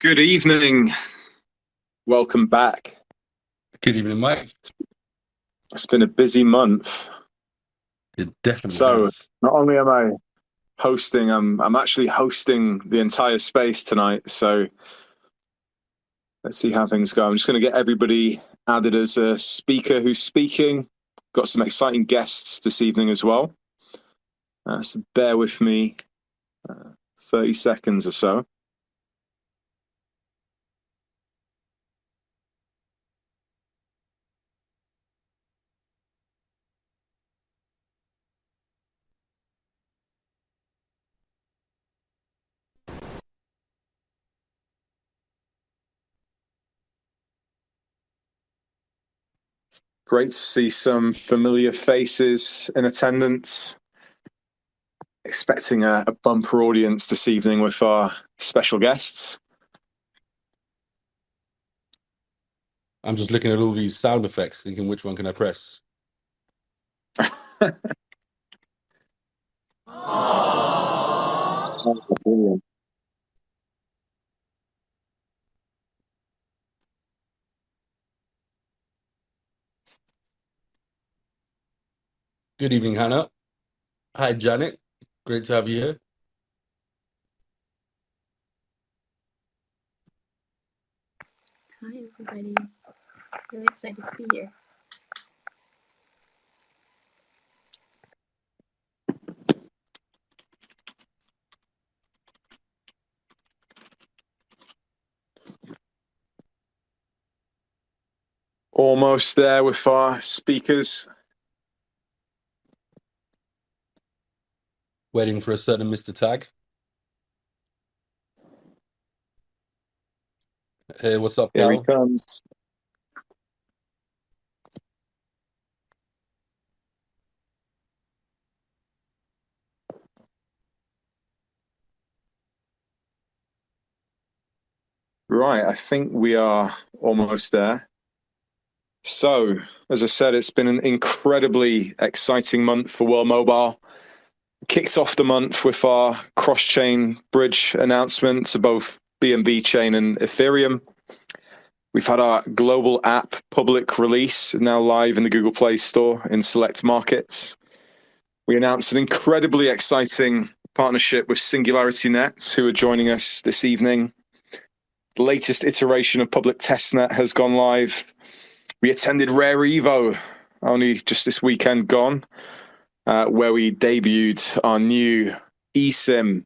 Good evening. Welcome back. Good evening, Mike. It's been a busy month. It definitely So has. not only am I hosting, I'm actually hosting the entire space tonight. So let's see how things go. I'm just going to get everybody added as a speaker who's speaking. Got some exciting guests this evening as well. So bear with me 30 seconds or so. Great to see some familiar faces in attendance. Expecting a bumper audience this evening with our special guests. I'm just looking at all these sound effects, thinking which one can I press? Good evening, Hannah. Hi, Janet. Great to have you here. Hi, everybody. Really excited to be here. Almost there with our speakers. Waiting for a certain Mr. Tagg. Hey, what's up, Here he pal? comes. Right, I think we are almost there. So, as I said, it's been an incredibly exciting month for World Mobile. Kicked off the month with our cross-chain bridge announcement to both BNB chain and Ethereum. We've had our global app public release now live in the Google Play Store in select markets. We announced an incredibly exciting partnership with SingularityNET, who are joining us this evening. The latest iteration of public testnet has gone live. We attended Rare Evo only just this weekend gone, where we debuted our new eSIM.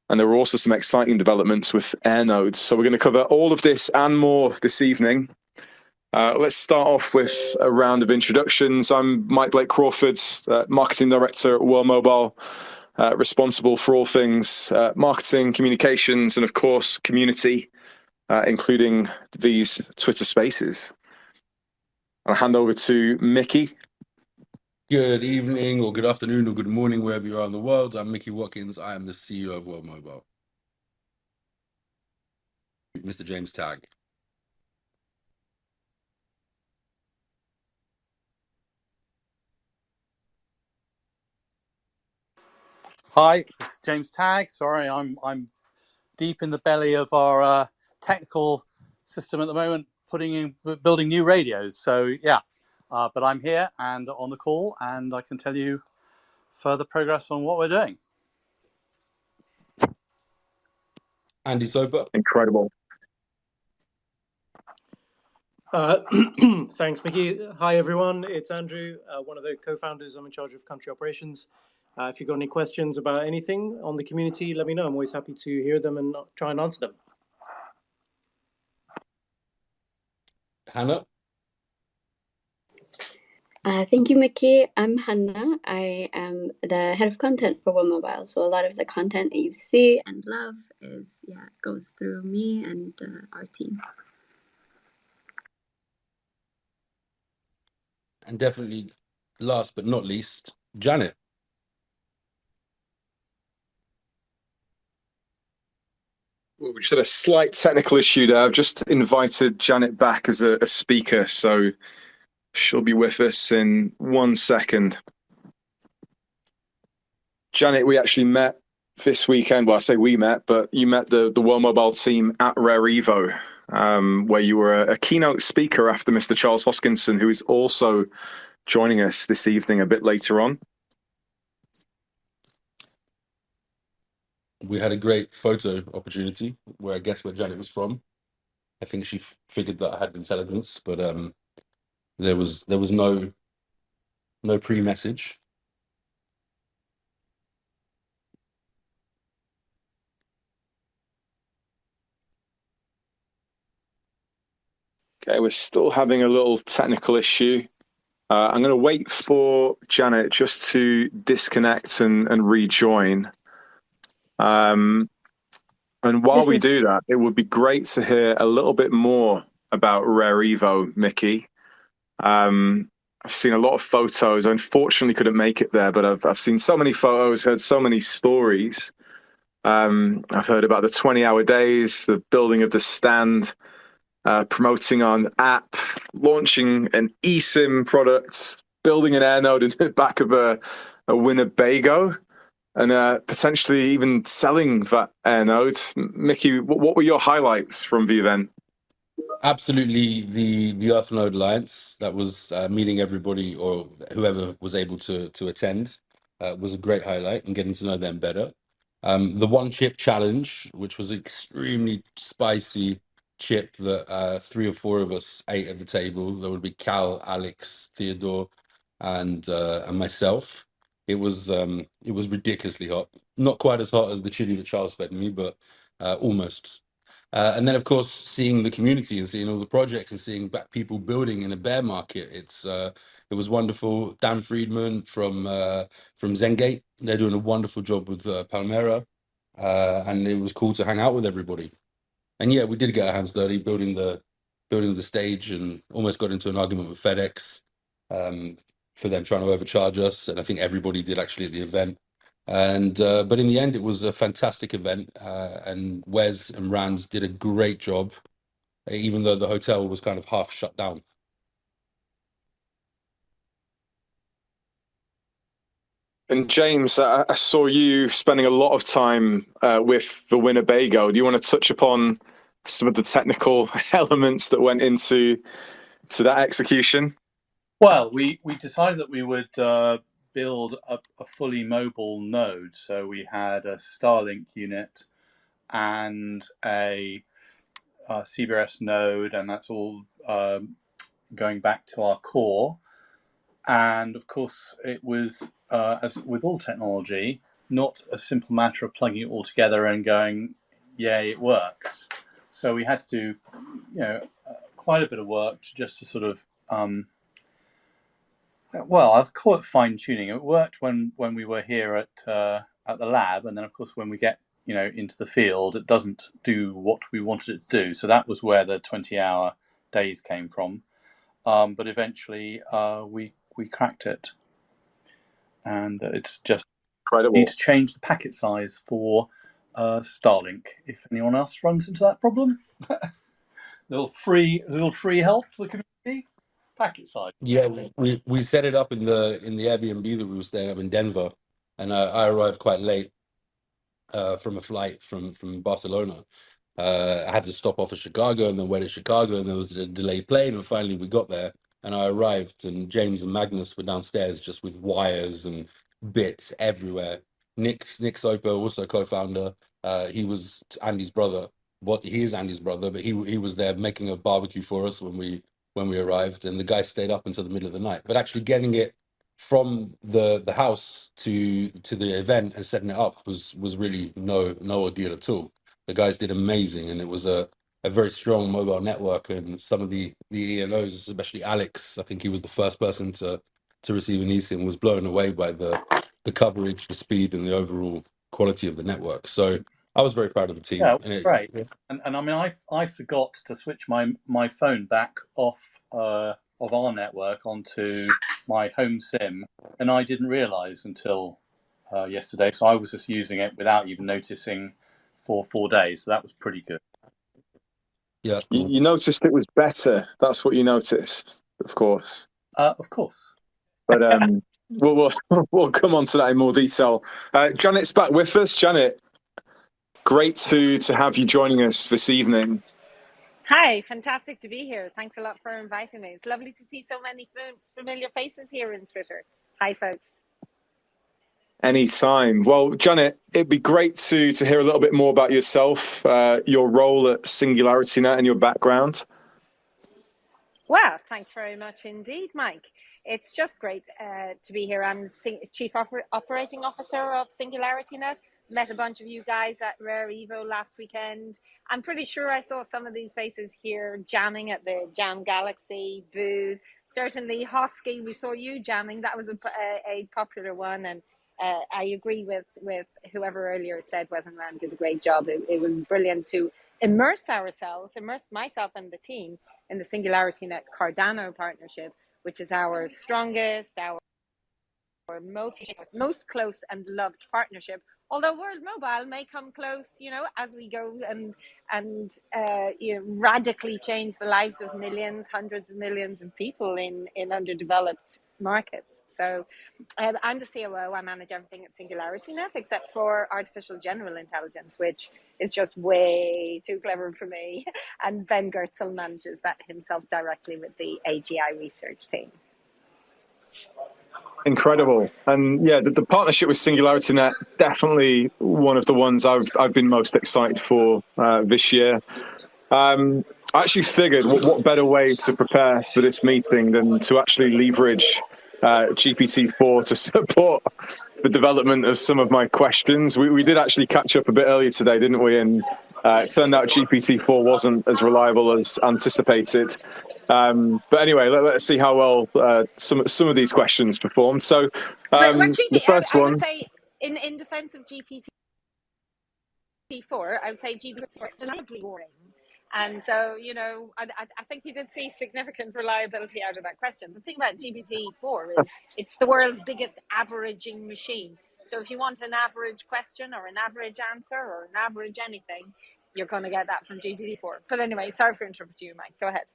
And there were also some exciting developments with AirNodes. So we're going to cover all of this and more this evening. Let's start off with a round of introductions. I'm Mike Blake-Crawford, Marketing Director at World Mobile, responsible for all things marketing, communications, and of course, community, including these Twitter spaces. I'll hand over to Micky. Good evening, or good afternoon, or good morning, wherever you are in the world. I'm Micky Watkins. I am the CEO of World Mobile. Mr. James Tagg. Hi, this is James Tagg. Sorry, I'm deep in the belly of our technical system at the moment, building new radios. So yeah, but I'm here and on the call, and I can tell you further progress on what we're doing. Andy Soper. Incredible. Thanks, Micky. Hi, everyone. It's Andrew, one of the co-founders. I'm in charge of country operations. If you've got any questions about anything on the community, let me know. I'm always happy to hear them and try and answer them. Hannah. Thank you, Micky. I'm Hannah. I am the head of content for World Mobile. So a lot of the content that you see and love goes through me and our team. And definitely, last but not least, Janet. We just had a slight technical issue there. I've just invited Janet back as a speaker, so she'll be with us in 1 second. Janet, we actually met this weekend. Well, I say we met, but you met the World Mobile team at Rare Evo, where you were a keynote speaker after Mr. Charles Hoskinson, who is also joining us this evening a bit later on. We had a great photo opportunity where I guess where Janet was from. I think she figured that I had intelligence, but there was no pre-message. Okay, we're still having a little technical issue. I'm going to wait for Janet just to disconnect and rejoin. And while we do that, it would be great to hear a little bit more about Rare Evo, Micky. I've seen a lot of photos. I unfortunately couldn't make it there, but I've seen so many photos, heard so many stories. I've heard about the 20-hour days, the building of the stand, promoting on app, launching an eSIM product, building an air node in the back of a Winnebago, and potentially even selling that air node. Micky, what were your highlights from the event? Absolutely, the Earth Node Alliance, that was meeting everybody or whoever was able to attend, was a great highlight, and getting to know them better. The one chip challenge, which was extremely spicy chip that 3 or 4 of us ate at the table. There would be Cal, Alex, Theodore, and myself. It was ridiculously hot. Not quite as hot as the chili that Charles fed me, but almost. And then, of course, seeing the community and seeing all the projects and seeing back people building in a bear market, it was wonderful. Dan Friedman from Zengate, they're doing a wonderful job with Palmera, and it was cool to hang out with everybody. And yeah, we did get our hands dirty building the stage, and almost got into an argument with FedEx for them trying to overcharge us, and I think everybody did actually at the event. And but in the end, it was a fantastic event, and Wes and Rands did a great job, even though the hotel was kind of half shut down. And James, I saw you spending a lot of time with the Winnebago. Do you want to touch upon some of the technical elements that went into that execution? Well, we decided that we would build a fully mobile node. So we had a Starlink unit and a CBRS node, and that's all going back to our core. And of course, it was, as with all technology, not a simple matter of plugging it all together and going, yay, it works. So we had to do, quite a bit of work just to sort of, well, I'll call it fine tuning. It worked when we were here at the lab, and then of course when we get into the field, it doesn't do what we wanted it to do. So that was where the 20-hour days came from. But eventually we cracked it, and it's just incredible. Need to change the packet size for Starlink. If anyone else runs into that problem, little free help to the community. Packet size. Yeah, we set it up in the Airbnb that we were staying up in Denver, and I arrived quite late from a flight from Barcelona. I had to stop off at Chicago and then went to Chicago, and there was a delayed plane, and finally we got there, and I arrived, and James and Magnus were downstairs just with wires and bits everywhere. Nick Soper, also co-founder, he was Andy's brother. He is Andy's brother, but he was there making a barbecue for us when we arrived, and the guy stayed up until the middle of the night. But actually getting it from the house to the event and setting it up was really no ordeal at all. The guys did amazing, and it was a very strong mobile network, and some of the ENOs, especially Alex, I think he was the first person to receive an eSIM, was blown away by the coverage, the speed, and the overall quality of the network. So I was very proud of the team. Yeah, great. And I mean, I forgot to switch my phone back off of our network onto my home SIM, and I didn't realise until yesterday. So I was just using it without even noticing for 4 days. So that was pretty good. Yeah, you noticed it was better. That's what you noticed, of course. Of course. But We'll come on to that in more detail. Janet's back with us. Janet, great to have you joining us this evening. Hi, fantastic to be here. Thanks a lot for inviting me. It's lovely to see so many familiar faces here in Twitter. Hi, folks. Anytime. Well, Janet, it'd be great to hear a little bit more about yourself, your role at SingularityNET and your background. Well, thanks very much indeed, Mike. It's just great to be here. I'm Chief Operating Officer of SingularityNET. Met a bunch of you guys at Rare Evo last weekend. I'm pretty sure I saw some of these faces here jamming at the Jam Galaxy booth. Certainly, Hosky, we saw you jamming. That was a popular one. And I agree with whoever earlier said Wes and Rand did a great job. It was brilliant to immerse myself and the team in the SingularityNET Cardano partnership, which is our strongest, our most close and loved partnership. Although World Mobile may come close, as we go and radically change the lives of millions, hundreds of millions of people in underdeveloped markets. So I'm the COO. I manage everything at SingularityNET except for artificial general intelligence, which is just way too clever for me. And Ben Goertzel manages that himself directly with the AGI research team. Incredible. And yeah, the partnership with SingularityNET, definitely one of the ones I've been most excited for this year. I actually figured what better way to prepare for this meeting than to actually leverage GPT-4 to support the development of some of my questions. We did actually catch up a bit earlier today, didn't we? And it turned out GPT-4 wasn't as reliable as anticipated. But anyway, let's see how well some of these questions perform. So the first one, I would say in defense of GPT-4, I would say GPT-4 is reliably boring. And so, I think you did see significant reliability out of that question. The thing about GPT-4 is it's the world's biggest averaging machine. So if you want an average question or an average answer or an average anything, you're going to get that from GPT-4. But anyway, sorry for interrupting you, Mike. Go ahead.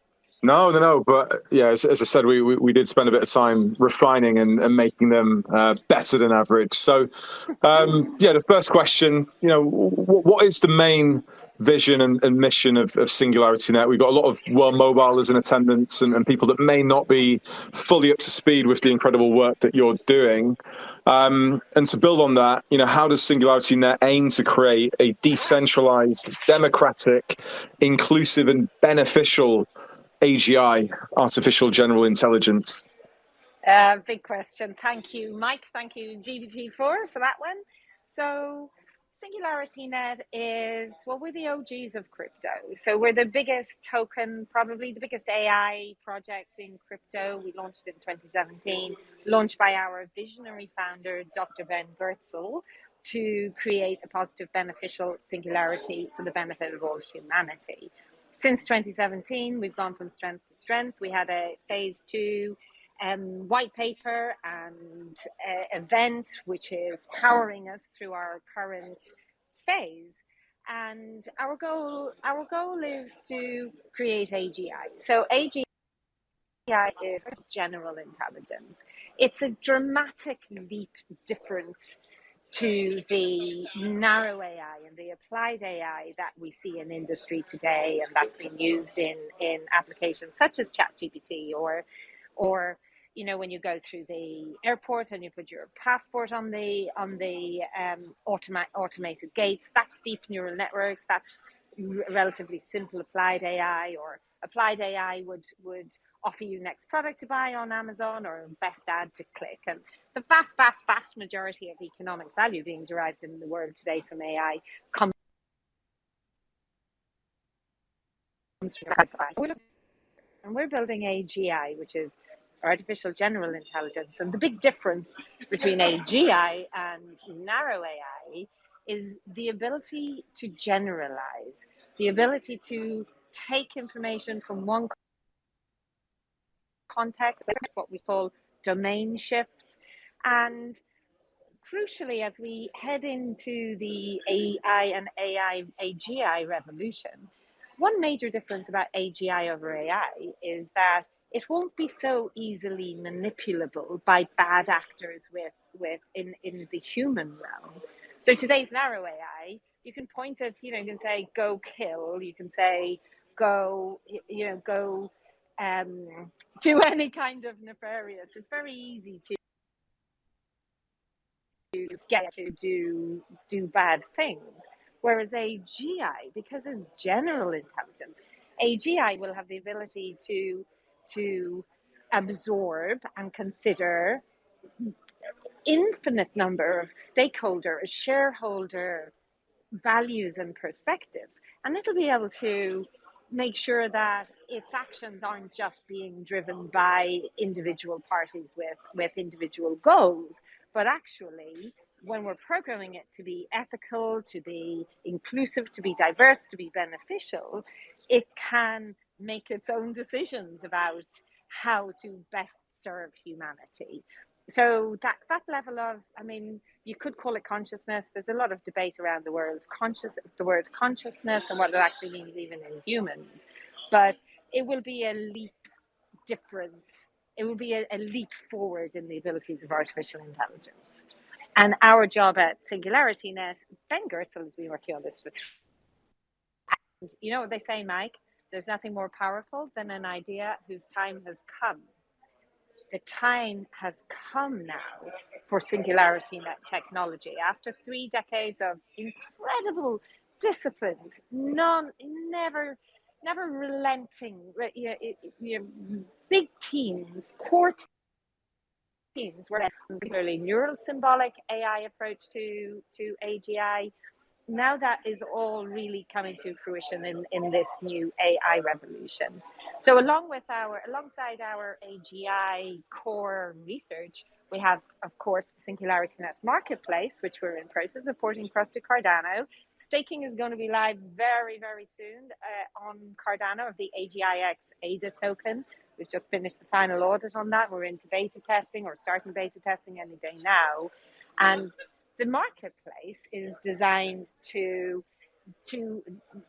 No. But yeah, as I said, we did spend a bit of time refining and making them better than average. So the first question, what is the main vision and mission of SingularityNET? We've got a lot of World Mobilers in attendance and people that may not be fully up to speed with the incredible work that you're doing. And to build on that, how does SingularityNET aim to create a decentralized, democratic, inclusive, and beneficial AGI, artificial general intelligence? Big question. Thank you, Mike. Thank you, GPT-4, for that one. So SingularityNET is, we're the OGs of crypto. So we're the biggest token, probably the biggest AI project in crypto. We launched in 2017, launched by our visionary founder, Dr. Ben Goertzel, to create a positive, beneficial singularity for the benefit of all humanity. Since 2017, we've gone from strength to strength. We had a phase 2 white paper and event, which is powering us through our current phase. And our goal is to create AGI. So AGI is general intelligence. It's a dramatic leap different to the narrow AI and the applied AI that we see in industry today, and that's been used in applications such as ChatGPT or when you go through the airport and you put your passport on the automated gates. That's deep neural networks. That's relatively simple applied AI, or applied AI would offer you next product to buy on Amazon or best ad to click. And the vast majority of economic value being derived in the world today from AI comes from AI. And we're building AGI, which is artificial general intelligence. And the big difference between AGI and narrow AI is the ability to generalize, the ability to take information from one context. That's what we call domain shift. And crucially, as we head into the AI and AGI revolution, one major difference about AGI over AI is that it won't be so easily manipulable by bad actors in the human realm. So today's narrow AI, you can point it, you can say go kill, you can say go, go do any kind of nefarious. It's very easy to get to do bad things. Whereas AGI, because it's general intelligence, AGI will have the ability to absorb and consider infinite number of stakeholder, shareholder values and perspectives, and it'll be able to make sure that its actions aren't just being driven by individual parties with individual goals, but actually when we're programming it to be ethical, to be inclusive, to be diverse, to be beneficial, it can make its own decisions about how to best serve humanity. So that level of, you could call it consciousness. There's a lot of debate around the word consciousness and what it actually means even in humans. But it will be a leap different. It will be a leap forward in the abilities of artificial intelligence. And our job at SingularityNET, Ben Goertzel has been working on this for 3 years. You know what they say, Mike? There's nothing more powerful than an idea whose time has come. The time has come now for SingularityNET technology. After 3 decades of incredible, disciplined, never relenting, big teams, core teams, where particularly neural symbolic AI approach to AGI. Now that is all really coming to fruition in this new AI revolution. So alongside our AGI core research, we have, of course, the SingularityNET marketplace, which we're in process of porting across to Cardano. Staking is going to be live very, very soon on Cardano of the AGIX ADA token. We've just finished the final audit on that. We're into beta testing or starting beta testing any day now. And the marketplace is designed to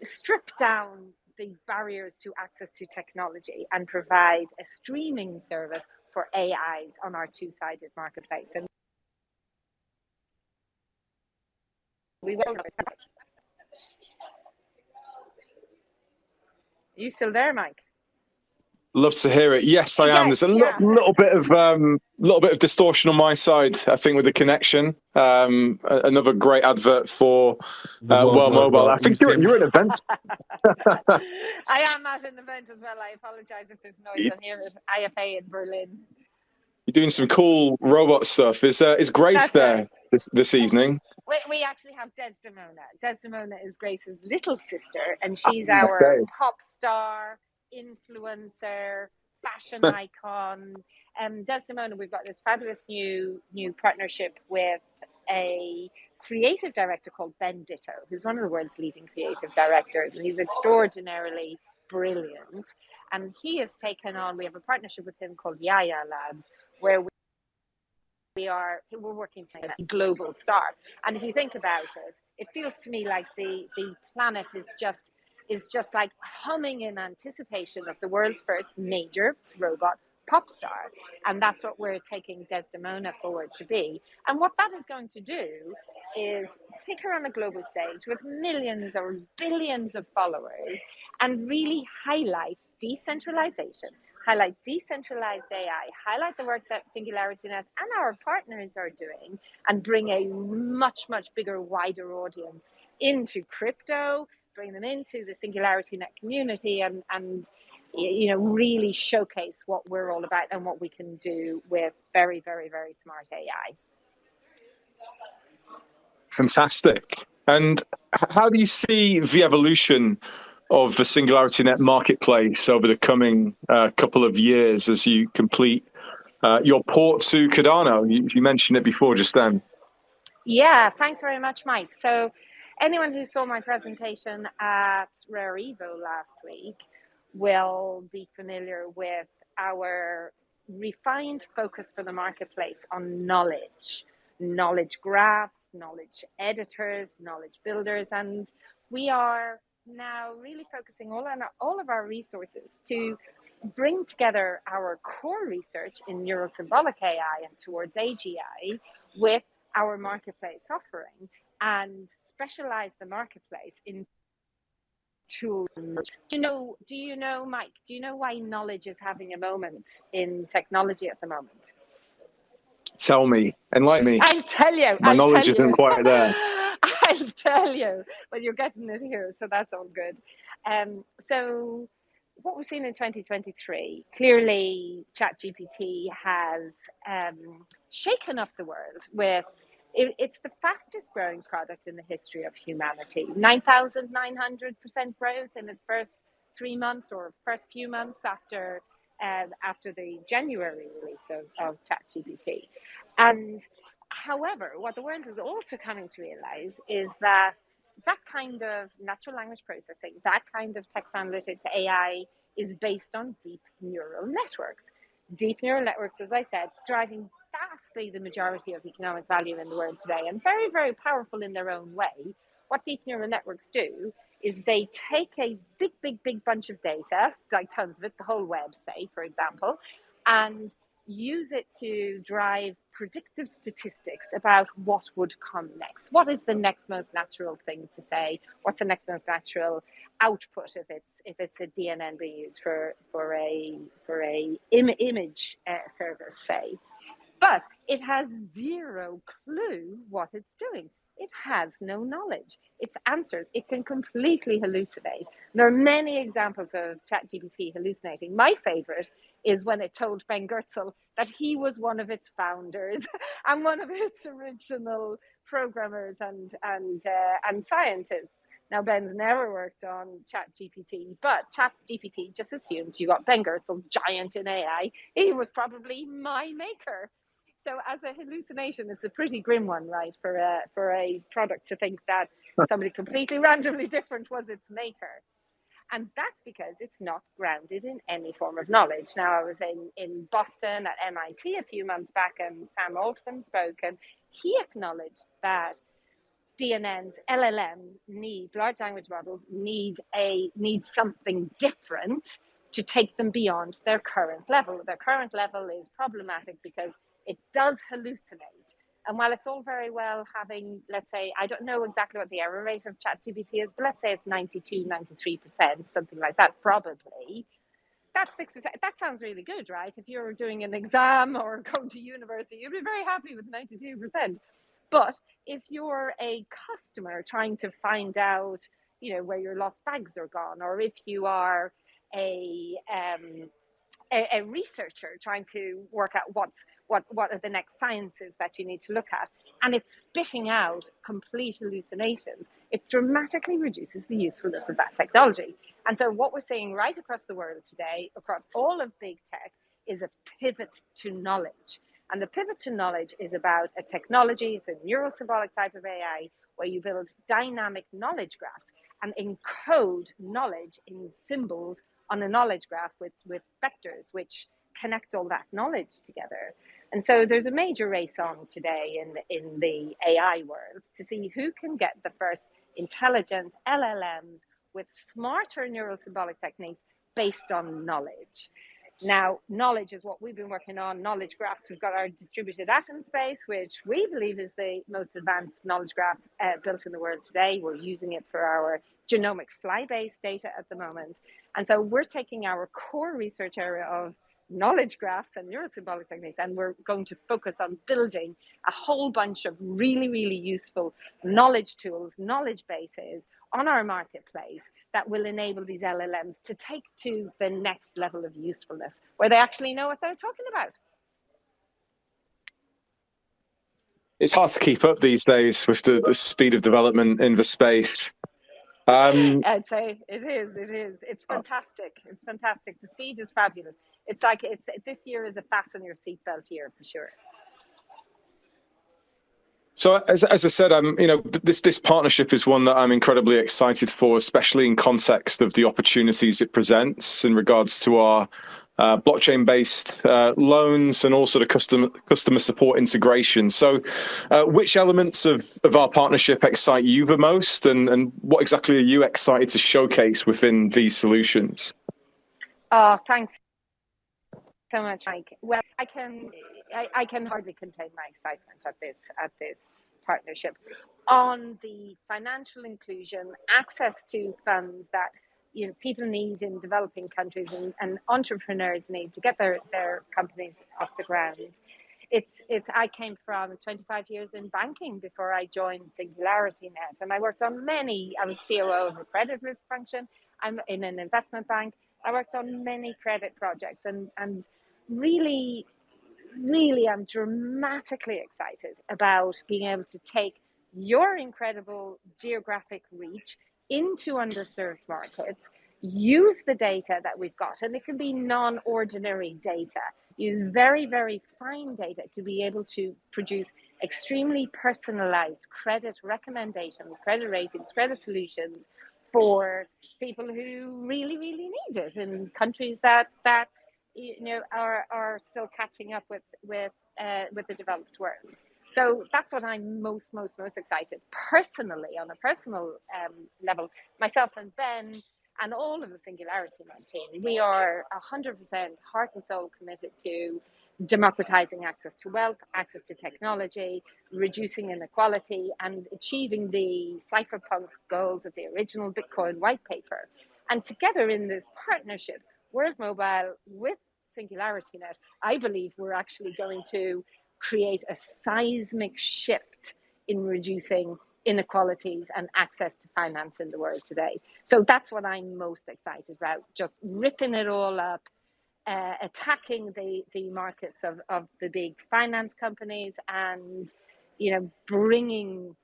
strip down the barriers to access to technology and provide a streaming service for AIs on our two-sided marketplace. And we won't. Are you still there, Mike? Love to hear it. Yes, I am. Yes, There's a little bit of distortion on my side, I think, with the connection. Another great advert for World Mobile. I think you're at an event. I am at an event as well. I apologize if there's noise on here at IFA in Berlin. You're doing some cool robot stuff. Is Grace there this evening? We actually have Desdemona. Desdemona is Grace's little sister, and she's our pop star, influencer, fashion icon. Desdemona, we've got this fabulous new partnership with a creative director called Ben Ditto, who's one of the world's leading creative directors, and he's extraordinarily brilliant. And he has taken on, we have a partnership with him called Yaya Labs, where we're working to a global star. And if you think about it, it feels to me like the planet is just like humming in anticipation of the world's first major robot pop star. And that's what we're taking Desdemona forward to be. And what that is going to do is take her on a global stage with millions or billions of followers and really highlight decentralization, highlight decentralized AI, highlight the work that SingularityNET and our partners are doing, and bring a much, much bigger, wider audience into crypto, bring them into the SingularityNET community, and really showcase what we're all about and what we can do with very, very, very smart AI. Fantastic. And how do you see the evolution of the SingularityNET marketplace over the coming couple of years as you complete your port to Cardano? You mentioned it before just then. Yeah, thanks very much, Mike. So anyone who saw my presentation at Rare Evo last week will be familiar with our refined focus for the marketplace on knowledge graphs, knowledge editors, knowledge builders, and we are now really focusing all of our resources to bring together our core research in neurosymbolic AI and towards AGI with our marketplace offering and specialize the marketplace in tools. Do you know, Mike, do you know why knowledge is having a moment in technology at the moment? Tell me, enlighten me. I'll tell you. My knowledge isn't quite there. I'll tell you. Well, you're getting it here, so that's all good. So what we've seen in 2023, clearly ChatGPT has shaken up the world with, it's the fastest growing product in the history of humanity. 9,900% growth in its first 3 months or first few months after the January release of ChatGPT. And however, what the world is also coming to realize is that that kind of natural language processing, that kind of text analytics AI is based on deep neural networks. Deep neural networks, as I said, driving vastly the majority of economic value in the world today, and very, very powerful in their own way. What deep neural networks do is they take a big bunch of data, like tons of it, the whole web, say, for example, and use it to drive predictive statistics about what would come next. What is the next most natural thing to say? What's the next most natural output if it's a DNN being used for a image service, say? But it has zero clue what it's doing. It has no knowledge. Its answers, it can completely hallucinate. There are many examples of ChatGPT hallucinating. My favorite is when it told Ben Goertzel that he was one of its founders and one of its original programmers and scientists. Now, Ben's never worked on ChatGPT, but ChatGPT just assumed you got Ben Goertzel, giant in AI. He was probably my maker. So as a hallucination, it's a pretty grim one, right, for a product to think that somebody completely randomly different was its maker. And that's because it's not grounded in any form of knowledge. Now, I was in Boston at MIT a few months back, and Sam Altman spoke, and he acknowledged that DNNs, LLMs large language models need something different to take them beyond their current level. Their current level is problematic because it does hallucinate. And while it's all very well having, let's say, I don't know exactly what the error rate of ChatGPT is, but let's say it's 92, 93%, something like that, probably. That's 6%. That sounds really good, right? If you're doing an exam or going to university, you'd be very happy with 92%. But if you're a customer trying to find out, where your lost bags are gone, or if you are a researcher trying to work out what are the next sciences that you need to look at, and it's spitting out complete hallucinations, it dramatically reduces the usefulness of that technology. And so what we're seeing right across the world today, across all of big tech, is a pivot to knowledge. And the pivot to knowledge is about a technology, it's a neural symbolic type of AI, where you build dynamic knowledge graphs and encode knowledge in symbols on a knowledge graph with vectors which connect all that knowledge together. And so there's a major race on today in the AI world to see who can get the first intelligent LLMs with smarter neural symbolic techniques based on knowledge. Now, knowledge is what we've been working on, knowledge graphs. We've got our distributed atom space, which we believe is the most advanced knowledge graph built in the world today. We're using it for our genomic fly-based data at the moment. And so we're taking our core research area of knowledge graphs and neurosymbolic techniques, and we're going to focus on building a whole bunch of really, really useful knowledge tools, knowledge bases on our marketplace that will enable these LLMs to take to the next level of usefulness, where they actually know what they're talking about. It's hard to keep up these days with the speed of development in the space. I'd say it is. It's fantastic. It's fantastic. The speed is fabulous. It's like this year is a fasten your seatbelt year for sure. So as I said, this partnership is one that I'm incredibly excited for, especially in context of the opportunities it presents in regards to our blockchain-based loans and also the customer support integration. So which elements of our partnership excite you the most, and what exactly are you excited to showcase within these solutions? Oh, thanks. so much, Mike. Well, I can hardly contain my excitement at this partnership on the financial inclusion, access to funds that people need in developing countries and entrepreneurs need to get their companies off the ground. I came from 25 years in banking before I joined SingularityNET, and I worked on I was COO of a credit risk function. I'm in an investment bank. I worked on many credit projects, and really, really, I'm dramatically excited about being able to take your incredible geographic reach into underserved markets, use the data that we've got, and it can be non-ordinary data, use very, very fine data to be able to produce extremely personalized credit recommendations, credit ratings, credit solutions for people who really, really need it in countries that are still catching up with the developed world. So that's what I'm most excited personally, on a personal level. Myself and Ben and all of the SingularityNET team, we are 100% heart and soul committed to democratizing access to wealth, access to technology, reducing inequality, and achieving the cypherpunk goals of the original Bitcoin white paper. And together in this partnership, World Mobile with SingularityNET, I believe we're actually going to create a seismic shift in reducing inequalities and access to finance in the world today. So that's what I'm most excited about, just ripping it all up, attacking the markets of the big finance companies, and bringing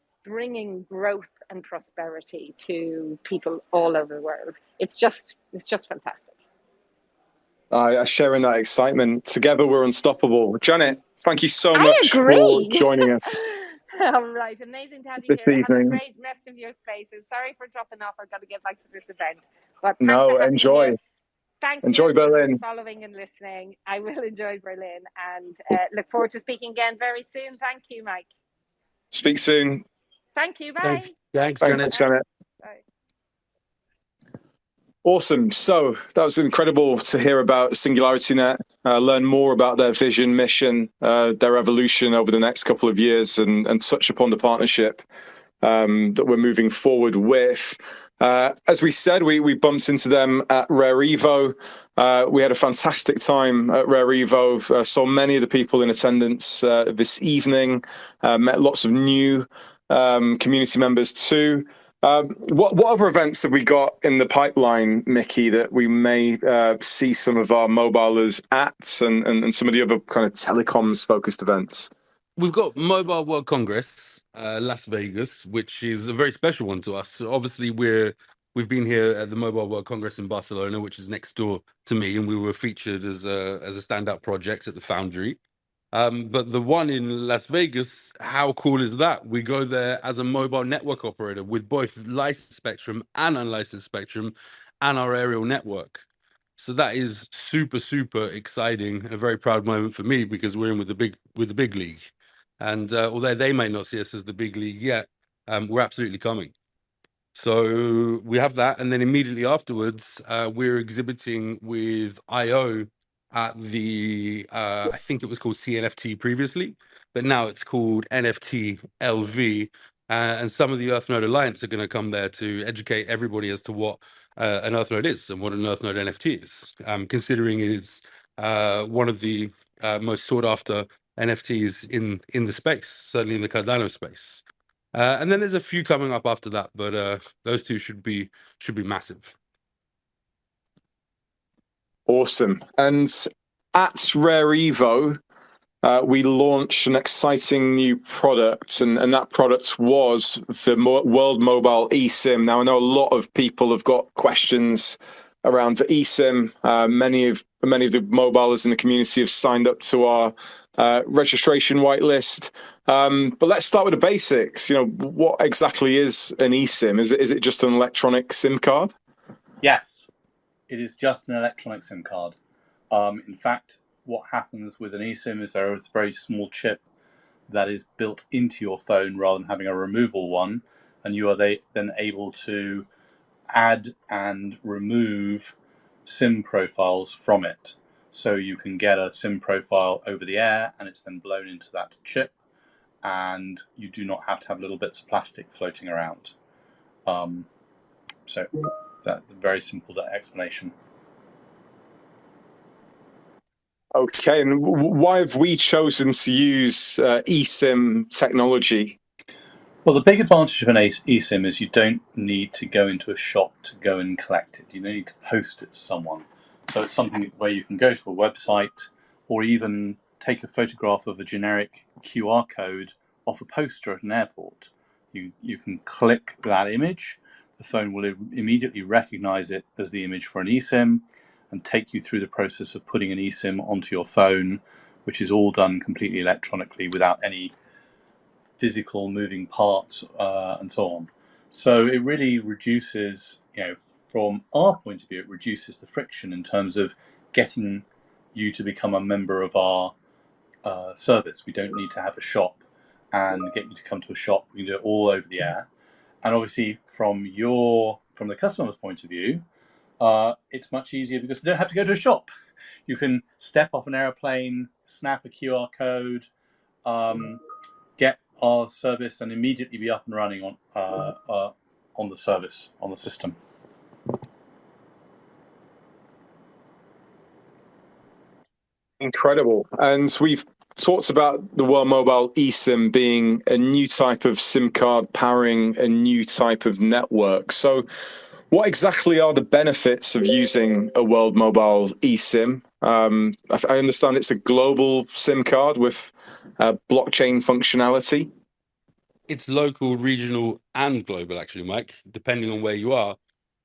growth and prosperity to people all over the world. It's just fantastic. I share in that excitement. Together we're unstoppable. Janet, thank you so much for joining us. All right, amazing to have you here. Have a great rest of your spaces. Sorry for dropping off. I've got to get back to this event. But thanks for having me here. Thanks enjoy Berlin. For following and listening. I will enjoy Berlin, and look forward to speaking again very soon. Thank you, Mike. Speak soon. Thank you. Bye. Thanks, Janet. Bye. Awesome. So that was incredible to hear about SingularityNET, learn more about their vision, mission, their evolution over the next couple of years, and touch upon the partnership that we're moving forward with. As we said, we bumped into them at Rare Evo. We had a fantastic time at Rare Evo. Saw many of the people in attendance this evening. Met lots of new community members too. What other events have we got in the pipeline, Micky, that we may see some of our mobilers at, and some of the other kind of telecoms focused events? We've got Mobile World Congress, Las Vegas, which is a very special one to us. So obviously, we've been here at the Mobile World Congress in Barcelona, which is next door to me, and we were featured as a standout project at the Foundry. But the one in Las Vegas, how cool is that? We go there as a mobile network operator with both licensed spectrum and unlicensed spectrum and our aerial network. So that is super, super exciting and a very proud moment for me, because we're in with the big league. And although they may not see us as the big league yet, we're absolutely coming. So we have that, and then immediately afterwards, we're exhibiting with IO at the I think it was called CNFT previously, but now it's called NFT LV, and some of the EarthNode Alliance are going to come there to educate everybody as to what an EarthNode is and what an EarthNode NFT is, considering it is one of the most sought after NFTs in the space, certainly in the Cardano space. And then there's a few coming up after that, but those two should be massive. Awesome. And at Rare Evo, we launched an exciting new product, and that product was the World Mobile eSIM. Now, I know a lot of people have got questions around the eSIM. Many of the mobilers in the community have signed up to our registration whitelist. But let's start with the basics. What exactly is an eSIM? Is it just an electronic SIM card? Yes. It is just an electronic SIM card. In fact, what happens with an eSIM is there is a very small chip that is built into your phone rather than having a removable one, and you are then able to add and remove SIM profiles from it. So you can get a SIM profile over the air, and it's then blown into that chip, and you do not have to have little bits of plastic floating around. So that's a very simple explanation. Okay, and why have we chosen to use eSIM technology? Well, the big advantage of an eSIM is you don't need to go into a shop to go and collect it. You don't need to post it to someone. So it's something where you can go to a website or even take a photograph of a generic QR code off a poster at an airport. You can click that image. The phone will immediately recognize it as the image for an eSIM and take you through the process of putting an eSIM onto your phone, which is all done completely electronically without any physical moving parts and so on. So it really reduces, from our point of view, it reduces the friction in terms of getting you to become a member of our service. We don't need to have a shop and get you to come to a shop. We can do it all over the air. And obviously, from the customer's point of view, it's much easier because you don't have to go to a shop. You can step off an airplane, snap a QR code, get our service, and immediately be up and running on the service, on the system. Incredible. And we've talked about the World Mobile eSIM being a new type of SIM card powering a new type of network. So what exactly are the benefits of using a World Mobile eSIM? I understand it's a global SIM card with blockchain functionality. It's local, regional, and global, actually, Mike, depending on where you are.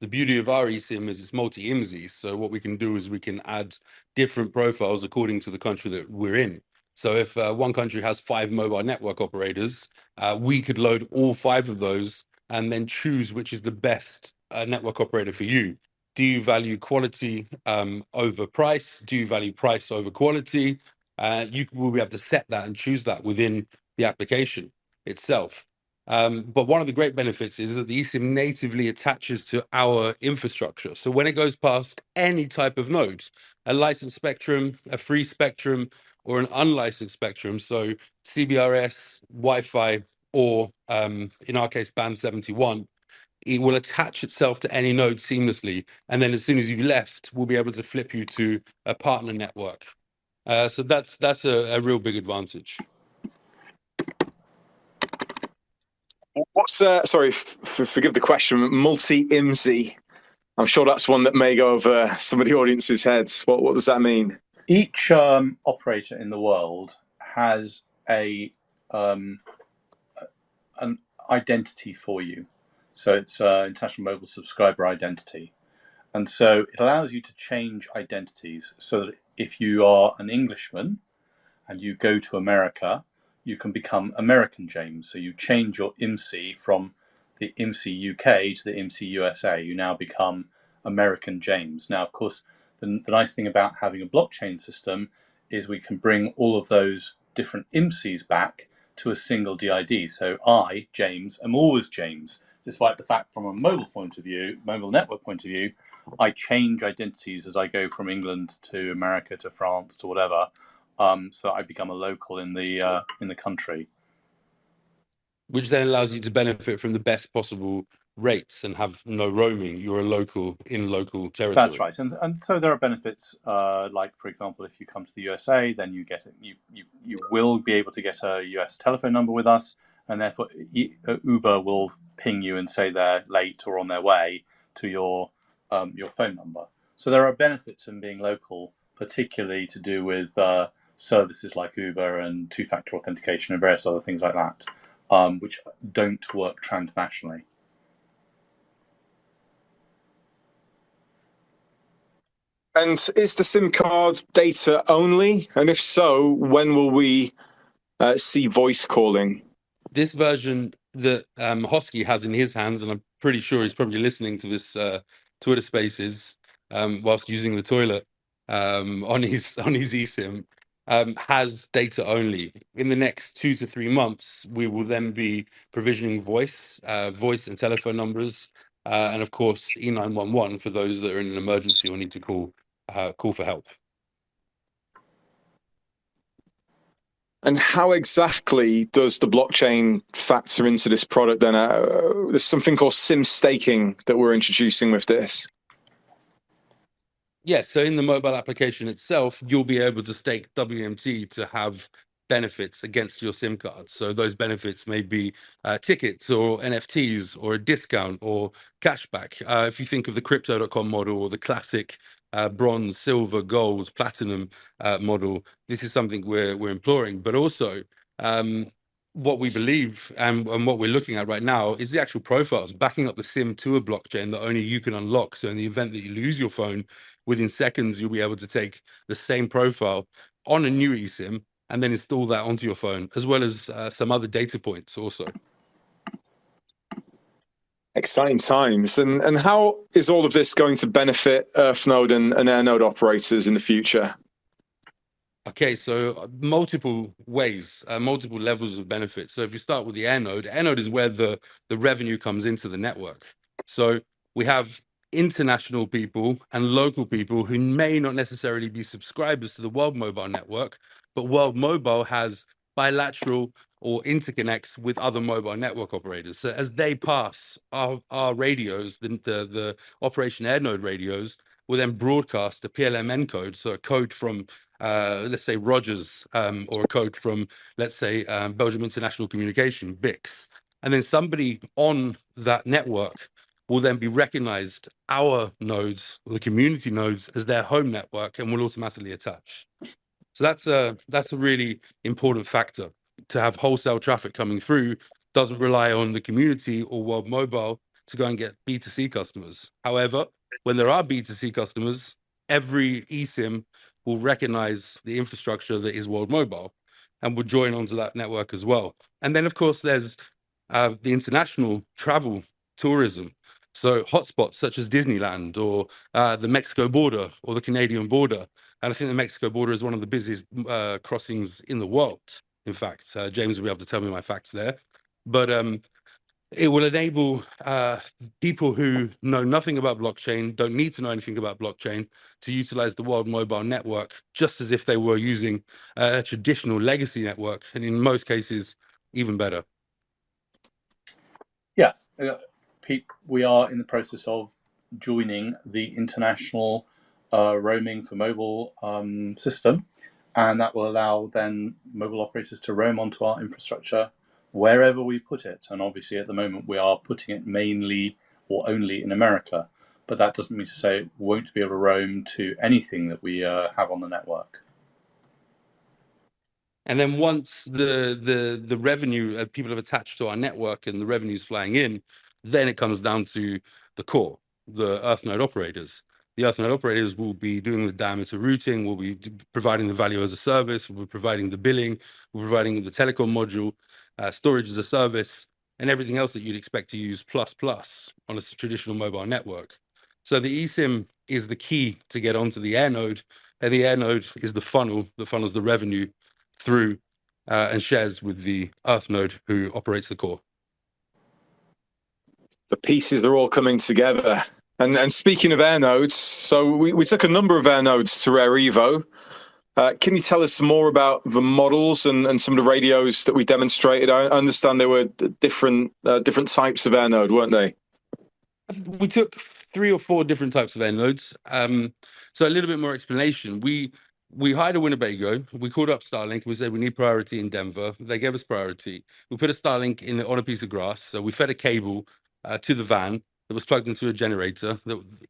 The beauty of our eSIM is it's multi-IMSI. So what we can do is we can add different profiles according to the country that we're in. So if one country has 5 mobile network operators, we could load all 5 of those and then choose which is the best network operator for you. Do you value quality over price? Do you value price over quality? You will be able to set that and choose that within the application itself. But one of the great benefits is that the eSIM natively attaches to our infrastructure. So when it goes past any type of node, a licensed spectrum, a free spectrum, or an unlicensed spectrum, so CBRS, Wi-Fi, or in our case, band 71, it will attach itself to any node seamlessly. And then as soon as you've left, we'll be able to flip you to a partner network. So that's a real big advantage. What's sorry, forgive the question, multi-IMSI? I'm sure that's one that may go over some of the audience's heads. What does that mean? Each operator in the world has an identity for you. So it's International Mobile Subscriber Identity. And so it allows you to change identities so that if you are an Englishman and you go to America, you can become American James. So you change your IMSI from the IMSI UK to the IMSI USA. You now become American James. Now, of course, the nice thing about having a blockchain system is we can bring all of those different IMSIs back to a single DID. So I, James, am always James, despite the fact from a mobile point of view, mobile network point of view, I change identities as I go from England to America to France to whatever. So I become a local in the country. Which then allows you to benefit from the best possible rates and have no roaming. You're a local in local territory. That's right, and so there are benefits. Like for example, if you come to the USA, then you get you will be able to get a US telephone number with us, and therefore Uber will ping you and say they're late or on their way to your phone number. So there are benefits in being local, particularly to do with services like Uber and two-factor authentication and various other things like that, which don't work transnationally. And is the SIM card data only? And if so, when will we see voice calling? This version that Hosky has in his hands, and I'm pretty sure he's probably listening to this Twitter Spaces whilst using the toilet on his eSIM, has data only. In the next 2 to 3 months, we will then be provisioning voice and telephone numbers, and of course E911 for those that are in an emergency or need to call for help. And how exactly does the blockchain factor into this product then? There's something called SIM staking that we're introducing with this. Yeah, so in the mobile application itself, you'll be able to stake WMT to have benefits against your SIM card. So those benefits may be tickets or NFTs or a discount or cashback. If you think of the crypto.com model or the classic bronze, silver, gold, platinum model, this is something we're imploring. But also, what we believe and what we're looking at right now is the actual profiles, backing up the SIM to a blockchain that only you can unlock. So in the event that you lose your phone, within seconds, you'll be able to take the same profile on a new eSIM and then install that onto your phone, as well as some other data points also. Exciting times. And how is all of this going to benefit EarthNode and AirNode operators in the future? Okay, so multiple ways, multiple levels of benefit. So if you start with the AirNode is where the revenue comes into the network. So we have international people and local people who may not necessarily be subscribers to the World Mobile network, but World Mobile has bilateral or interconnects with other mobile network operators. So as they pass our radios, the Operation AirNode radios will then broadcast a PLMN code, so a code from let's say Rogers, or a code from, let's say, Belgium International Communication, BICS. And then somebody on that network will then be recognized our nodes, or the community nodes, as their home network and will automatically attach. So that's a really important factor. To have wholesale traffic coming through doesn't rely on the community or World Mobile to go and get B2C customers. However, when there are B2C customers, every eSIM will recognize the infrastructure that is World Mobile and will join onto that network as well. And then, of course, there's the international travel tourism. So hotspots such as Disneyland or the Mexico border or the Canadian border. And I think the Mexico border is one of the busiest crossings in the world. In fact, James will be able to tell me my facts there. But it will enable people who know nothing about blockchain, don't need to know anything about blockchain, to utilize the World Mobile network just as if they were using a traditional legacy network, and in most cases, even better. Yeah, Pete, we are in the process of joining the international roaming for mobile system, and that will allow then mobile operators to roam onto our infrastructure wherever we put it. And obviously at the moment we are putting it mainly or only in America, but that doesn't mean to say it won't be able to roam to anything that we have on the network. And then once the revenue people have attached to our network and the revenue's flying in, then it comes down to the core, the EarthNode operators. The EarthNode operators will be doing the diameter routing, will be providing the value as a service, will be providing the billing, will be providing the telecom module, storage as a service, and everything else that you'd expect to use plus on a traditional mobile network. So the eSIM is the key to get onto the AirNode, and the AirNode is the funnel that funnels the revenue through and shares with the EarthNode who operates the core. The pieces are all coming together. And speaking of AirNodes, so we took a number of AirNodes to Rare Evo. Can you tell us more about the models and some of the radios that we demonstrated? I understand there were different types of AirNode, weren't they? We took 3 or 4 different types of AirNodes. So a little bit more explanation. We hired a Winnebago. We called up Starlink and we said we need priority in Denver. They gave us priority. We put a Starlink on a piece of grass. So we fed a cable to the van that was plugged into a generator.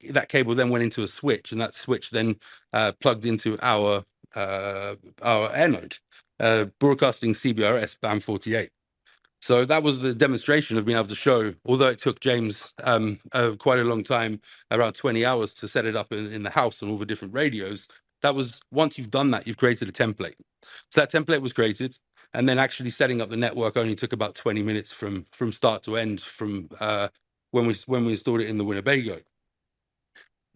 That cable then went into a switch, and that switch then plugged into our AirNode, broadcasting CBRS band 48. So that was the demonstration of being able to show, although it took James quite a long time, around 20 hours to set it up in the house on all the different radios. That was, once you've done that, you've created a template. So that template was created, and then actually setting up the network only took about 20 minutes from start to end from when we installed it in the Winnebago.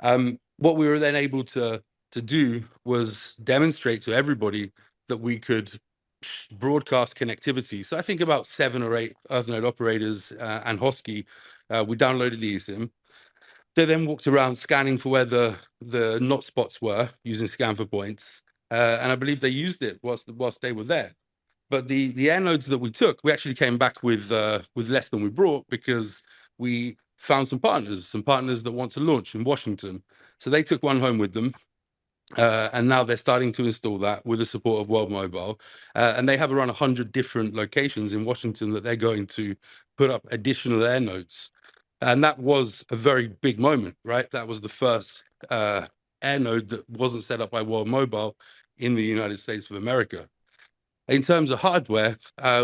What we were then able to do was demonstrate to everybody that we could broadcast connectivity. So I think about 7 or 8 EarthNode operators and Hosky, we downloaded the eSIM. They then walked around scanning for where the not spots were using scan for points. And I believe they used it whilst they were there. But the air nodes that we took, we actually came back with less than we brought, because we found some partners that want to launch in Washington. So they took one home with them. And now they're starting to install that with the support of World Mobile. And they have around 100 different locations in Washington that they're going to put up additional air nodes. And that was a very big moment, right? That was the first air node that wasn't set up by World Mobile in the United States of America. In terms of hardware,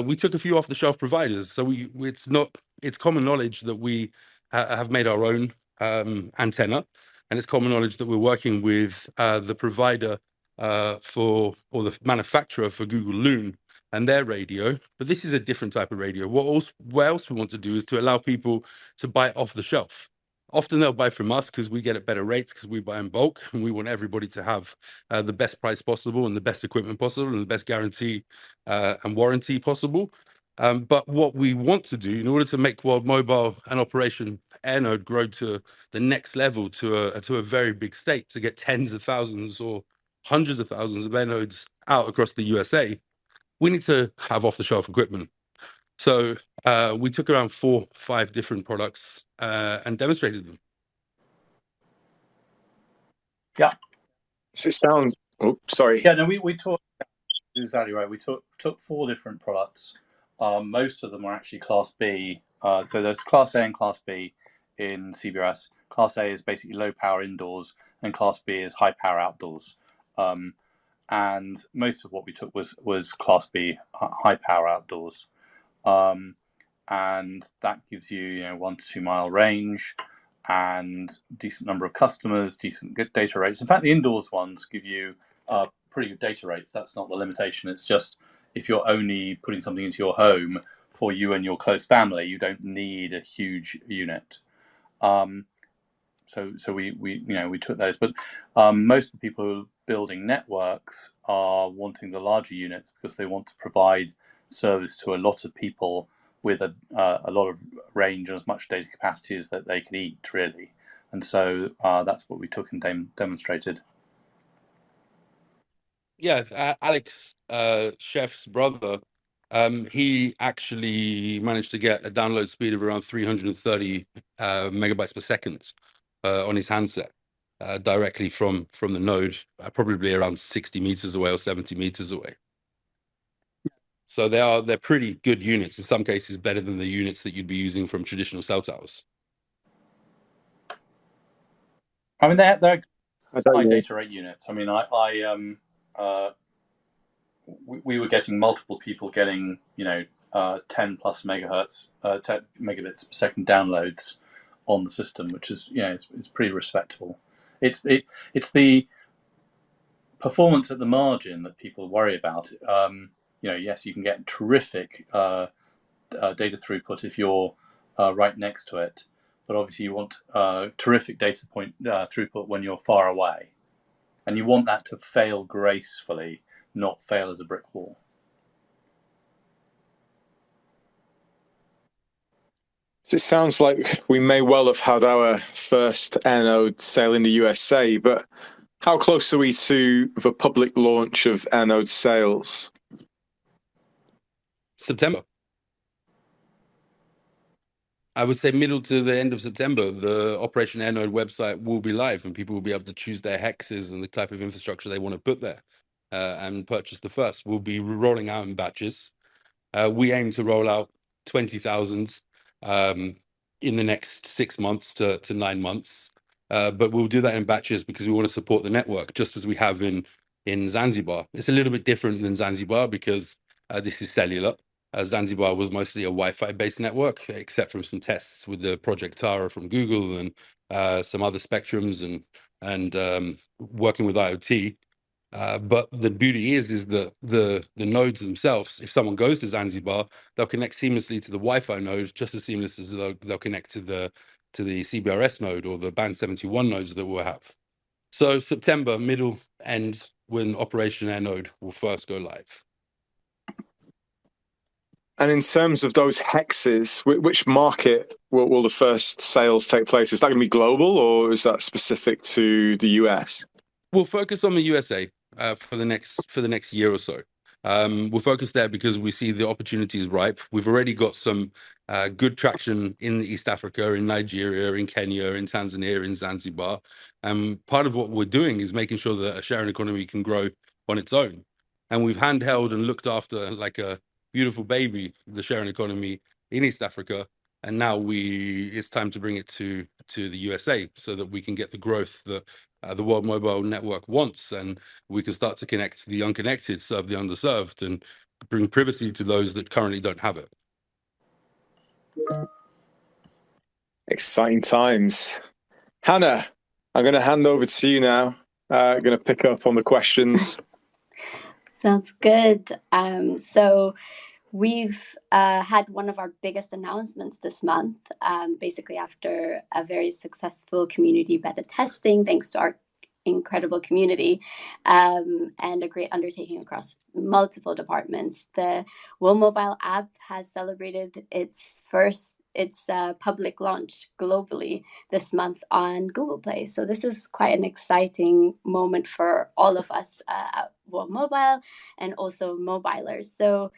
we took a few off-the-shelf providers. So it's common knowledge that we have made our own antenna. And it's common knowledge that we're working with the provider or the manufacturer for Google Loon and their radio. But this is a different type of radio. What else we want to do is to allow people to buy off the shelf. Often they'll buy from us because we get at better rates, because we buy in bulk, and we want everybody to have the best price possible and the best equipment possible and the best guarantee and warranty possible. But what we want to do in order to make World Mobile and Operation Airnode grow to the next level, to a very big state, to get tens of thousands or hundreds of thousands of airnodes out across the USA, we need to have off-the-shelf equipment. So we took around 4 or 5 different products and demonstrated them. Yeah. So it sounds. Oh, sorry. Yeah. No, we talked. Exactly right. We took 4 different products. Most of them were actually Class B. So there's Class A and Class B in CBRS. Class A is basically low power indoors, and Class B is high power outdoors. And most of what we took was Class B, high power outdoors. And that gives you 1 to 2 mile range and decent number of customers, decent good data rates. In fact, the indoors ones give you pretty good data rates. That's not the limitation. It's just if you're only putting something into your home for you and your close family, you don't need a huge unit. So we took those, but most of the people who are building networks are wanting the larger units because they want to provide service to a lot of people with a lot of range and as much data capacity as that they can eat, really. And so that's what we took and demonstrated. Yeah, Alex, Chef's brother, he actually managed to get a download speed of around 330 megabytes per second on his handset directly from the node, probably around 60 meters away or 70 meters away. So they're pretty good units, in some cases better than the units that you'd be using from traditional cell towers. I mean, they're high data rate units. I mean, we were getting multiple people getting 10 plus megahertz, 10 megabits per second downloads on the system, which is it's pretty respectable. It's the performance at the margin that people worry about. Yes, you can get terrific data throughput if you're right next to it, but obviously you want terrific data point throughput when you're far away, and you want that to fail gracefully, not fail as a brick wall. So it sounds like we may well have had our first Airnode sale in the USA, but how close are we to the public launch of Airnode sales? September. I would say middle to the end of September, the Operation Airnode website will be live and people will be able to choose their hexes and the type of infrastructure they want to put there and purchase the first. We'll be rolling out in batches. We aim to roll out 20,000 in the next 6 months to 9 months. But we'll do that in batches because we want to support the network, just as we have in Zanzibar. It's a little bit different than Zanzibar because this is cellular. Zanzibar was mostly a Wi-Fi based network, except from some tests with the Project Tara from Google and some other spectrums and working with IoT. But the beauty is that the nodes themselves, if someone goes to Zanzibar, they'll connect seamlessly to the Wi-Fi node, just as seamless as they'll connect to the CBRS node or the band 71 nodes that we'll have. So September, middle end, when Operation Airnode will first go live. And in terms of those hexes, which market will the first sales take place? Is that going to be global or is that specific to the US? We'll focus on the USA for the next year or so. We're focused there because we see the opportunity is ripe. We've already got some good traction in East Africa, in Nigeria, in Kenya, in Tanzania, in Zanzibar. Part of what we're doing is making sure that a sharing economy can grow on its own. And we've handheld and looked after like a beautiful baby, the sharing economy in East Africa. And now it's time to bring it to the USA so that we can get the growth that the World Mobile Network wants, and we can start to connect the unconnected, serve the underserved, and bring privacy to those that currently don't have it. Exciting times. Hannah, I'm going to hand over to you now. Going to pick up on the questions. Sounds good. So we've had one of our biggest announcements this month, basically after a very successful community beta testing, thanks to our incredible community, and a great undertaking across multiple departments. The World Mobile app has celebrated its public launch globally this month on Google Play. So this is quite an exciting moment for all of us at World Mobile and also mobilers. So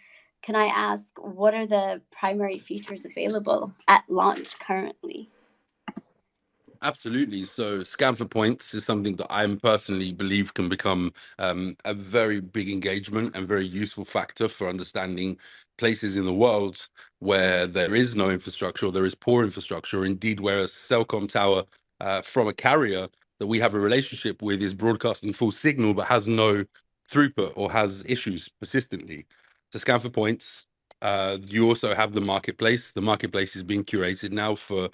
can I ask, what are the primary features available at launch currently? Absolutely. So Scan for Points is something that I personally believe can become a very big engagement and very useful factor for understanding places in the world where there is no infrastructure, or there is poor infrastructure, or indeed where a Cellcom tower from a carrier that we have a relationship with is broadcasting full signal but has no throughput or has issues persistently. So Scan for Points. You also have the marketplace. The marketplace is being curated now for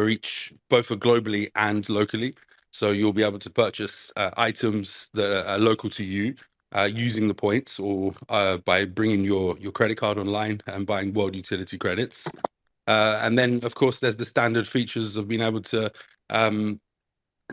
each, both for globally and locally. So you'll be able to purchase items that are local to you using the points, or by bringing your credit card online and buying world utility credits. And then, of course, there's the standard features of being able to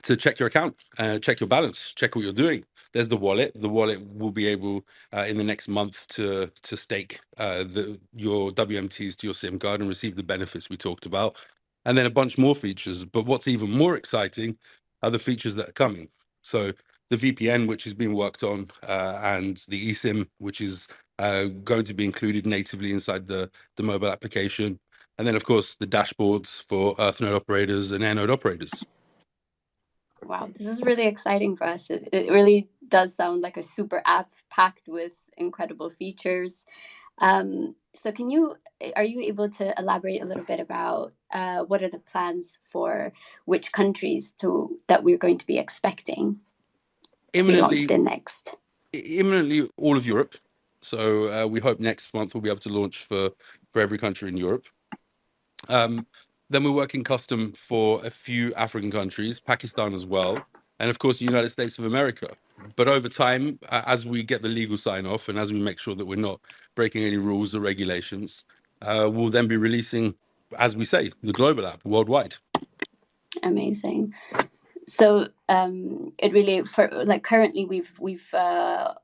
check your account, check your balance, check what you're doing. There's the wallet. The wallet will be able in the next month to stake your WMTs to your SIM card and receive the benefits we talked about. And then a bunch more features. But what's even more exciting are the features that are coming. So the VPN, which is being worked on, and the eSIM, which is going to be included natively inside the mobile application. And then, of course, the dashboards for Earth node operators and Air node operators. Wow, this is really exciting for us. It really does sound like a super app packed with incredible features. So are you able to elaborate a little bit about what are the plans for which countries that we're going to be expecting to be launched in next? Imminently, all of Europe. So we hope next month we'll be able to launch for every country in Europe. Then we're working custom for a few African countries, Pakistan as well, and of course the United States of America. But over time, as we get the legal sign off and as we make sure that we're not breaking any rules or regulations, we'll then be releasing, as we say, the global app worldwide. Amazing. So it really, currently we've the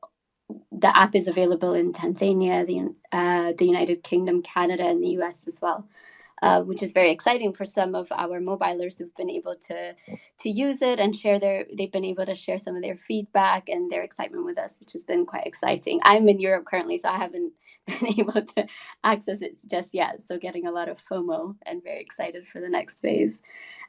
app is available in Tanzania, the United Kingdom, Canada, and the US as well. Which is very exciting for some of our mobilers who've been able to use it and they've been able to share some of their feedback and their excitement with us, which has been quite exciting. I'm in Europe currently, so I haven't been able to access it just yet. So getting a lot of FOMO and very excited for the next phase.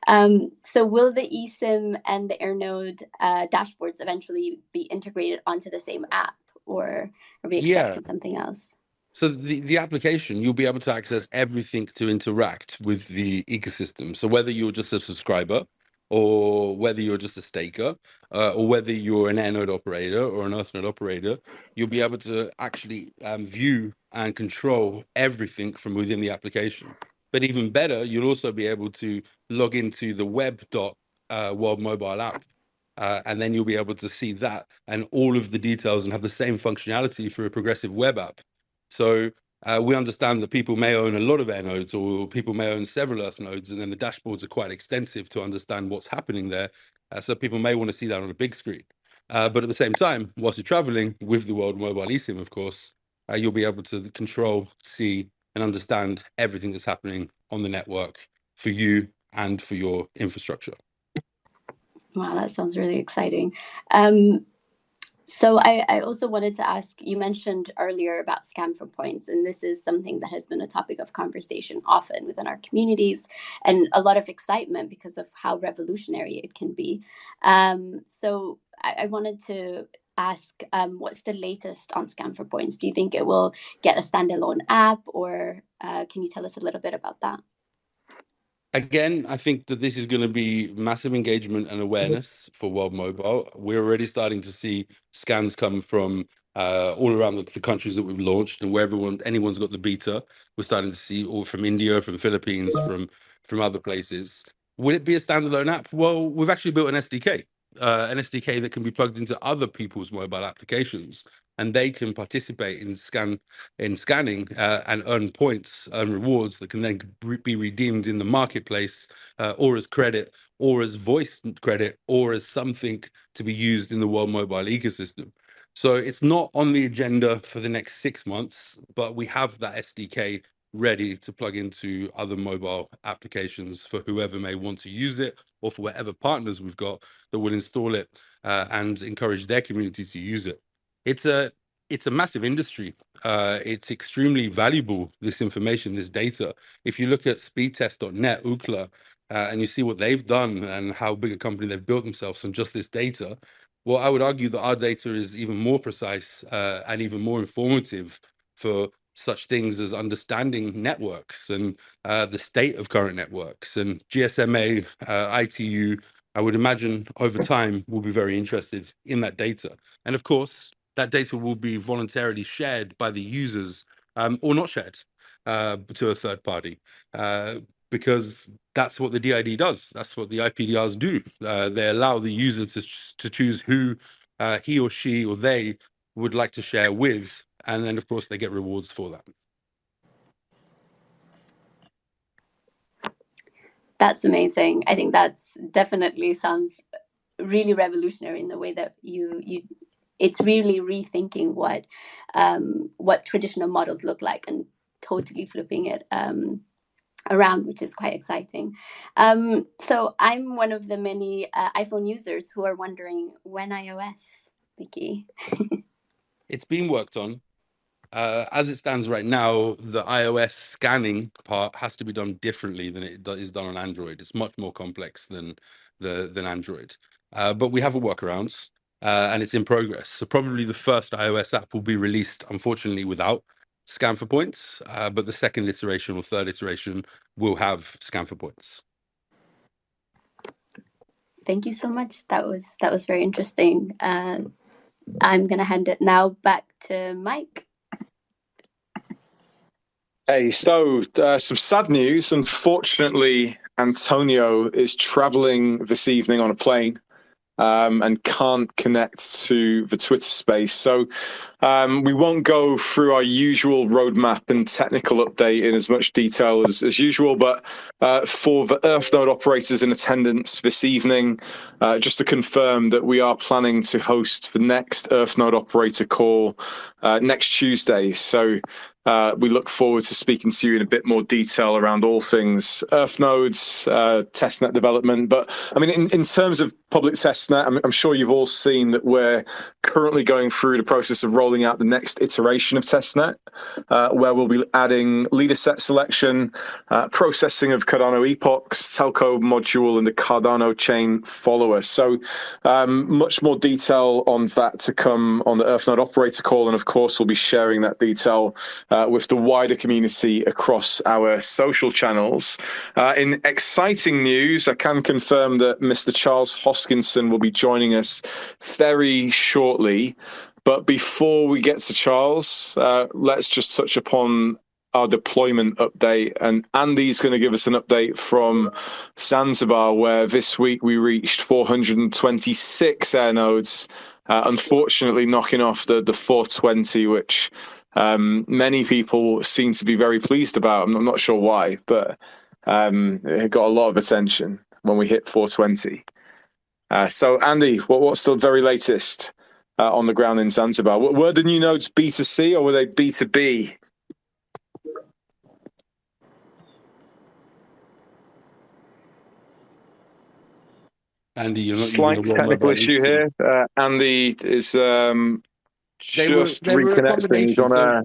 So will the eSIM and the AirNode dashboards eventually be integrated onto the same app, or are we expecting something else? So the application, you'll be able to access everything to interact with the ecosystem. So whether you're just a subscriber, or whether you're just a staker, or whether you're an Air node operator or an Earth node operator, you'll be able to actually view and control everything from within the application. But even better, you'll also be able to log into the web.world mobile app. And then you'll be able to see that and all of the details and have the same functionality for a progressive web app. So we understand that people may own a lot of Air nodes, or people may own several Earth nodes, and then the dashboards are quite extensive to understand what's happening there. So people may want to see that on a big screen. But at the same time, whilst you're traveling with the World Mobile eSIM, of course, you'll be able to control, see, and understand everything that's happening on the network for you and for your infrastructure. Wow, that sounds really exciting. So I also wanted to ask, you mentioned earlier about scam for points, and this is something that has been a topic of conversation often within our communities, and a lot of excitement because of how revolutionary it can be. So I wanted to ask, what's the latest on scam for points? Do you think it will get a standalone app, or can you tell us a little bit about that? Again, I think that this is going to be massive engagement and awareness for World Mobile. We're already starting to see scans come from all around the countries that we've launched, and where anyone's got the beta. We're starting to see all from India, from Philippines, from other places. Will it be a standalone app? Well, we've actually built an SDK that can be plugged into other people's mobile applications, and they can participate in scanning and earn points and rewards that can then be redeemed in the marketplace, or as credit, or as voice credit, or as something to be used in the World Mobile ecosystem. So it's not on the agenda for the next 6 months, but we have that SDK ready to plug into other mobile applications for whoever may want to use it, or for whatever partners we've got that will install it and encourage their community to use it. It's a massive industry. It's extremely valuable, this information, this data. If you look at speedtest.net, Ookla, and you see what they've done and how big a company they've built themselves on just this data, well, I would argue that our data is even more precise and even more informative for such things as understanding networks and the state of current networks. And GSMA, ITU, I would imagine over time will be very interested in that data. And of course, that data will be voluntarily shared by the users, or not shared to a third party, because that's what the DID does. That's what the IPDRs do. They allow the user to choose who he or she or they would like to share with, and then of course they get rewards for that. That's amazing. I think that's definitely sounds really revolutionary in the way that it's really rethinking what traditional models look like and totally flipping it around, which is quite exciting. So I'm one of the many iPhone users who are wondering, when iOS, Micky? It's being worked on. As it stands right now, the iOS scanning part has to be done differently than it is done on Android. It's much more complex than Android. But we have a workaround, and it's in progress. So probably the first iOS app will be released, unfortunately, without scan for points. But the second iteration or third iteration will have scan for points. Thank you so much. That was very interesting. I'm going to hand it now back to Mike. Hey, so some sad news. Unfortunately, Antonio is traveling this evening on a plane and can't connect to the Twitter space. So we won't go through our usual roadmap and technical update in as much detail as usual, but for the EarthNode operators in attendance this evening, just to confirm that we are planning to host the next EarthNode operator call next Tuesday. So we look forward to speaking to you in a bit more detail around all things EarthNodes, testnet development. But I mean, in terms of public testnet, I'm sure you've all seen that we're currently going through the process of rolling out the next iteration of testnet, where we'll be adding leader set selection, processing of Cardano epochs, telco module, and the Cardano chain follower. So much more detail on that to come on the EarthNode operator call. And of course, we'll be sharing that detail with the wider community across our social channels. In exciting news, I can confirm that Mr. Charles Hoskinson will be joining us very shortly. But before we get to Charles, let's just touch upon our deployment update. And Andy's going to give us an update from Zanzibar, where this week we reached 426 air nodes, unfortunately knocking off the 420, which many people seem to be very pleased about. I'm not sure why, but it got a lot of attention when we hit 420. So Andy, what's the very latest on the ground in Zanzibar? Were the new nodes B2C or were they B2B? Andy, you're not using Slight the World technical Mobile issue Ecosystem. here. Andy is just They were reconnecting. He's accommodations. on So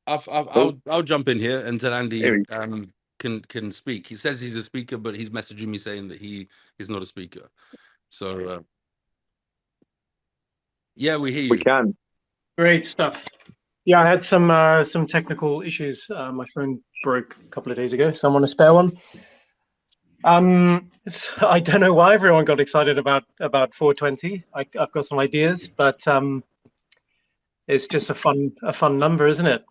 a. Oh, I'll jump in here until here Andy he. can speak. He says he's a speaker, but he's messaging me saying that he is not a speaker. So yeah, we hear We you. can. Great stuff. Yeah, I had some technical issues. My phone broke a couple of days ago, so I'm on a spare one. I don't know why everyone got excited about 420. I've got some ideas, but it's just a fun number, isn't it?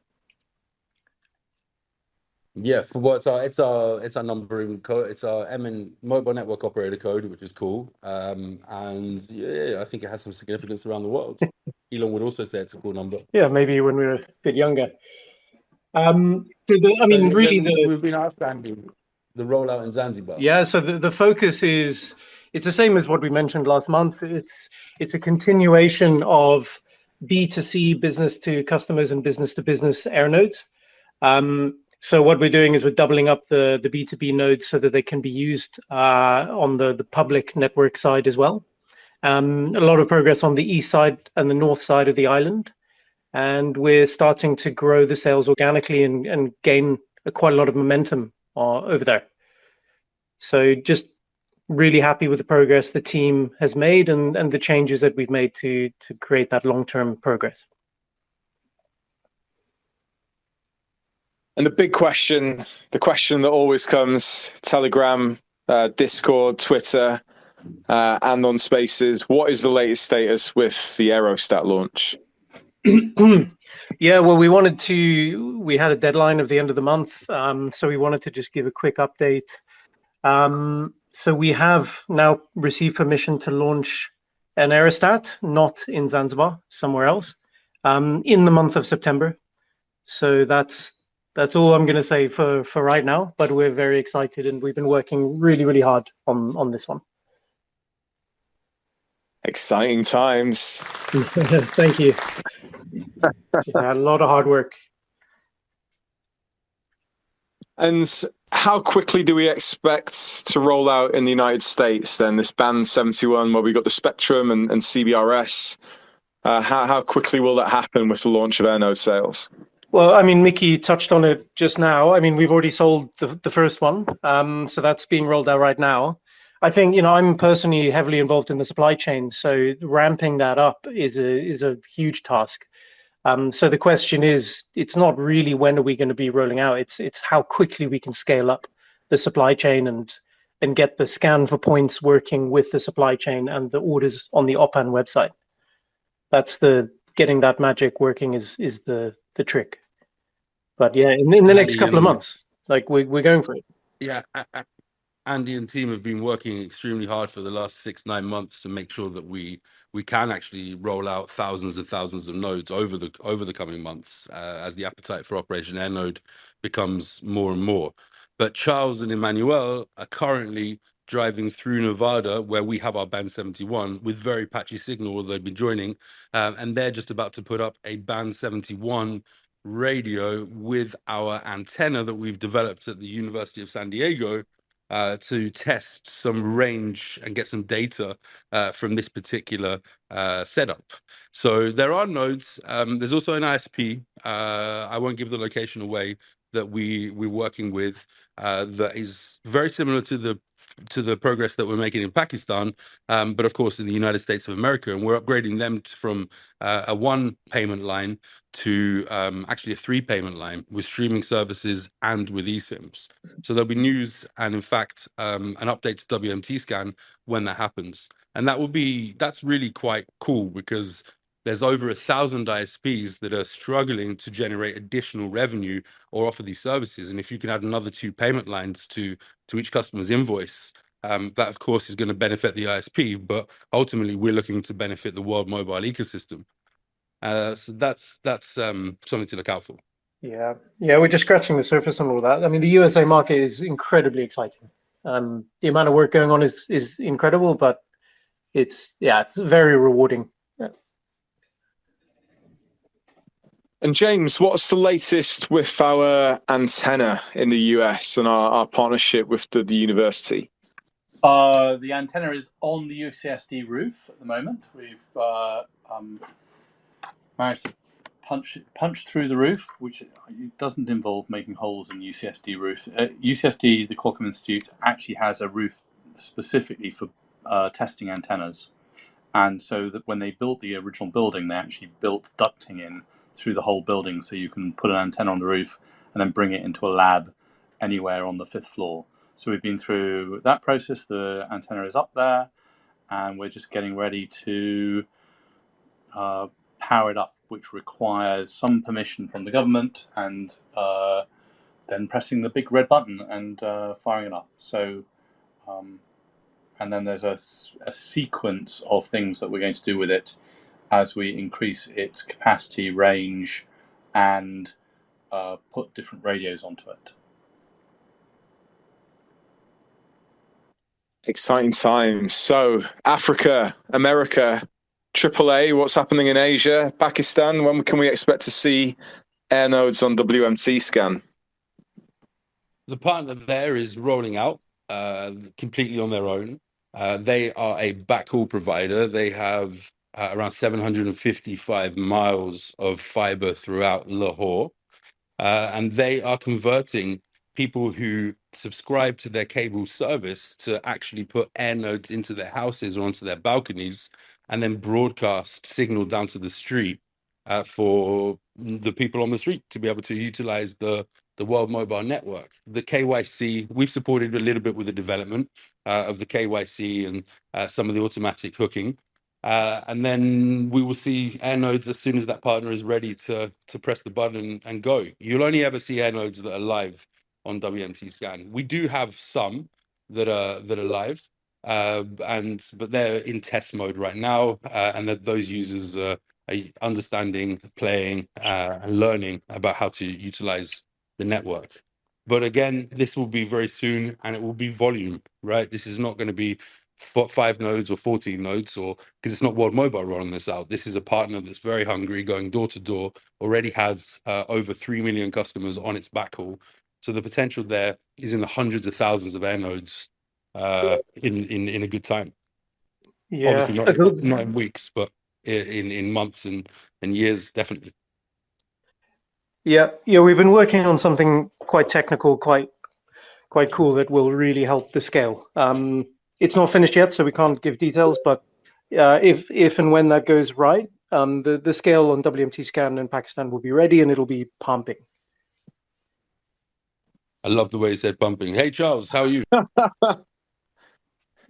Yeah, for what it's our numbering code. It's our MN mobile network operator code, which is cool. And yeah, I think it has some significance around the world. Elon would also say it's a cool number. Yeah, maybe when we were a bit younger. Really, we've been asked, Andy, the rollout in Zanzibar. Yeah, so the focus is, it's the same as what we mentioned last month. It's a continuation of B2C, business to customers and business to business air nodes. So what we're doing is we're doubling up the B2B nodes so that they can be used on the public network side as well. A lot of progress on the east side and the north side of the island. And we're starting to grow the sales organically and gain quite a lot of momentum over there. So just really happy with the progress the team has made and the changes that we've made to create that long-term progress. And the big question, the question that always comes, Telegram, Discord, Twitter, and on Spaces, what is the latest status with the Aerostat launch? Yeah, well, we had a deadline of the end of the month, so we wanted to just give a quick update. So we have now received permission to launch an Aerostat, not in Zanzibar, somewhere else, in the month of September. So that's all I'm going to say for right now, but we're very excited and we've been working really, really hard on this one. Exciting times. Thank you. Yeah, a lot of hard work. And how quickly do we expect to roll out in the United States then, this Band 71, where we got the Spectrum and CBRS? How quickly will that happen with the launch of AirNode sales? Well, I mean, Micky touched on it just now. I mean, we've already sold the first one, so that's being rolled out right now. I think, I'm personally heavily involved in the supply chain, so ramping that up is a huge task. So the question is, it's not really when are we going to be rolling out, it's how quickly we can scale up the supply chain and get the scan for points working with the supply chain and the orders on the OPAN website. That's getting that magic working is the trick. But yeah, in the next couple of months, like we're going for it. Yeah, Andy and team have been working extremely hard for the last 6-9 months to make sure that we can actually roll out thousands and thousands of nodes over the coming months as the appetite for Operation Air Node becomes more and more. But Charles and Emmanuel are currently driving through Nevada, where we have our Band 71 with very patchy signal. They've been joining, and they're just about to put up a Band 71 radio with our antenna that we've developed at the University of San Diego to test some range and get some data from this particular setup. So there are nodes. There's also an ISP. I won't give the location away, that we're working with that is very similar to the progress that we're making in Pakistan, but of course in the United States of America, and we're upgrading them from a 1 payment line to actually a 3 payment line with streaming services and with eSIMs. So there'll be news and in fact an update to WMT scan when that happens, and that's really quite cool because there's over 1,000 ISPs that are struggling to generate additional revenue or offer these services. And if you can add another 2 payment lines to each customer's invoice, that of course is going to benefit the ISP, but ultimately we're looking to benefit the world mobile ecosystem. So that's something to look out for. Yeah, we're just scratching the surface on all that. I mean, the USA market is incredibly exciting. The amount of work going on is incredible, but it's very rewarding. Yeah. And James, what's the latest with our antenna in the US and our partnership with the university? The antenna is on the UCSD roof at the moment. We've managed to punch through the roof, which doesn't involve making holes in UCSD roof. UCSD, the Qualcomm Institute, actually has a roof specifically for testing antennas. And so that when they built the original building, they actually built ducting in through the whole building, so you can put an antenna on the roof and then bring it into a lab anywhere on the 5th floor. So we've been through that process. The antenna is up there, and we're just getting ready to power it up, which requires some permission from the government, and then pressing the big red button and firing it up. So, and then there's a sequence of things that we're going to do with it as we increase its capacity, range, and put different radios onto it. Exciting times. So Africa, America, AAA, what's happening in Asia, Pakistan? When can we expect to see air nodes on WMT scan? The partner there is rolling out completely on their own. They are a backhaul provider. They have around 755 miles of fiber throughout Lahore. And they are converting people who subscribe to their cable service to actually put air nodes into their houses or onto their balconies and then broadcast signal down to the street for the people on the street to be able to utilize the World Mobile Network. The KYC, we've supported a little bit with the development of the KYC and some of the automatic hooking. And then we will see air nodes as soon as that partner is ready to press the button and go. You'll only ever see air nodes that are live on WMT scan. We do have some that are live, but they're in test mode right now, and that those users are understanding, playing, and learning about how to utilize the network. But again, this will be very soon, and it will be volume, right? This is not going to be 5 nodes or 14 nodes, or because it's not World Mobile rolling this out. This is a partner that's very hungry, going door to door, already has over 3 million customers on its backhaul. So the potential there is in the hundreds of thousands of air nodes in a good time. Yeah, Obviously not in weeks, but in months and years, definitely. yeah. We've been working on something quite technical, quite cool that will really help the scale. It's not finished yet, so we can't give details. But if and when that goes right, the scale on WMT scan in Pakistan will be ready, and it'll be pumping. I love the way you said pumping. Hey, Charles, how are you?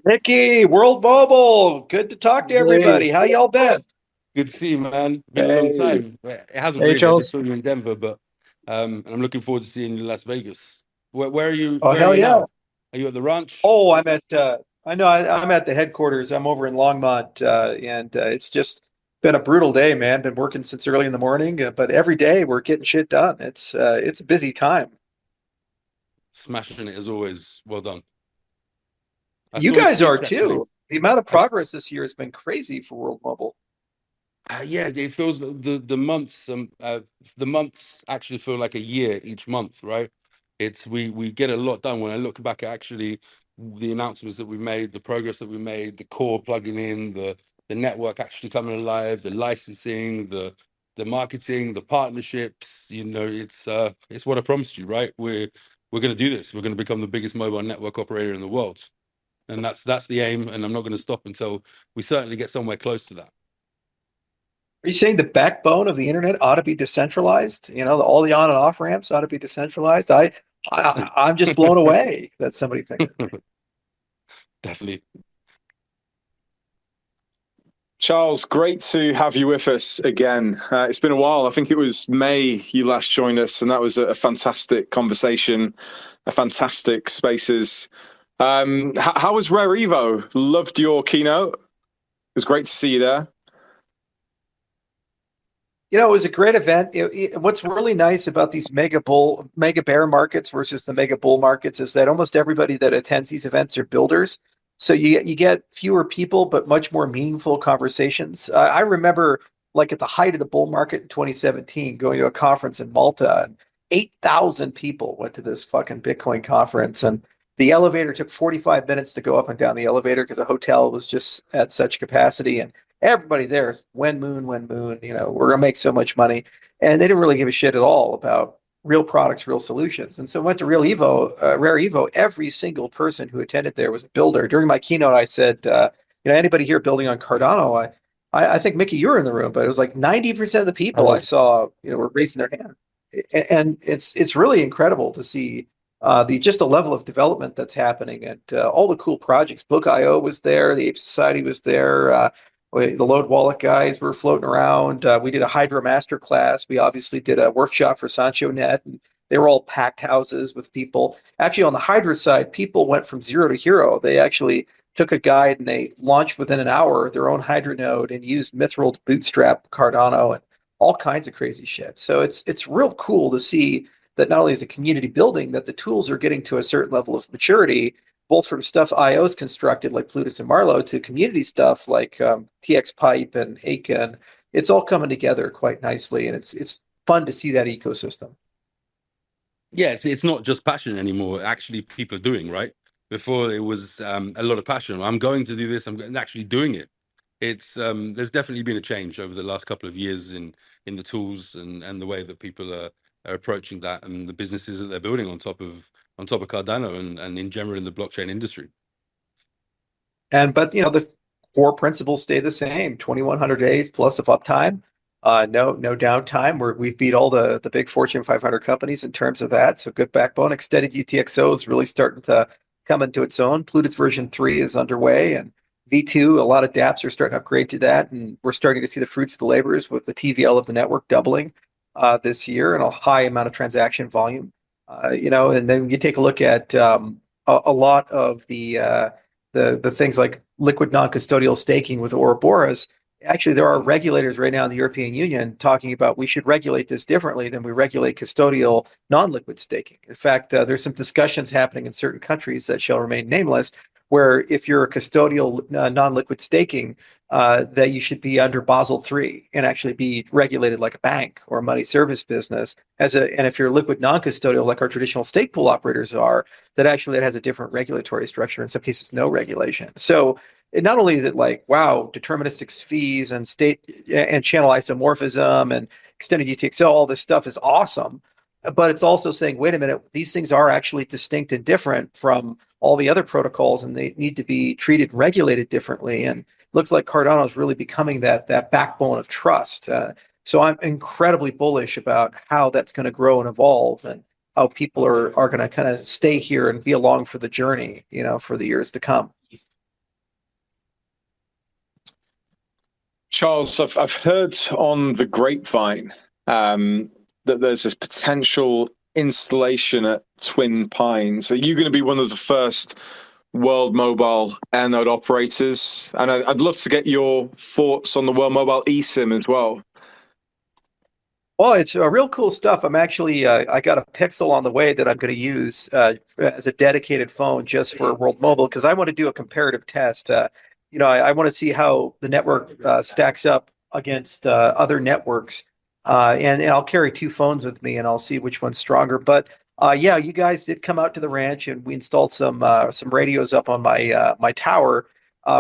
Micky, World Mobile. Good to talk to everybody. How y'all been? Good to see you, man. Been a long time. It hasn't Hey, really. Charles. I just saw you in Denver, but and I'm looking forward to seeing you in Las Vegas. Where are you? Oh, where hell are you yeah. now? Are you at the ranch? Oh, I'm at I'm at the headquarters. I'm over in Longmont, and it's just been a brutal day, man. Been working since early in the morning, but every day we're getting shit done. It's a busy time. Smashing it as always. Well done. You guys are too. The amount of progress this year has been crazy for World Mobile. Yeah, it feels the months actually feel like a year each month, right? It's we get a lot done. When I look back at actually the announcements that we made, the progress that we made, the core plugging in, the network actually coming alive, the licensing, the marketing, the partnerships, it's what I promised you, right? We're going to do this. We're going to become the biggest mobile network operator in the world. And that's the aim, and I'm not going to stop until we certainly get somewhere close to that. Are you saying the backbone of the internet ought to be decentralized? All the on and off ramps ought to be decentralized? I'm just blown away that somebody thinks. Definitely. Charles, great to have you with us again. It's been a while. I think it was May you last joined us, and that was a fantastic conversation, a fantastic Spaces. How was Rare Evo? Loved your keynote. It was great to see you there. It was a great event. What's really nice about these mega bear markets versus the mega bull markets is that almost everybody that attends these events are builders. So you get fewer people, but much more meaningful conversations. I remember, like at the height of the bull market in 2017, going to a conference in Malta, and 8,000 people went to this fucking Bitcoin conference, and The elevator took 45 minutes to go up and down the elevator because the hotel was just at such capacity. And everybody there is when moon, you know, we're going to make so much money. And they didn't really give a shit at all about real products, real solutions. And so went to Rare Evo. Every single person who attended there was a builder. During my keynote, I said, you know, anybody here building on Cardano? I think, Micky, you were in the room, but it was like 90% of the people I saw, you know, were raising their hand. And it's really incredible to see just a level of development that's happening, and all the cool projects. Book.io was there, the Ape Society was there, the Load Wallet guys were floating around. We did a Hydra master class. We obviously did a workshop for SanchoNet, and they were all packed houses with people. Actually, on the Hydra side, people went from zero to hero. They actually took a guide and they launched within an hour their own Hydra node and used Mithril to bootstrap Cardano and all kinds of crazy shit. So it's real cool to see that not only is the community building, that the tools are getting to a certain level of maturity, both from stuff IO's constructed like Plutus and Marlowe to community stuff like TX Pipe and Aiken. It's all coming together quite nicely, and it's fun to see that ecosystem. Yeah, it's not just passion anymore. Actually, people are doing, right? Before it was a lot of passion. I'm going to do this. I'm actually doing it. It's there's definitely been a change over the last couple of years in the tools and the way that people are approaching that, and the businesses that they're building on top of Cardano and in general in the blockchain industry. But you know, the core principles stay the same: 2,100 days plus of uptime, no downtime. We've beat all the big Fortune 500 companies in terms of that. So good backbone. Extended UTXO is really starting to come into its own. Plutus version 3 is underway, and V2, a lot of dApps are starting to upgrade to that, and we're starting to see the fruits of the labors with the TVL of the network doubling this year and a high amount of transaction volume. You know, and then you take a look at a lot of the things like liquid non-custodial staking with Ouroboros. Actually, there are regulators right now in the European Union talking about we should regulate this differently than we regulate custodial non-liquid staking. In fact, there's some discussions happening in certain countries that shall remain nameless, where if you're a custodial non-liquid staking, that you should be under Basel III and actually be regulated like a bank or a money service business. And if you're liquid non-custodial, like our traditional stake pool operators are, that actually it has a different regulatory structure. In some cases, no regulation. So it not only is it like, wow, deterministic fees and state and channel isomorphism and extended UTXO, all this stuff is awesome. But it's also saying, wait a minute, these things are actually distinct and different from all the other protocols, and they need to be treated and regulated differently. And it looks like Cardano is really becoming that backbone of trust. So I'm incredibly bullish about how that's going to grow and evolve, and how people are going to kind of stay here and be along for the journey, you know, for the years to come. Charles, I've heard on the grapevine that there's this potential installation at Twin Pines. Are you going to be one of the first World Mobile Airnode operators? And I'd love to get your thoughts on the World Mobile eSIM as well. Well, it's real cool stuff. I'm actually, I got a Pixel on the way that I'm going to use as a dedicated phone just for World Mobile, because I want to do a comparative test. You know, I want to see how the network stacks up against other networks. And I'll carry two phones with me, and I'll see which one's stronger. But yeah, you guys did come out to the ranch, and we installed some radios up on my tower.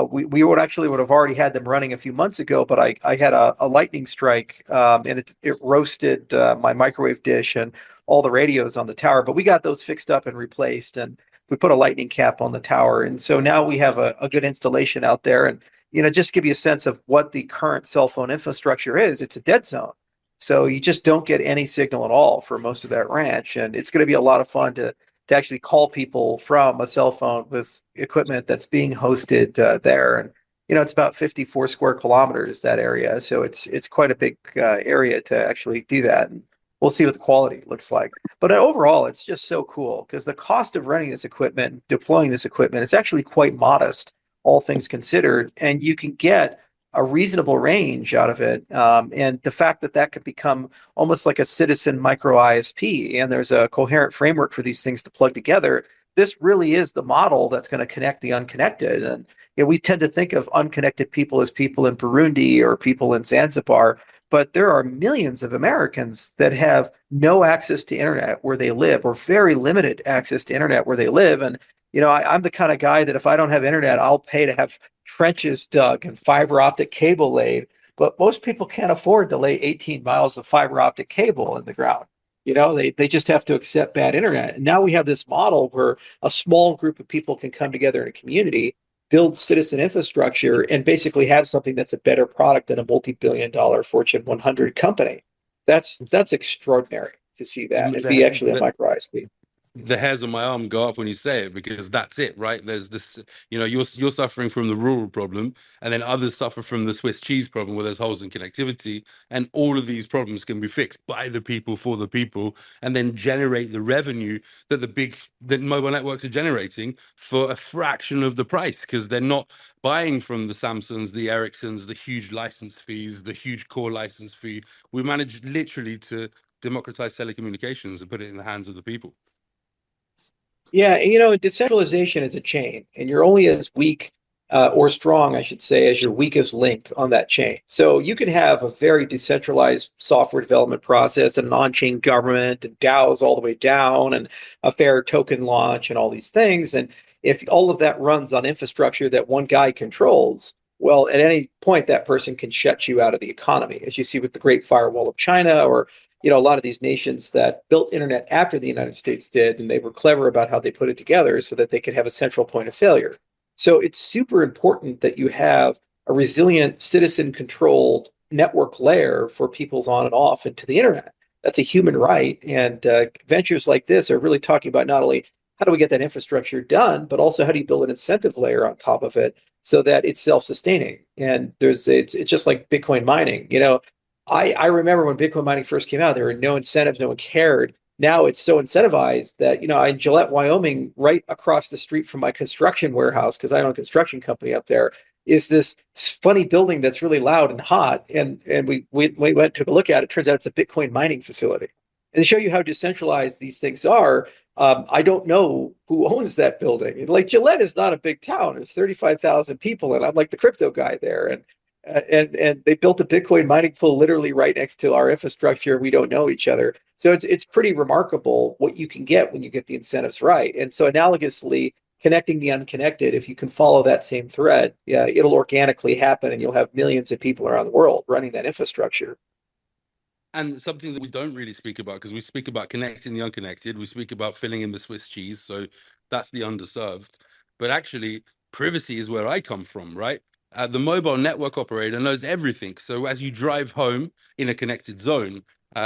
We would have already had them running a few months ago, but I had a lightning strike, and it roasted my microwave dish and all the radios on the tower. But we got those fixed up and replaced, and we put a lightning cap on the tower. And so now we have a good installation out there. And, you know, just give you a sense of what the current cell phone infrastructure is. It's a dead zone. So you just don't get any signal at all for most of that ranch. And it's going to be a lot of fun to actually call people from a cell phone with equipment that's being hosted there. And, you know, it's about 54 square kilometers, that area. So it's quite a big area to actually do that. And we'll see what the quality looks like. But overall, it's just so cool because the cost of running this equipment, deploying this equipment, is actually quite modest, all things considered. And you can get a reasonable range out of it. And the fact that could become almost like a citizen micro ISP, and there's a coherent framework for these things to plug together, this really is the model that's going to connect the unconnected. And you know, we tend to think of unconnected people as people in Burundi or people in Zanzibar, but there are millions of Americans that have no access to internet where they live, or very limited access to internet where they live. And I'm the kind of guy that if I don't have internet, I'll pay to have trenches dug and fiber optic cable laid. But most people can't afford to lay 18 miles of fiber optic cable in the ground. They just have to accept bad internet. And now we have this model where a small group of people can come together in a community, build citizen infrastructure, and basically have something that's a better product than a multi-billion-dollar Fortune 100 company. That's extraordinary to see that and be actually a micro ISP. The hairs on my arm go up when you say it, because that's it, right? There's this, you're suffering from the rural problem, and then others suffer from the Swiss cheese problem where there's holes in connectivity, and all of these problems can be fixed by the people for the people, and then generate the revenue that that mobile networks are generating for a fraction of the price, because they're not buying from the Samsungs, the Ericssons, the huge license fees, the huge core license fee. We managed literally to democratize telecommunications and put it in the hands of the people. Yeah, decentralization is a chain, and you're only as weak or strong, I should say, as your weakest link on that chain. So you can have a very decentralized software development process and an on-chain government and DAOs all the way down and a fair token launch and all these things. And if all of that runs on infrastructure that one guy controls, well, at any point, that person can shut you out of the economy, as you see with the Great Firewall of China, or a lot of these nations that built internet after the United States did, and they were clever about how they put it together so that they could have a central point of failure. So it's super important that you have a resilient citizen-controlled network layer for people's on and off into the internet. That's a human right, and ventures like this are really talking about not only how do we get that infrastructure done, but also how do you build an incentive layer on top of it so that it's self-sustaining. And it's just like Bitcoin mining. I remember when Bitcoin mining first came out, there were no incentives, no one cared. Now it's so incentivized that, in Gillette, Wyoming, right across the street from my construction warehouse, because I own a construction company up there, is this funny building that's really loud and hot. And we went took a look at it. Turns out it's a Bitcoin mining facility. And to show you how decentralized these things are, I don't know who owns that building. Like, Gillette is not a big town. There's 35,000 people, and I'm like the crypto guy there. And they built a Bitcoin mining pool literally right next to our infrastructure. We don't know each other. So it's pretty remarkable what you can get when you get the incentives right. And so analogously, connecting the unconnected, if you can follow that same thread, it'll organically happen, and you'll have millions of people around the world running that infrastructure. And something that we don't really speak about, because we speak about connecting the unconnected, we speak about filling in the Swiss cheese, so that's the underserved. But actually, privacy is where I come from, right? The mobile network operator knows everything. So as you drive home in a connected zone,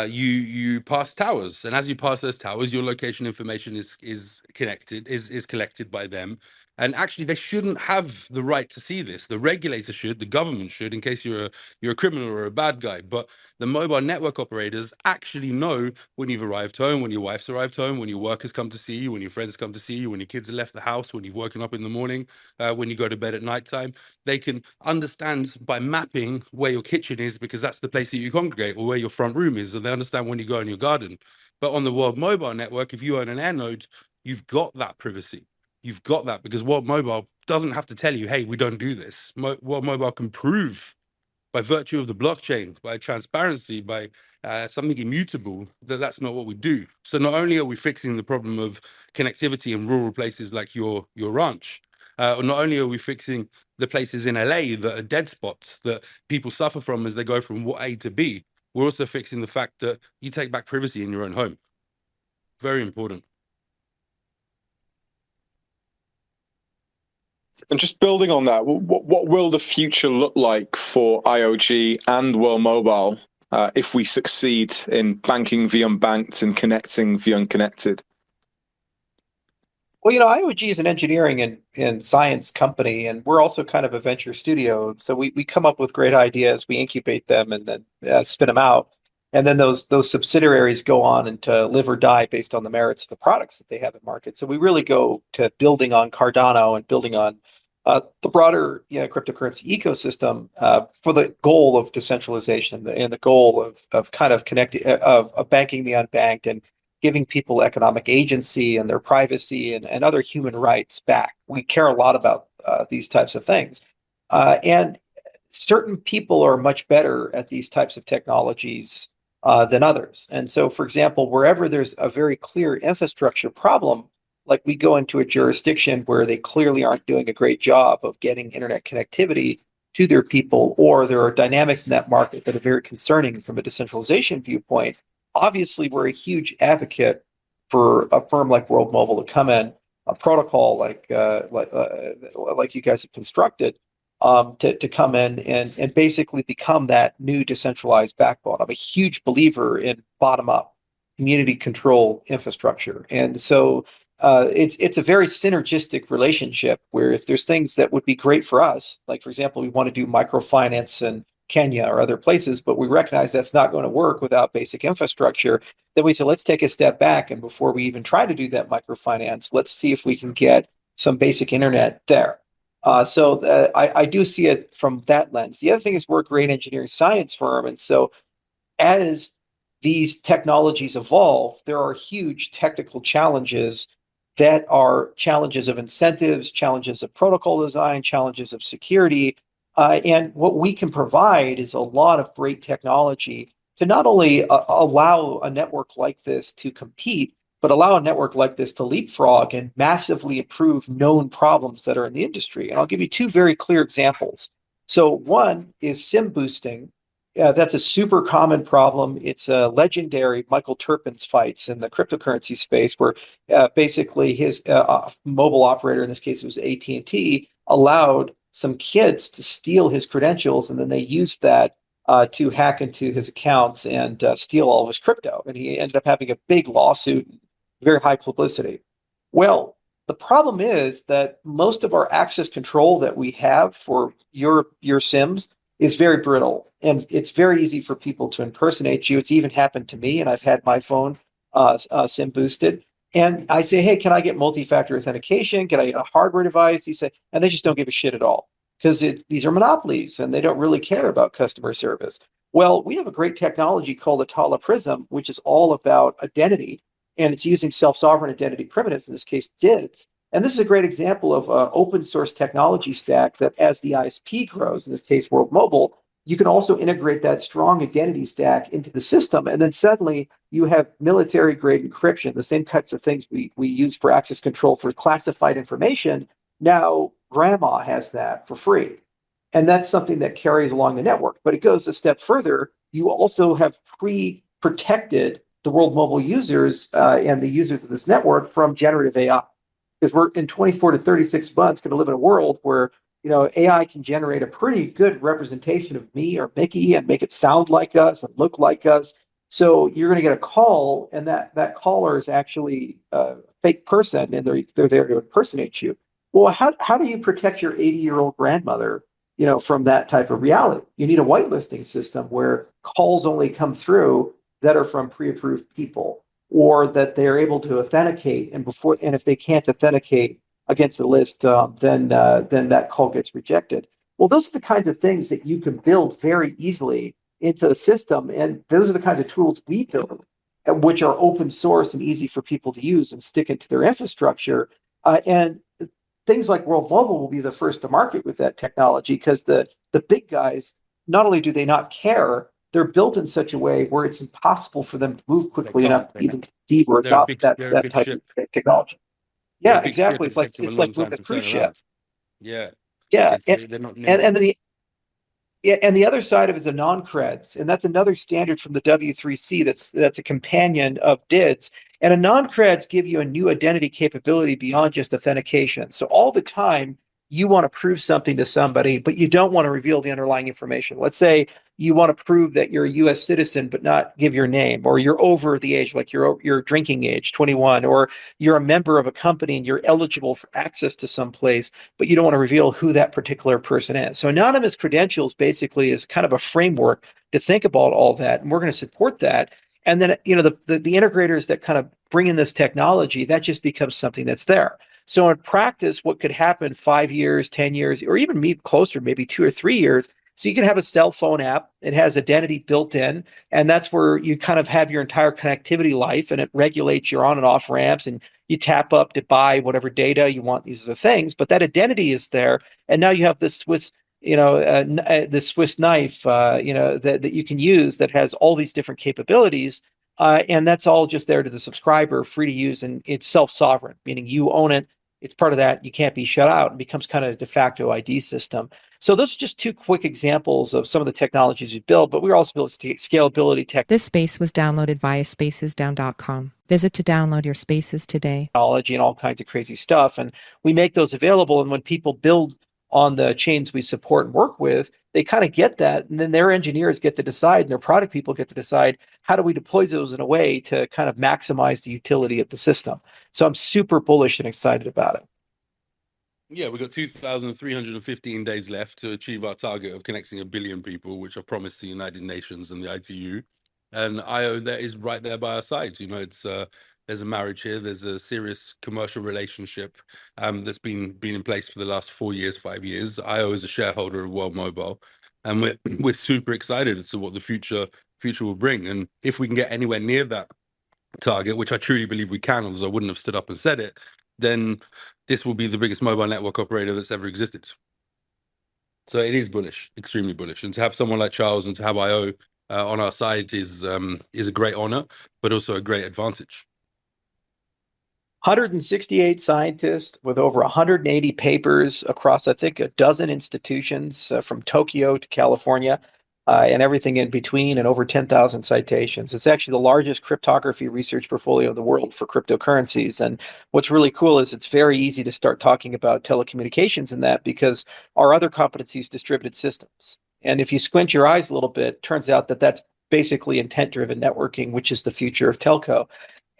you pass towers, and as you pass those towers, your location information is collected by them. And actually, they shouldn't have the right to see this. The regulator should, the government should, in case you're a criminal or a bad guy. But the mobile network operators actually know when you've arrived home, when your wife's arrived home, when your workers come to see you, when your friends come to see you, when your kids have left the house, when you've woken up in the morning, when you go to bed at nighttime. They can understand by mapping where your kitchen is, because that's the place that you congregate, or where your front room is, or they understand when you go in your garden. But on the World Mobile Network, if you own an air node, you've got that privacy. You've got that because World Mobile doesn't have to tell you, hey, we don't do this. World Mobile can prove by virtue of the blockchain, by transparency, by something immutable, that's not what we do. So not only are we fixing the problem of connectivity in rural places like your ranch, not only are we fixing the places in LA that are dead spots that people suffer from as they go from A to B, we're also fixing the fact that you take back privacy in your own home. Very important. And just building on that, what will the future look like for IoG and World Mobile if we succeed in banking the unbanked and connecting the unconnected? Well, IoG is an engineering and science company, and we're also kind of a venture studio. So we come up with great ideas, we incubate them, and then spin them out. And then those subsidiaries go on and to live or die based on the merits of the products that they have in market. So we really go to building on Cardano and building on the broader cryptocurrency ecosystem for the goal of decentralization and the goal of kind of connecting of banking the unbanked and giving people economic agency and their privacy and other human rights back. We care a lot about these types of things, and certain people are much better at these types of technologies than others. And so, for example, wherever there's a very clear infrastructure problem, like we go into a jurisdiction where they clearly aren't doing a great job of getting internet connectivity to their people, or there are dynamics in that market that are very concerning from a decentralization viewpoint, obviously we're a huge advocate for a firm like World Mobile to come in, a protocol like you guys have constructed, to come in and basically become that new decentralized backbone. I'm a huge believer in bottom-up community control infrastructure, and so it's a very synergistic relationship where if there's things that would be great for us, like for example, we want to do microfinance in Kenya or other places, but we recognize that's not going to work without basic infrastructure, then we say, let's take a step back. And before we even try to do that microfinance, let's see if we can get some basic internet there. So I do see it from that lens. The other thing is we're a great engineering science firm. And so as these technologies evolve, there are huge technical challenges that are challenges of incentives, challenges of protocol design, challenges of security. And what we can provide is a lot of great technology to not only allow a network like this to compete, but allow a network like this to leapfrog and massively improve known problems that are in the industry. And I'll give you two very clear examples. So one is SIM boosting. That's a super common problem. It's a legendary Michael Turpin's fights in the cryptocurrency space, where basically his mobile operator, in this case it was AT&T, allowed some kids to steal his credentials, and then they used that to hack into his accounts and steal all of his crypto. And he ended up having a big lawsuit, very high publicity. Well, the problem is that most of our access control that we have for your SIMs is very brittle, and it's very easy for people to impersonate you. It's even happened to me, and I've had my phone SIM boosted. And I say, hey, can I get multi-factor authentication? Can I get a hardware device? You say, and they just don't give a shit at all, because these are monopolies and they don't really care about customer service. Well, we have a great technology called Atala Prism, which is all about identity, and it's using self-sovereign identity primitives, in this case, DIDs. And this is a great example of an open source technology stack that as the ISP grows, in this case, World Mobile, you can also integrate that strong identity stack into the system. And then suddenly you have military grade encryption, the same types of things we use for access control for classified information. Now grandma has that for free. And that's something that carries along the network. But it goes a step further. You also have pre-protected the World Mobile users and the users of this network from generative AI. Because we're in 24 to 36 months going to live in a world where AI can generate a pretty good representation of me or Micky and make it sound like us and look like us. So you're going to get a call, and that caller is actually a fake person, and they're there to impersonate you. Well, how do you protect your 80-year-old grandmother, from that type of reality? You need a whitelisting system where calls only come through that are from pre-approved people, or that they're able to authenticate, and if they can't authenticate against the list, then that call gets rejected. Well, those are the kinds of things that you can build very easily into the system, and those are the kinds of tools we build, which are open source and easy for people to use and stick into their infrastructure. And things like World Mobile will be the first to market with that technology, because the big guys, not only do they not care, they're built in such a way where it's impossible for them to move quickly enough to even conceive or adopt that type of technology. Yeah, exactly. It's like moving a cruise ship. Yeah. Yeah. They're not nimble. And the other side of it is a non-creds, and that's another standard from the W3C that's a companion of DIDs. And a non-creds give you a new identity capability beyond just authentication. So all the time you want to prove something to somebody, but you don't want to reveal the underlying information. Let's say you want to prove that you're a US citizen, but not give your name, or you're over the age, like your drinking age, 21, or you're a member of a company and you're eligible for access to some place, but you don't want to reveal who that particular person is. So anonymous credentials basically is kind of a framework to think about all that, and we're going to support that. And then, the integrators that kind of bring in this technology, that just becomes something that's there. So in practice, what could happen 5 years, 10 years, or even maybe closer, maybe 2 or 3 years, so you can have a cell phone app. It has identity built in, and that's where you kind of have your entire connectivity life, and it regulates your on and off ramps, and you tap up to buy whatever data you want, these are the things, but that identity is there. And now you have this Swiss, the Swiss knife, that you can use that has all these different capabilities. And that's all just there to the subscriber, free to use, and it's self-sovereign, meaning you own it. It's part of that. You can't be shut out. It becomes kind of a de facto ID system. So those are just two quick examples of some of the technologies we built, but we also built scalability This space was downloaded via spacesdown.com. Visit to download your spaces today. technology and all kinds of crazy stuff. And we make those available. And when people build on the chains we support and work with, they kind of get that. And then their engineers get to decide, and their product people get to decide, how do we deploy those in a way to kind of maximize the utility of the system? So I'm super bullish and excited about it. Yeah, we've got 2,315 days left to achieve our target of connecting 1 billion people, which I've promised the United Nations and the ITU. And IO there is right there by our side. You know, it's there's a marriage here. There's a serious commercial relationship that's been in place for the last 4 years, 5 years. IO is a shareholder of World Mobile, and we're super excited as to what the future will bring. And if we can get anywhere near that target, which I truly believe we can, although I wouldn't have stood up and said it, then this will be the biggest mobile network operator that's ever existed. So it is bullish, extremely bullish. And to have someone like Charles and to have IO on our side is a great honor, but also a great advantage. 168 scientists with over 180 papers across, I think, a dozen institutions from Tokyo to California. And everything in between, and over 10,000 citations. It's actually the largest cryptography research portfolio in the world for cryptocurrencies. And what's really cool is it's very easy to start talking about telecommunications in that, because our other competency is distributed systems. And if you squint your eyes a little bit, turns out that that's basically intent-driven networking, which is the future of telco.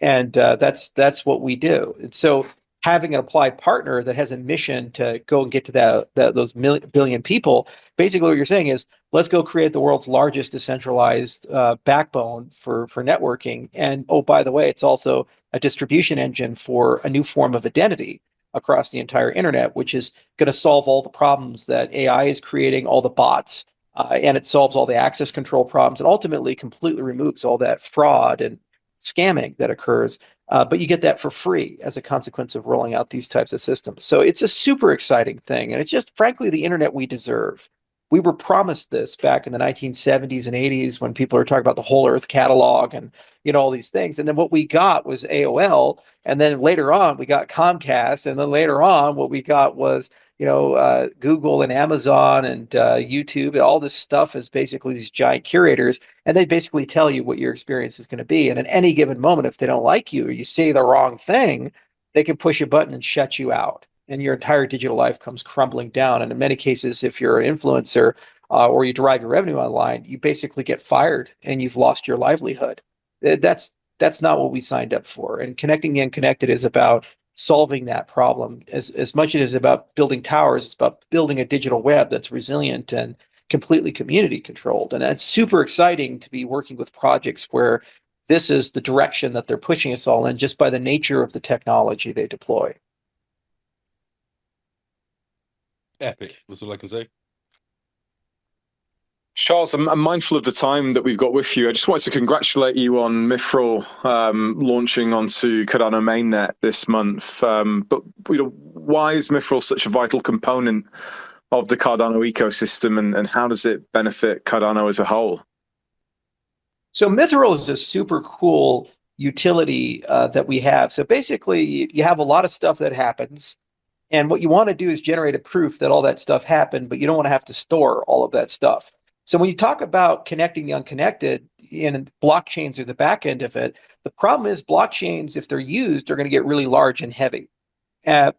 And that's what we do. And so having an applied partner that has a mission to go and get to those billion people, basically what you're saying is, let's go create the world's largest decentralized backbone for networking. And oh, by the way, it's also a distribution engine for a new form of identity across the entire internet, which is going to solve all the problems that AI is creating, all the bots, and it solves all the access control problems, and ultimately completely removes all that fraud and scamming that occurs. But you get that for free as a consequence of rolling out these types of systems. So it's a super exciting thing. And it's just, frankly, the internet we deserve. We were promised this back in the 1970s and 80s when people were talking about the whole Earth catalog and, you know, all these things. And then what we got was AOL. And then later on, we got Comcast. And then later on, what we got was, you know, Google and Amazon and YouTube. And all this stuff is basically these giant curators. And they basically tell you what your experience is going to be. And at any given moment, if they don't like you or you say the wrong thing, they can push a button and shut you out. And your entire digital life comes crumbling down. And in many cases, if you're an influencer or you derive your revenue online, you basically get fired and you've lost your livelihood. That's not what we signed up for. And connecting the unconnected is about solving that problem. As much as it is about building towers, it's about building a digital web that's resilient and completely community controlled. And it's super exciting to be working with projects where this is the direction that they're pushing us all in, just by the nature of the technology they deploy. Epic. That's all I can say. Charles, I'm mindful of the time that we've got with you. I just wanted to congratulate you on Mithril launching onto Cardano mainnet this month. But you know, why is Mithril such a vital component of the Cardano ecosystem, and how does it benefit Cardano as a whole? So Mithril is a super cool utility that we have. So basically, you have a lot of stuff that happens. And what you want to do is generate a proof that all that stuff happened, but you don't want to have to store all of that stuff. So when you talk about connecting the unconnected, and blockchains are the back end of it, the problem is blockchains, if they're used, are going to get really large and heavy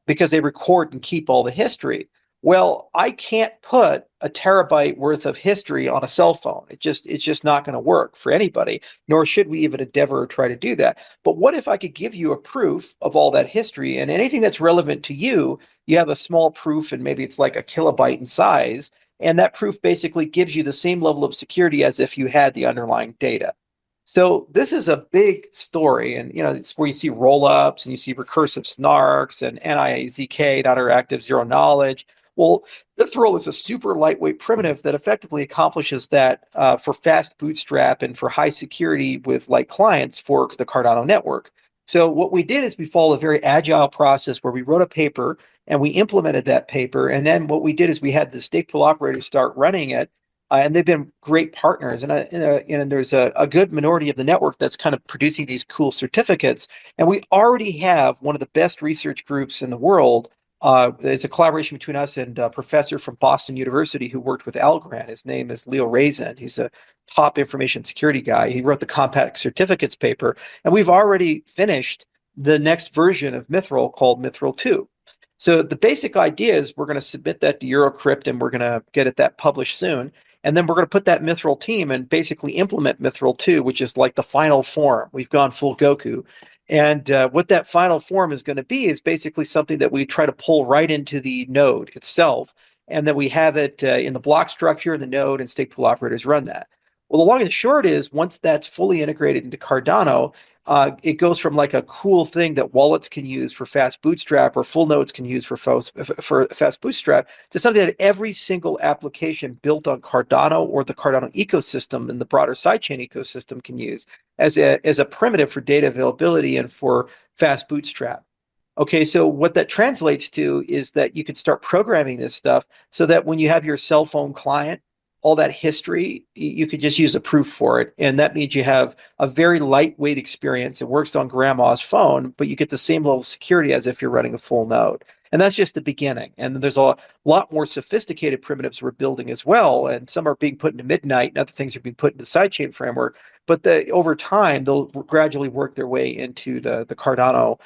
because they record and keep all the history. Well, I can't put a terabyte worth of history on a cell phone. It's just not going to work for anybody, nor should we even endeavor or try to do that. But what if I could give you a proof of all that history, and anything that's relevant to you, you have a small proof, and maybe it's like a kilobyte in size, and that proof basically gives you the same level of security as if you had the underlying data. So this is a big story, and you know, it's where you see rollups and you see recursive snarks and NIZK, non-interactive zero knowledge. Well, Mithril is a super lightweight primitive that effectively accomplishes that for fast bootstrap and for high security with like clients for the Cardano network. So what we did is we followed a very agile process where we wrote a paper and we implemented that paper. And then what we did is we had the stake pool operators start running it and they've been great partners. And there's a good minority of the network that's kind of producing these cool certificates. And we already have one of the best research groups in the world. It's a collaboration between us and a professor from Boston University who worked with Algorand. His name is Leo Raisin. He's a top information security guy. He wrote the compact certificates paper, and we've already finished the next version of Mithril called Mithril 2. So the basic idea is we're going to submit that to Eurocrypt, and we're going to get that published soon. And then we're going to put that Mithril team and basically implement Mithril 2, which is like the final form. We've gone full Goku. And what that final form is going to be is basically something that we try to pull right into the node itself. And then we have it in the block structure in the node, and stateful operators run that. Well, the long and the short is once that's fully integrated into Cardano, it goes from like a cool thing that wallets can use for fast bootstrap or full nodes can use for fast bootstrap to something that every single application built on Cardano or the Cardano ecosystem and the broader sidechain ecosystem can use as a primitive for data availability and for fast bootstrap. Okay, so what that translates to is that you can start programming this stuff so that when you have your cell phone client, all that history, you could just use a proof for it. And that means you have a very lightweight experience. It works on grandma's phone, but you get the same level of security as if you're running a full node. And that's just the beginning. And there's a lot more sophisticated primitives we're building as well. And some are being put into Midnight, and other things are being put into the sidechain framework. But over time, they'll gradually work their way into the Cardano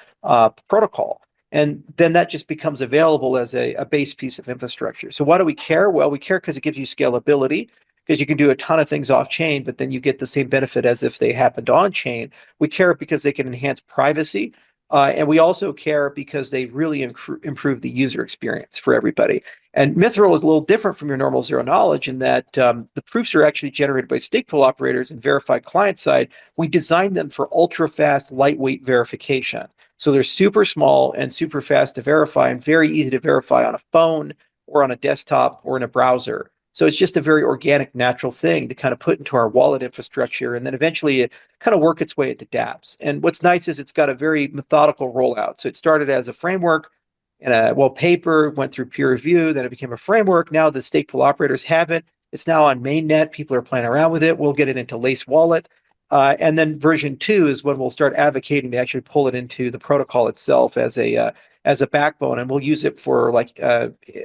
protocol. And then that just becomes available as a base piece of infrastructure. So why do we care? Well, we care because it gives you scalability, because you can do a ton of things off chain, but then you get the same benefit as if they happened on chain. We care because they can enhance privacy. And we also care because they really improve the user experience for everybody. And Mithril is a little different from your normal zero knowledge in that the proofs are actually generated by stateful operators and verified client side. We designed them for ultra fast, lightweight verification. So they're super small and super fast to verify and very easy to verify on a phone or on a desktop or in a browser. So it's just a very organic, natural thing to kind of put into our wallet infrastructure, and then eventually it kind of work its way into dApps. And what's nice is it's got a very methodical rollout. So it started as a framework and paper, went through peer review, then it became a framework. Now the stateful operators have it. It's now on mainnet. People are playing around with it. We'll get it into Lace Wallet. And then version 2 is when we'll start advocating to actually pull it into the protocol itself as a backbone, and we'll use it for like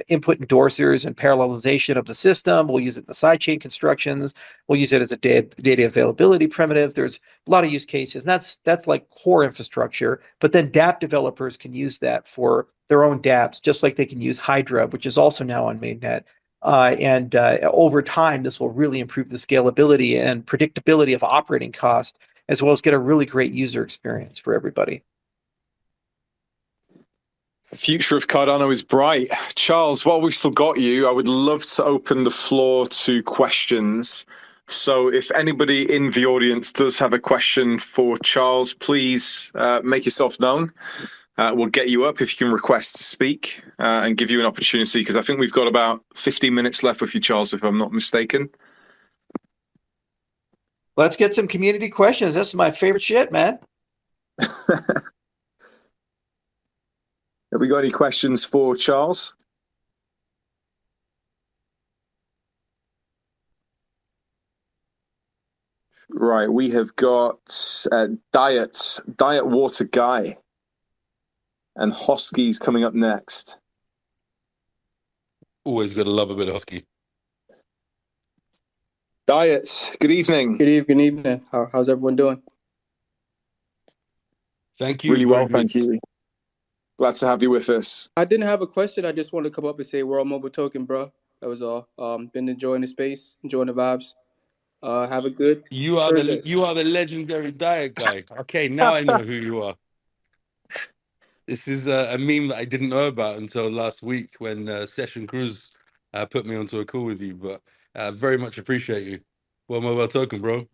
input endorsers and parallelization of the system. We'll use it in the sidechain constructions. We'll use it as a data availability primitive. There's a lot of use cases, and that's like core infrastructure. But then dApp developers can use that for their own dApps, just like they can use Hydra, which is also now on mainnet. And over time, this will really improve the scalability and predictability of operating cost, as well as get a really great user experience for everybody. The future of Cardano is bright. Charles, while we still got you, I would love to open the floor to questions. So if anybody in the audience does have a question for Charles, please make yourself known. We'll get you up if you can request to speak and give you an opportunity, because I think we've got about 15 minutes left with you, Charles, if I'm not mistaken. Let's get some community questions. That's my favorite shit, man. Have we got any questions for Charles? Right, we have got Diet Water Guy. And Hosky's coming up next. Always got to love a bit of Hosky. Diet, good evening. Good evening. How's everyone doing? Thank you. Really well, very thank you. Glad to have you with us. I didn't have a question. I just wanted to come up and say World Mobile Token, bro. That was all. Been enjoying the space, enjoying the vibes. Have a good Thursday. You are the legendary Diet Guy. Okay, now I know who you are. This is a meme that I didn't know about until last week when Session Cruz put me onto a call with you. But very much appreciate you. Well, Mobile Token, bro.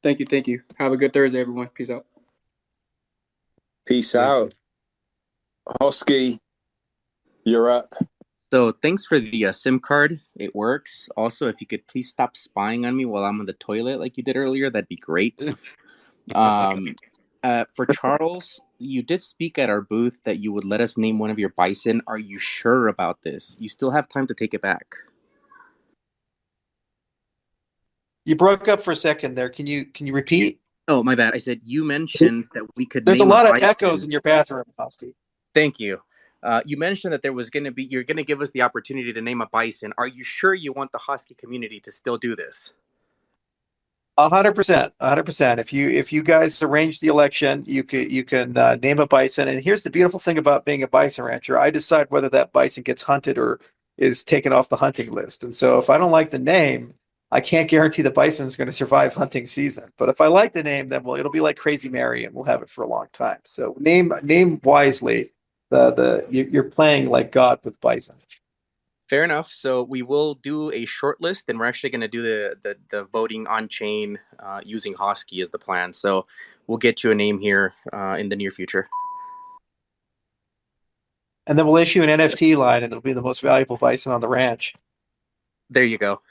Thank you. Have a good Thursday, everyone. Peace out. Peace out. Hosky, you're up. So thanks for the SIM card. It works. Also, if you could please stop spying on me while I'm on the toilet like you did earlier, that'd be great. For Charles, you did speak at our booth that you would let us name one of your bison. Are you sure about this? You still have time to take it back. You broke up for a second there. Can you repeat? Oh, my bad. I said you mentioned that we could There's a name lot of bison. echoes in your bathroom, Hosky. Thank you. You mentioned that you're going to give us the opportunity to name a bison. Are you sure you want the Husky community to still do this? 100%, 100%. If you guys arrange the election, you can name a bison. And here's the beautiful thing about being a bison rancher: I decide whether that bison gets hunted or is taken off the hunting list. And so, if I don't like the name, I can't guarantee the bison is going to survive hunting season. But if I like the name, then it'll be like Crazy Mary, and we'll have it for a long time. So name wisely. You're playing like God with bison. Fair enough. So we will do a short list, and we're actually going to do the voting on chain using Hosky as the plan. So we'll get you a name here in the near future. And then we'll issue an NFT line, and it'll be the most valuable bison on the ranch. There you go.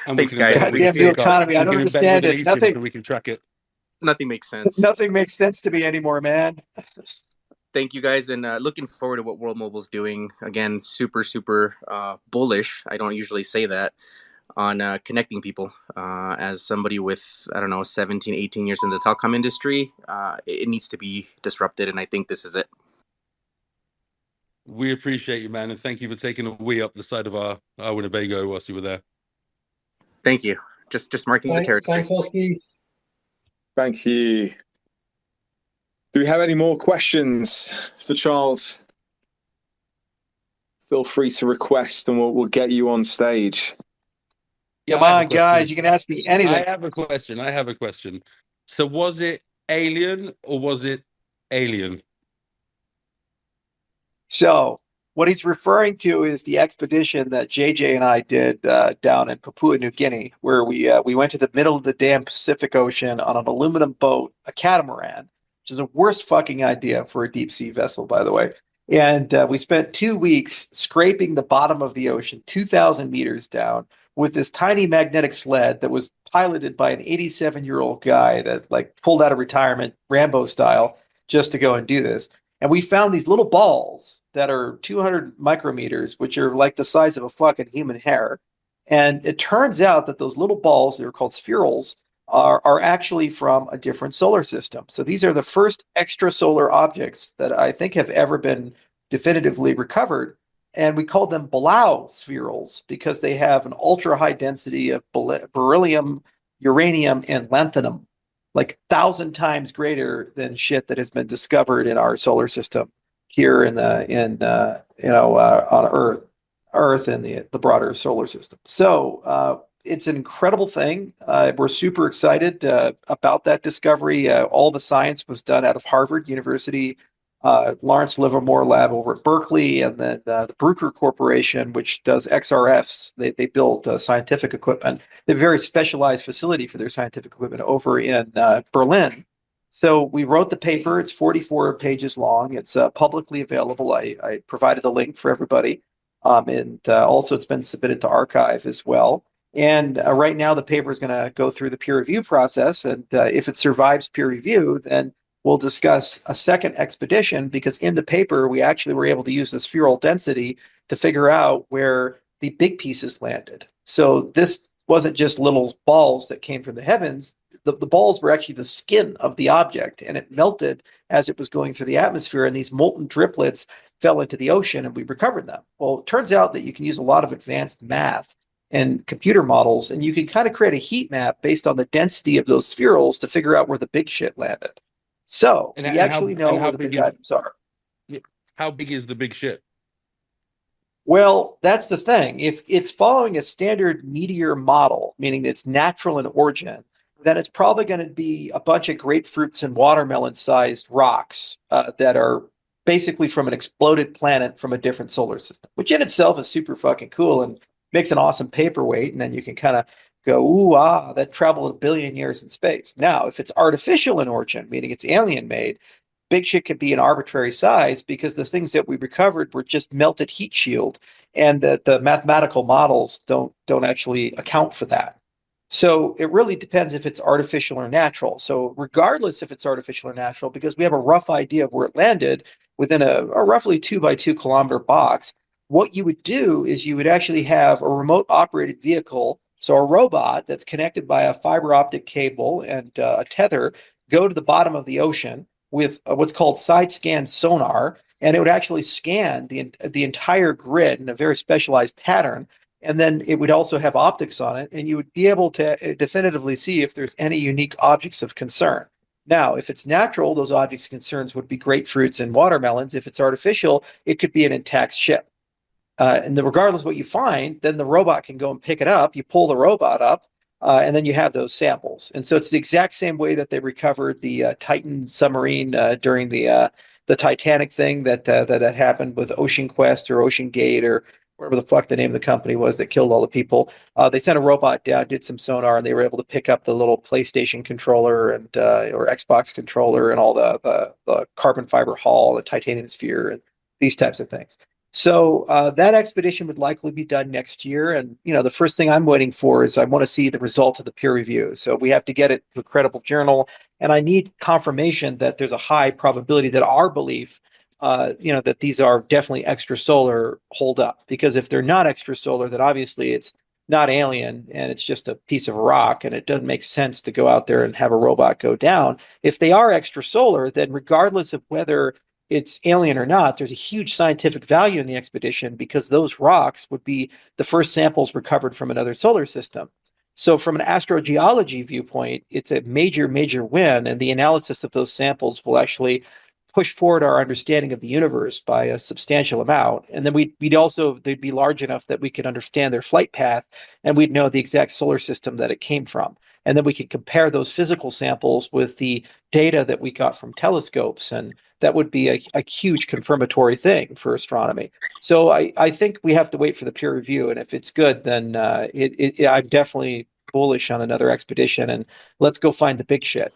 And Thanks, we can guys. embed it with Goddamn a new SIM card. economy. I We don't can embed it understand with an it. eSIM so we can track it. Nothing makes sense. Nothing makes sense to me anymore, man. Thank you, guys, and looking forward to what World Mobile's doing. Again, super bullish. I don't usually say that on connecting people. As somebody with, 17, 18 years in the telecom industry, it needs to be disrupted, and I think this is it. We appreciate you, man, and thank you for taking a wee up the side of our Winnebago whilst you were there. Thank you. Just marking the territory. Thanks, Hosky. Thank you. Do we have any more questions for Charles? Feel free to request, and we'll get you on stage. Yeah, Come I have a on, guys. question. You can ask me anything. I have a question. So was it alien or was it alien? So what he's referring to is the expedition that JJ and I did down in Papua New Guinea, where we went to the middle of the damn Pacific Ocean on an aluminum boat, a catamaran, which is the worst fucking idea for a deep sea vessel, by the way. And we spent 2 weeks scraping the bottom of the ocean, 2,000 meters down, with this tiny magnetic sled that was piloted by an 87-year-old guy that like pulled out of retirement, Rambo style, just to go and do this. And we found these little balls that are 200 micrometers, which are like the size of a fucking human hair. And it turns out that those little balls, they're called spherules, are actually from a different solar system. So these are the first extrasolar objects that I think have ever been definitively recovered. And we called them Blau spherules because they have an ultra high density of beryllium, uranium, and lanthanum, like 1,000 times greater than shit that has been discovered in our solar system here on Earth and the broader solar system. So it's an incredible thing. We're super excited about that discovery. All the science was done out of Harvard University, Lawrence Livermore Lab over at Berkeley, and then the Bruker Corporation, which does XRFs. They build scientific equipment. They have a very specialized facility for their scientific equipment over in Berlin. So we wrote the paper. It's 44 pages long. It's publicly available. I provided the link for everybody. And also it's been submitted to archive as well. And right now the paper is going to go through the peer review process. And if it survives peer review, then we'll discuss a second expedition, because in the paper, we actually were able to use the spheral density to figure out where the big pieces landed. So this wasn't just little balls that came from the heavens. The balls were actually the skin of the object, and it melted as it was going through the atmosphere, and these molten driplets fell into the ocean, and we recovered them. Well, it turns out that you can use a lot of advanced math and computer models, and you can kind of create a heat map based on the density of those spherules to figure out where the big shit landed. So we actually know where the big items are. How big is the big shit? Well, that's the thing. If it's following a standard meteor model, meaning it's natural in origin, then it's probably going to be a bunch of grapefruits and watermelon-sized rocks that are basically from an exploded planet from a different solar system, which in itself is super fucking cool and makes an awesome paperweight. And then you can kind of go, ooh, that traveled 1 billion years in space. Now, if it's artificial in origin, meaning it's alien-made, big shit could be an arbitrary size because the things that we recovered were just melted heat shield, and that the mathematical models don't actually account for that. So it really depends if it's artificial or natural. So regardless if it's artificial or natural, because we have a rough idea of where it landed within a roughly 2 by 2 kilometer box, what you would do is you would actually have a remote operated vehicle So a robot that's connected by a fiber optic cable and a tether go to the bottom of the ocean with what's called side scan sonar, and it would actually scan the entire grid in a very specialized pattern. And then it would also have optics on it, and you would be able to definitively see if there's any unique objects of concern. Now, if it's natural, those objects of concerns would be grapefruits and watermelons. If it's artificial, it could be an intact ship. And then regardless of what you find, then the robot can go and pick it up. You pull the robot up, and then you have those samples. And so it's the exact same way that they recovered the Titan submarine during the Titanic thing that happened with Ocean Quest or Ocean Gate or whatever the fuck the name of the company was that killed all the people. They sent a robot down, did some sonar, and they were able to pick up the little PlayStation controller and or Xbox controller and all the carbon fiber hull, the titanium sphere, and these types of things. So that expedition would likely be done next year. And, the first thing I'm waiting for is I want to see the results of the peer review. So we have to get it to a credible journal. And I need confirmation that there's a high probability that our belief, that these are definitely extrasolar hold up. Because if they're not extrasolar, then obviously it's not alien and it's just a piece of rock. And it doesn't make sense to go out there and have a robot go down. If they are extrasolar, then regardless of whether it's alien or not, there's a huge scientific value in the expedition because those rocks would be the first samples recovered from another solar system. So from an astrogeology viewpoint, it's a major, major win, and the analysis of those samples will actually push forward our understanding of the universe by a substantial amount. And then they'd be large enough that we could understand their flight path, and we'd know the exact solar system that it came from. And then we could compare those physical samples with the data that we got from telescopes, and that would be a huge confirmatory thing for astronomy. So I think we have to wait for the peer review, and if it's good, then I'm definitely bullish on another expedition, and let's go find the big shit.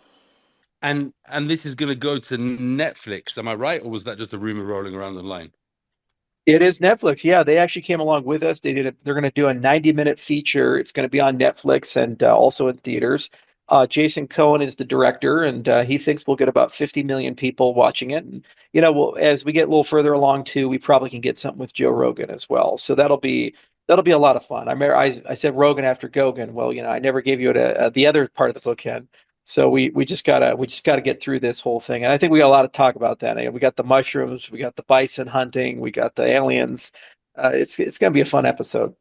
And this is going to go to Netflix, am I right? Or was that just a rumor rolling around online? It is Netflix. Yeah, they actually came along with us. They're going to do a 90-minute feature. It's going to be on Netflix and also in theaters. Jason Cohen is the director, and he thinks we'll get about 50 million people watching it. And as we get a little further along too, we probably can get something with Joe Rogan as well. So that'll be a lot of fun. I said Rogan after Gogan. Well, I never gave you the other part of the bookend. So we just gotta get through this whole thing, and I think we got a lot to talk about that. We got the mushrooms, we got the bison hunting, we got the aliens. It's gonna be a fun episode.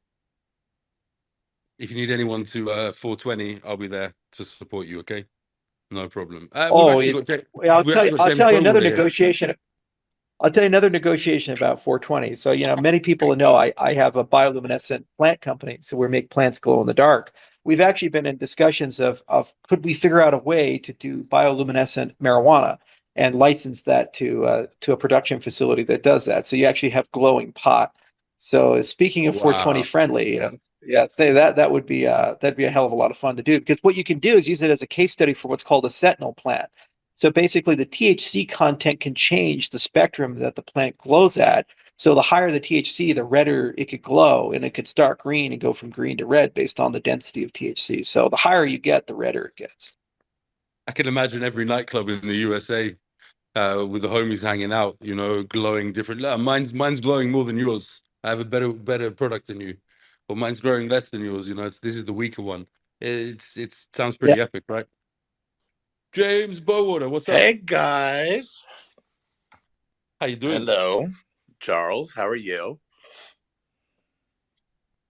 If you need anyone to 420, I'll be there to support you. Okay, no problem. I'll tell you another negotiation. I'll tell you another negotiation about 420. So many people know I have a bioluminescent plant company, so we make plants glow in the dark. We've actually been in discussions of could we figure out a way to do bioluminescent marijuana and license that to a production facility that does that. So you actually have glowing pot. So speaking of 420 friendly, that would be that'd be a hell of a lot of fun to do, because what you can do is use it as a case study for what's called a sentinel plant. So basically the THC content can change the spectrum that the plant glows at. So the higher the THC, the redder it could glow, and it could start green and go from green to red based on the density of THC. So the higher you get, the redder it gets. I can imagine every nightclub in the USA with the homies hanging out, glowing different. Mine's glowing more than yours. I have a better product than you, or mine's glowing less than yours. This is the weaker one. It sounds pretty epic, right? James Bowater, what's up? Hey guys, how you doing? Hello. Charles, how are you?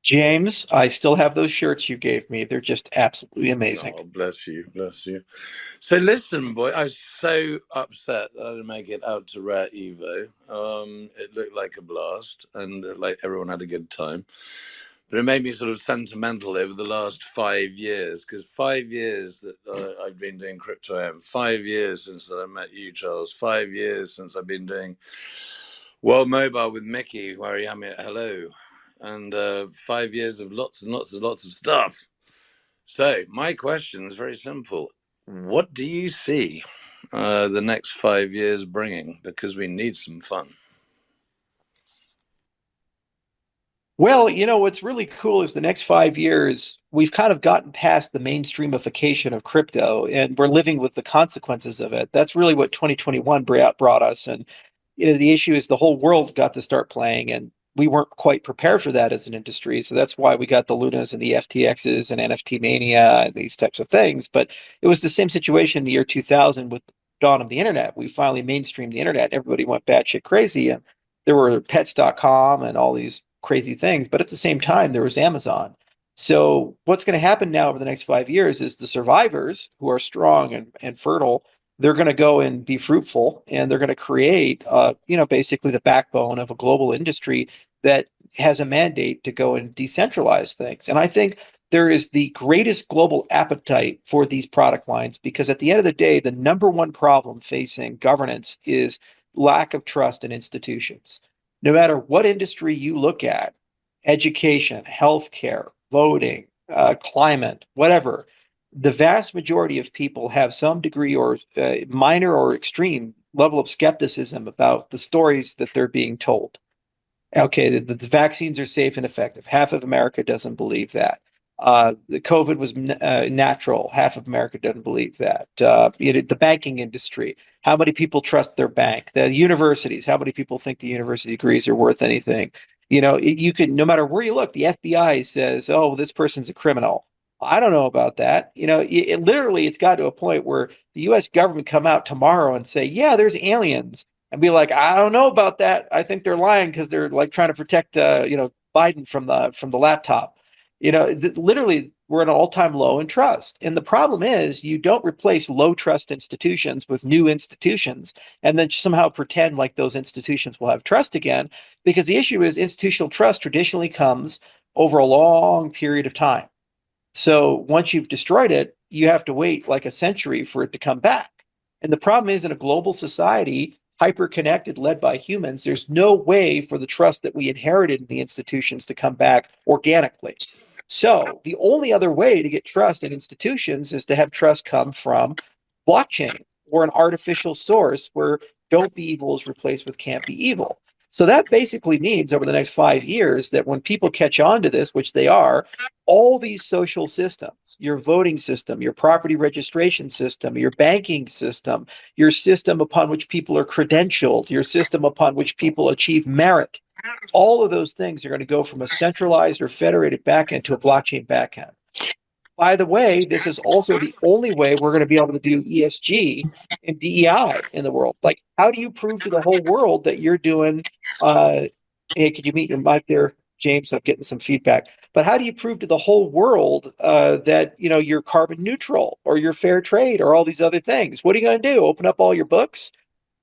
James, I still have those shirts you gave me. They're just absolutely amazing. Oh, bless you, bless you. So listen, boy, I was so upset that I didn't make it out to Rare Evo. It looked like a blast, and like everyone had a good time. But it made me sort of sentimental over the last 5 years, because 5 years that I've been doing crypto, 5 years since I met you, Charles, 5 years since I've been doing World Mobile with Micky, where I am at Hello, and 5 years of lots and lots of stuff. So my question is very simple. What do you see the next 5 years bringing? Because we need some fun. Well, what's really cool is the next 5 years, we've kind of gotten past the mainstreamification of crypto, and we're living with the consequences of it. That's really what 2021 brought us. And the issue is the whole world got to start playing, and we weren't quite prepared for that as an industry. So that's why we got the Lunas and the FTXs and NFT mania and these types of things. But it was the same situation in the year 2000 with the dawn of the internet. We finally mainstreamed the internet. Everybody went batshit crazy, and there were pets.com and all these crazy things. But at the same time, there was Amazon. So what's going to happen now over the next 5 years is the survivors who are strong and fertile, they're going to go and be fruitful, and they're going to create, basically the backbone of a global industry that has a mandate to go and decentralize things. And I think there is the greatest global appetite for these product lines, because at the end of the day, the number one problem facing governance is lack of trust in institutions. No matter what industry you look at, education, healthcare, voting, climate, whatever, the vast majority of people have some degree or minor or extreme level of skepticism about the stories that they're being told. Okay, the vaccines are safe and effective. Half of America doesn't believe that. The COVID was natural. Half of America doesn't believe that. The banking industry, how many people trust their bank? The universities, how many people think the university degrees are worth anything? You can, no matter where you look, the FBI says, oh, this person's a criminal. I don't know about that. Literally, it's got to a point where the U.S. government come out tomorrow and say, yeah, there's aliens, and be like, I don't know about that. I think they're lying because they're like trying to protect, Biden from the laptop. Literally, we're at an all-time low in trust. And the problem is, you don't replace low trust institutions with new institutions and then somehow pretend like those institutions will have trust again, because the issue is institutional trust traditionally comes over a long period of time. So once you've destroyed it, you have to wait like a century for it to come back. And the problem is, in a global society, hyper-connected, led by humans, there's no way for the trust that we inherited in the institutions to come back organically. So the only other way to get trust in institutions is to have trust come from blockchain or an artificial source where don't be evil is replaced with can't be evil. So that basically means over the next 5 years that when people catch on to this, which they are, all these social systems, your voting system, your property registration system, your banking system, your system upon which people are credentialed, your system upon which people achieve merit, all of those things are going to go from a centralized or federated backend to a blockchain backend. By the way, this is also the only way we're going to be able to do ESG and DEI in the world. Like, how do you prove to the whole world that you're doing, hey, could you mute your mic there, James? I'm getting some feedback. But how do you prove to the whole world that you're carbon neutral or you're fair trade or all these other things? What are you going to do? Open up all your books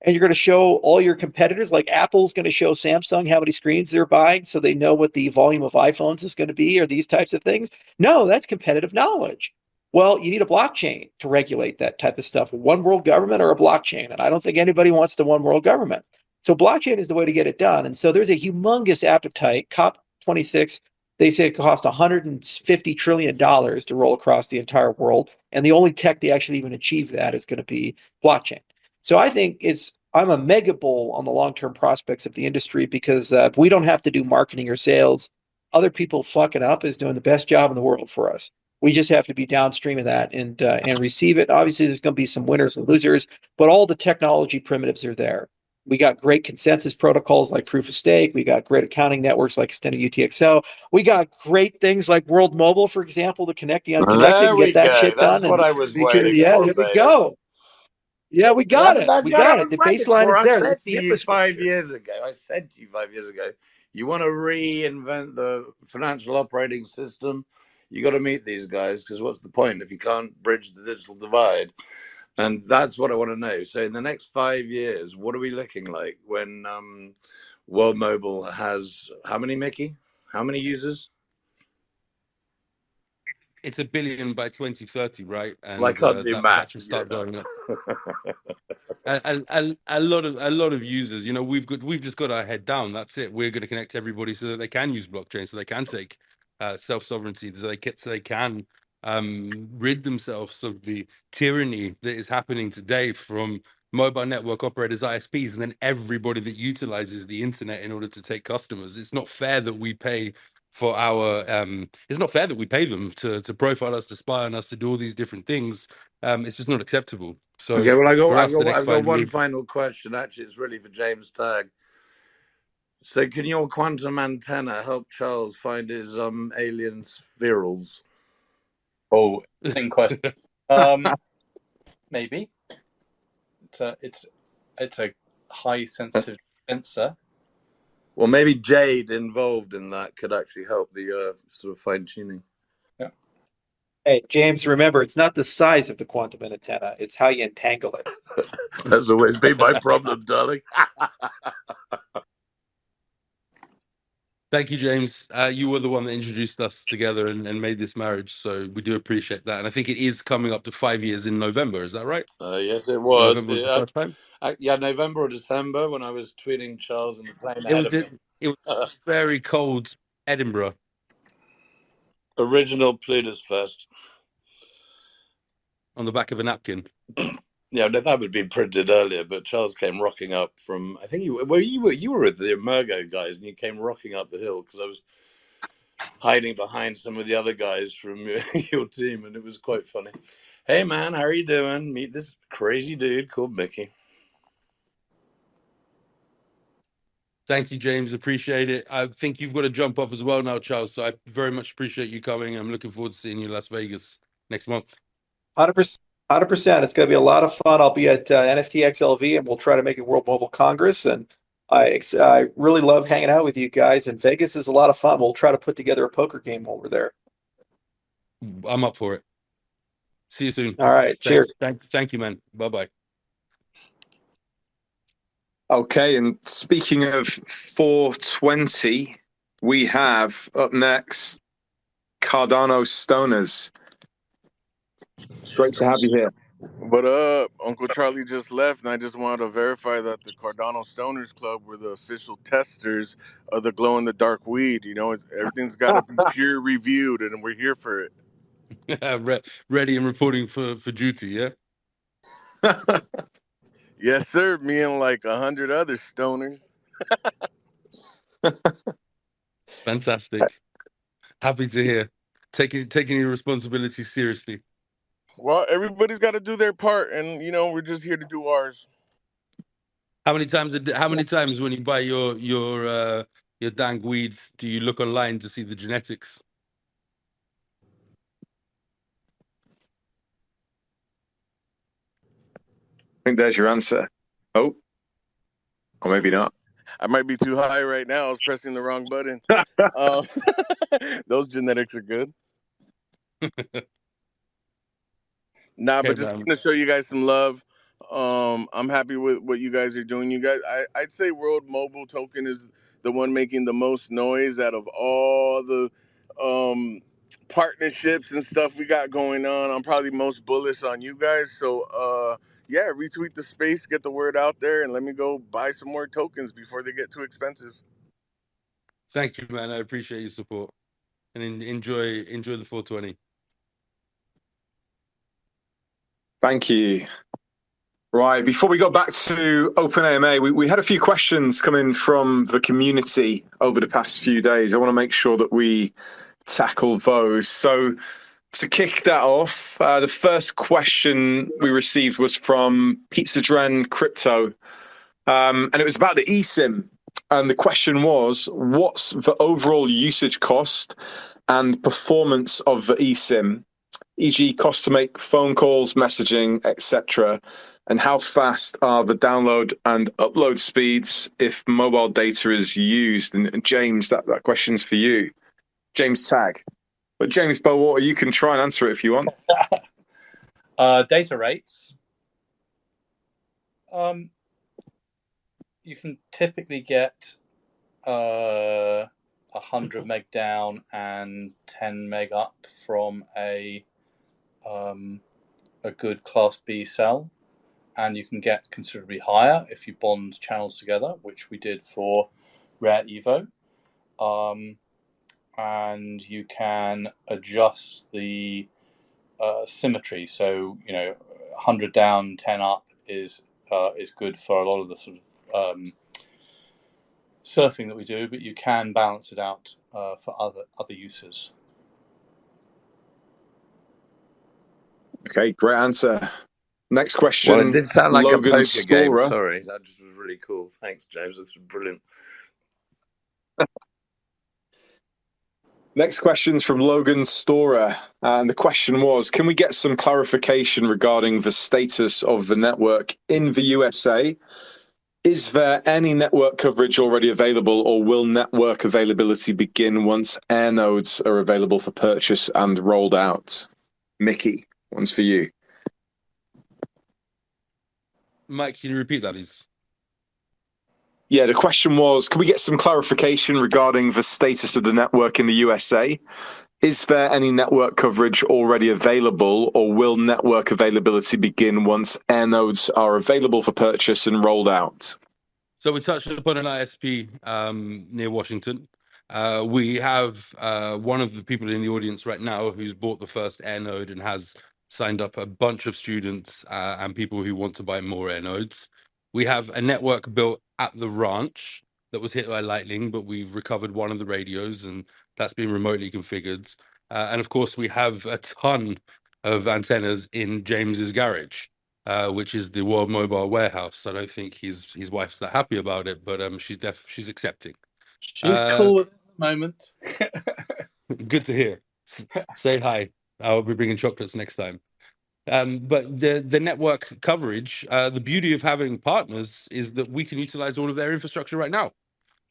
and you're going to show all your competitors, like Apple's going to show Samsung how many screens they're buying so they know what the volume of iPhones is going to be, or these types of things? No, that's competitive knowledge. Well, you need a blockchain to regulate that type of stuff, one world government or a blockchain. And I don't think anybody wants the one world government. So blockchain is the way to get it done. And so there's a humongous appetite. COP26, they say it costs $150 trillion to roll across the entire world. And the only tech to actually even achieve that is going to be blockchain. So I think I'm a mega bull on the long-term prospects of the industry, because we don't have to do marketing or sales. Other people fucking up is doing the best job in the world for us. We just have to be downstream of that and receive it. Obviously, there's going to be some winners and losers, but all the technology primitives are there. We got great consensus protocols like proof of stake. We got great accounting networks like extended UTXO. We got great things like World Mobile, for example, to connect the unconnected and get that shit done. That's what I was waiting yeah, for. There we go. Yeah, we got it. That's We what got I it. was The waiting baseline for. is there. I said That's to the you infrastructure. 5 years ago. I said to you 5 years ago, you want to reinvent the financial operating system, you got to meet these guys, because what's the point if you can't bridge the digital divide? And that's what I want to know. So in the next 5 years, what are we looking like when World Mobile has how many, Micky? How many users? It's 1 billion by 2030, right? And Well, I can't do that maths, should start going up. up. A lot of users, we've just got our head down. That's it. We're going to connect everybody so that they can use blockchain, so they can take self-sovereignty, so they can rid themselves of the tyranny that is happening today from mobile network operators, ISPs, and then everybody that utilizes the internet in order to take customers. It's not fair that we pay for our it's not fair that we pay them to profile us, to spy on us, to do all these different things. It's just not acceptable. So Okay, well, for us, the next I've got 5 one years. final question. Actually, it's really for James Tagg. So can your quantum antenna help Charles find his alien spherals? Oh, interesting question. Maybe it's a high sensitive sensor. Well, maybe Jade involved in that could actually help the sort of fine tuning. Yeah. Hey, James, remember, it's not the size of the quantum antenna, it's how you entangle it. That's always been my problem, darling. Thank you, James. You were the one that introduced us together and made this marriage, so we do appreciate that. And I think it is coming up to 5 years in November. Is that right? Yes, it was. November was the first time. Yeah, November or December when I was tweeting Charles in the plane It ahead was of me. it was very cold Edinburgh. Original Plutus first. On the back of a napkin. Yeah, no, that would be printed earlier, but Charles came rocking up from, I think you were with the Emergo guys, and you came rocking up the hill because I was hiding behind some of the other guys from your team, and it was quite funny. Hey man, how are you doing? Meet this crazy dude called Micky. Thank you, James. Appreciate it. I think you've got to jump off as well now, Charles. So I very much appreciate you coming. I'm looking forward to seeing you in Las Vegas next month. 100%. 100%. It's going to be a lot of fun. I'll be at NFT XLV, and we'll try to make it World Mobile Congress. And I really love hanging out with you guys. And Vegas is a lot of fun. We'll try to put together a poker game while we're there. I'm up for it. See you soon. All right. Cheers. Thank you, man. Bye-bye. Okay, and speaking of 420, we have up next Cardano Stoners. Great to have you here. What up? Uncle Charlie just left, and I just wanted to verify that the Cardano Stoners Club were the official testers of the glow-in-the-dark weed. You know, everything's got to be peer-reviewed, and we're here for it. Ready and reporting for duty, yeah? Yes, sir. Me and like 100 other stoners. Fantastic. Happy to hear. Taking your responsibilities seriously. Well, everybody's got to do their part, and you know, we're just here to do ours. How many times when you buy your dank weeds do you look online to see the genetics? I think there's your answer. Oh, or maybe not. I might be too high right now. I was pressing the wrong button. Those genetics are good. Nah, but just to show you guys some love. I'm happy with what you guys are doing. You guys, I'd say World Mobile Token is the one making the most noise out of all the partnerships and stuff we got going on. I'm probably most bullish on you guys. So yeah, retweet the space, get the word out there, and let me go buy some more tokens before they get too expensive. Thank you, man. I appreciate your support, and enjoy the 420. Thank you. Right, before we go back to OpenAMA, we had a few questions coming from the community over the past few days. I want to make sure that we tackle those. So to kick that off, the first question we received was from Pizza Dren Crypto, and it was about the eSIM. And the question was, what's the overall usage cost and performance of the eSIM, e.g. cost to make phone calls, messaging, etc., and how fast are the download and upload speeds if mobile data is used? And James, that question's for you. James Tagg. But James Bowater, you can try and answer it if you want. Data rates. You can typically get 100 meg down and 10 meg up from a good Class B cell. And you can get considerably higher if you bond channels together, which we did for Rare Evo. And you can adjust the symmetry. So, 100 down, 10 up is good for a lot of the sort of surfing that we do, but you can balance it out for other uses. Okay, great answer. Next question. Well, it did sound like Logan a poker Storer. game. Sorry, that just was really cool. Thanks, James. That's brilliant. Next question's from Logan Storer. And the question was, can we get some clarification regarding the status of the network in the USA? Is there any network coverage already available, or will network availability begin once air nodes are available for purchase and rolled out? Micky, one's for you. Mike, can you repeat that, please? Yeah, the question was, can we get some clarification regarding the status of the network in the USA? Is there any network coverage already available, or will network availability begin once air nodes are available for purchase and rolled out? So we touched upon an ISP near Washington. We have one of the people in the audience right now who's bought the first air node and has signed up a bunch of students and people who want to buy more air nodes. We have a network built at the ranch that was hit by lightning, but we've recovered one of the radios and that's been remotely configured. And of course, we have a ton of antennas in James's garage, which is the World Mobile warehouse. I don't think his wife's that happy about it, but she's accepting. She's cool at the moment. Good to hear. Say hi. I'll be bringing chocolates next time. But the network coverage, the beauty of having partners is that we can utilize all of their infrastructure right now.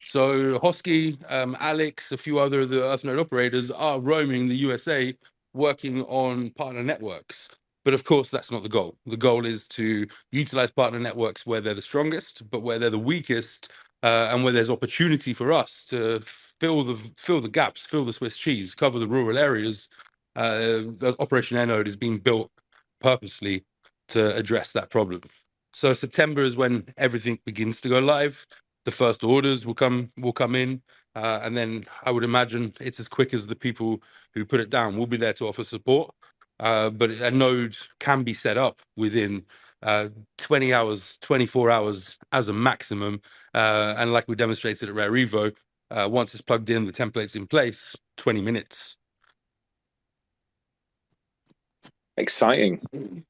So Hosky, Alex, a few other of the EarthNode operators are roaming the USA working on partner networks. But of course, that's not the goal. The goal is to utilize partner networks where they're the strongest, but where they're the weakest, and where there's opportunity for us to fill the gaps, fill the Swiss cheese, cover the rural areas. The Operation Air Node is being built purposely to address that problem. So September is when everything begins to go live. The first orders will come in, and then I would imagine it's as quick as the people who put it down will be there to offer support. But a node can be set up within 20 hours, 24 hours as a maximum. And like we demonstrated at Rare Evo, once it's plugged in, the template's in place, 20 minutes. Exciting.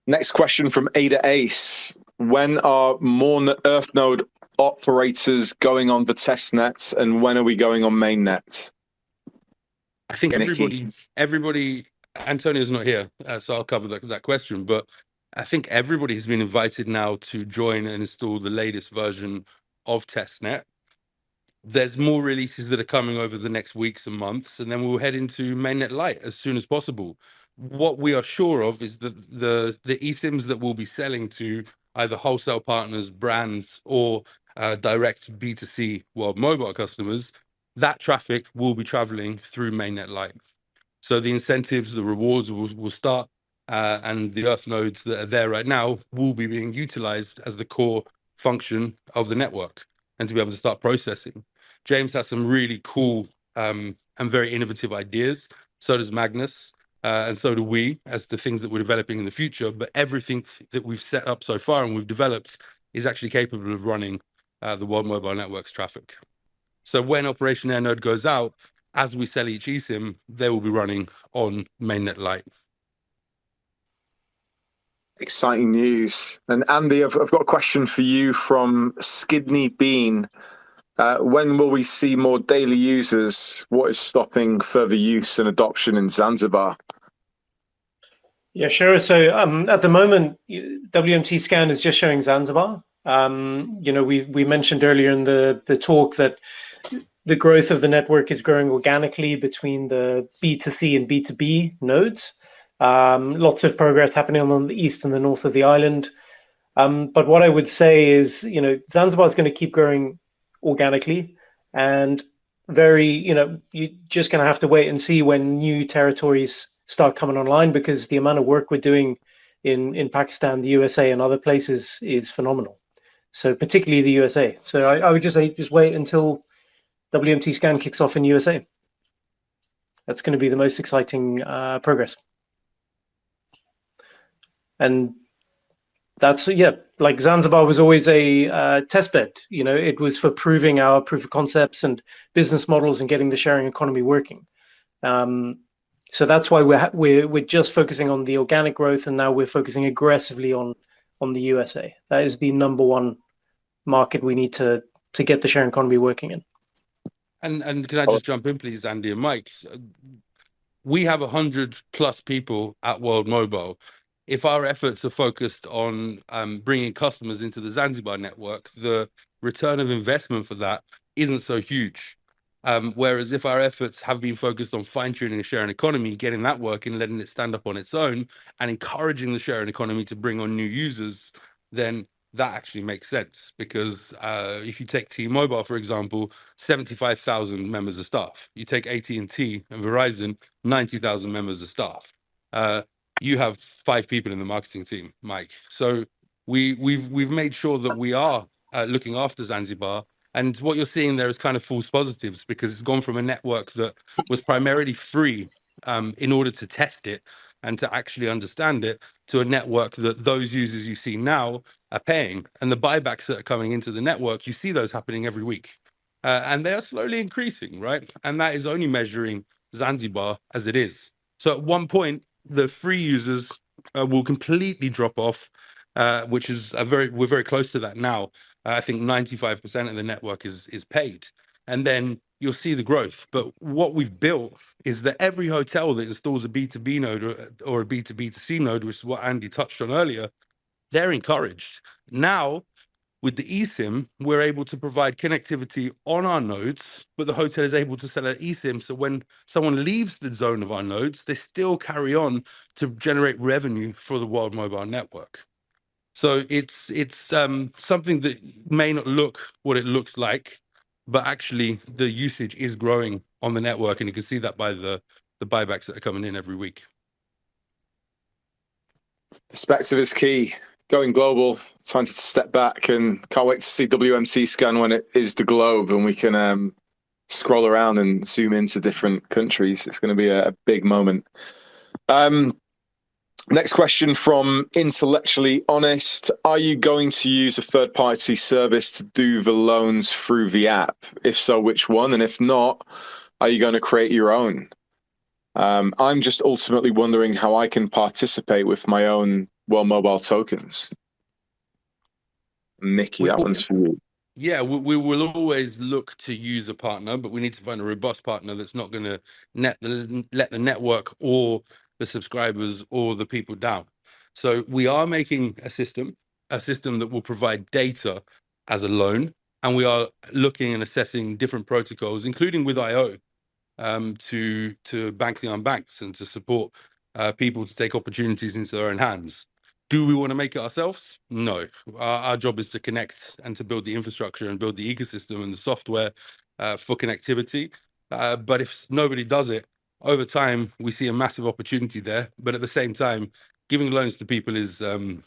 Next question from Ada Ace. When are more EarthNode operators going on the test net, and when are we going on mainnet? I think everybody, Antonio's not here, so I'll cover that question, but I think everybody has been invited now to join and install the latest version of testnet. There's more releases that are coming over the next weeks and months, and then we'll head into mainnet light as soon as possible. What we are sure of is that the eSIMs that we'll be selling to either wholesale partners, brands, or direct B2C World Mobile customers, that traffic will be traveling through mainnet light. So the incentives, the rewards will start, and the Earth nodes that are there right now will be being utilized as the core function of the network and to be able to start processing. James has some really cool and very innovative ideas. So does Magnus, and so do we, as the things that we're developing in the future. But everything that we've set up so far and we've developed is actually capable of running the World Mobile Network's traffic. So when Operation Air Node goes out, as we sell each eSIM, they will be running on mainnet light. Exciting news. And Andy, I've got a question for you from Skidney Bean. When will we see more daily users? What is stopping further use and adoption in Zanzibar? Yeah, sure. So at the moment, WMT scan is just showing Zanzibar. We mentioned earlier in the talk that the growth of the network is growing organically between the B2C and B2B nodes. Lots of progress happening on the east and the north of the island. But what I would say is, Zanzibar is going to keep growing organically, and you're just going to have to wait and see when new territories start coming online, because the amount of work we're doing in Pakistan, the USA, and other places is phenomenal. So particularly the USA. So I would just say, just wait until WMT scan kicks off in USA. That's going to be the most exciting progress. And that's, like Zanzibar was always a test bed. It was for proving our proof of concepts and business models and getting the sharing economy working. So that's why we're just focusing on the organic growth, and now we're focusing aggressively on the USA. That is the number one market we need to to get the sharing economy working in. And can I just jump in, please, Andy and Mike? We have 100+ people at World Mobile. If our efforts are focused on bringing customers into the Zanzibar network, the return of investment for that isn't so huge. Whereas if our efforts have been focused on fine-tuning the sharing economy, getting that working, letting it stand up on its own, and encouraging the sharing economy to bring on new users, then that actually makes sense. Because if you take T-Mobile, for example, 75,000 members of staff. You take AT&T and Verizon, 90,000 members of staff. You have 5 people in the marketing team, Mike. So we've made sure that we are looking after Zanzibar. And what you're seeing there is kind of false positives, because it's gone from a network that was primarily free in order to test it and to actually understand it, to a network that those users you see now are paying. And the buybacks that are coming into the network, you see those happening every week. And they are slowly increasing, right? And that is only measuring Zanzibar as it is. So at one point, the free users will completely drop off, which is we're very close to that now. I think 95% of the network is paid. And then you'll see the growth. But what we've built is that every hotel that installs a B2B node or a B2B2C node, which is what Andy touched on earlier, they're encouraged. Now, with the eSIM, we're able to provide connectivity on our nodes, but the hotel is able to sell an eSIM. So when someone leaves the zone of our nodes, they still carry on to generate revenue for the World Mobile Network. So it's something that may not look what it looks like, but actually the usage is growing on the network, and you can see that by the buybacks that are coming in every week. Perspective is key. Going global, time to step back, and can't wait to see WMC scan when it is the globe and we can scroll around and zoom into different countries. It's going to be a big moment. Next question from Intellectually Honest. Are you going to use a third-party service to do the loans through the app? If so, which one? And if not, are you going to create your own? I'm just ultimately wondering how I can participate with my own World Mobile tokens. Micky, that one's for you. Yeah, we will always look to use a partner, but we need to find a robust partner that's not going to let the network or the subscribers or the people down. So we are making a system that will provide data as a loan, and we are looking and assessing different protocols, including with IO, to bank the unbanked and to support people to take opportunities into their own hands. Do we want to make it ourselves? No. Our job is to connect and to build the infrastructure and build the ecosystem and the software for connectivity. But if nobody does it, over time, we see a massive opportunity there. But at the same time, giving loans to people is it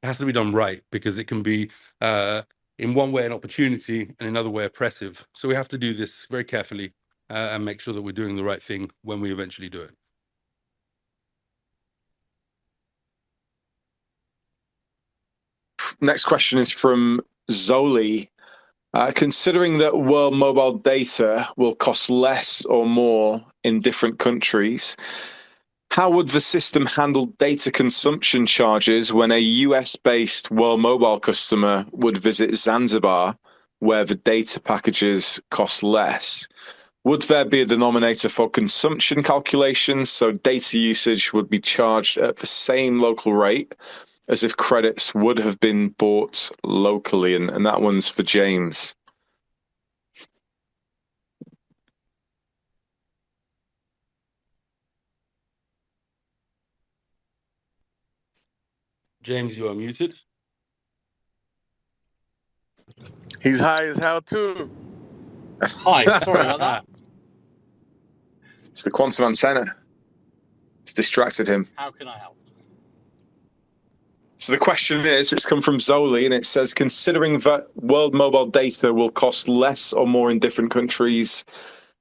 has to be done right, because it can be in one way an opportunity and another way oppressive. So we have to do this very carefully and make sure that we're doing the right thing when we eventually do it. Next question is from Zoli. Considering that World Mobile data will cost less or more in different countries, how would the system handle data consumption charges when a US-based World Mobile customer would visit Zanzibar, where the data packages cost less? Would there be a denominator for consumption calculations, so data usage would be charged at the same local rate as if credits would have been bought locally? And that one's for James. James, you are muted. He's high as hell too. Hi, sorry about that. It's the quantum antenna. It's distracted him. How can I help? So the question is, it's come from Zoli, and it says, considering that World Mobile data will cost less or more in different countries,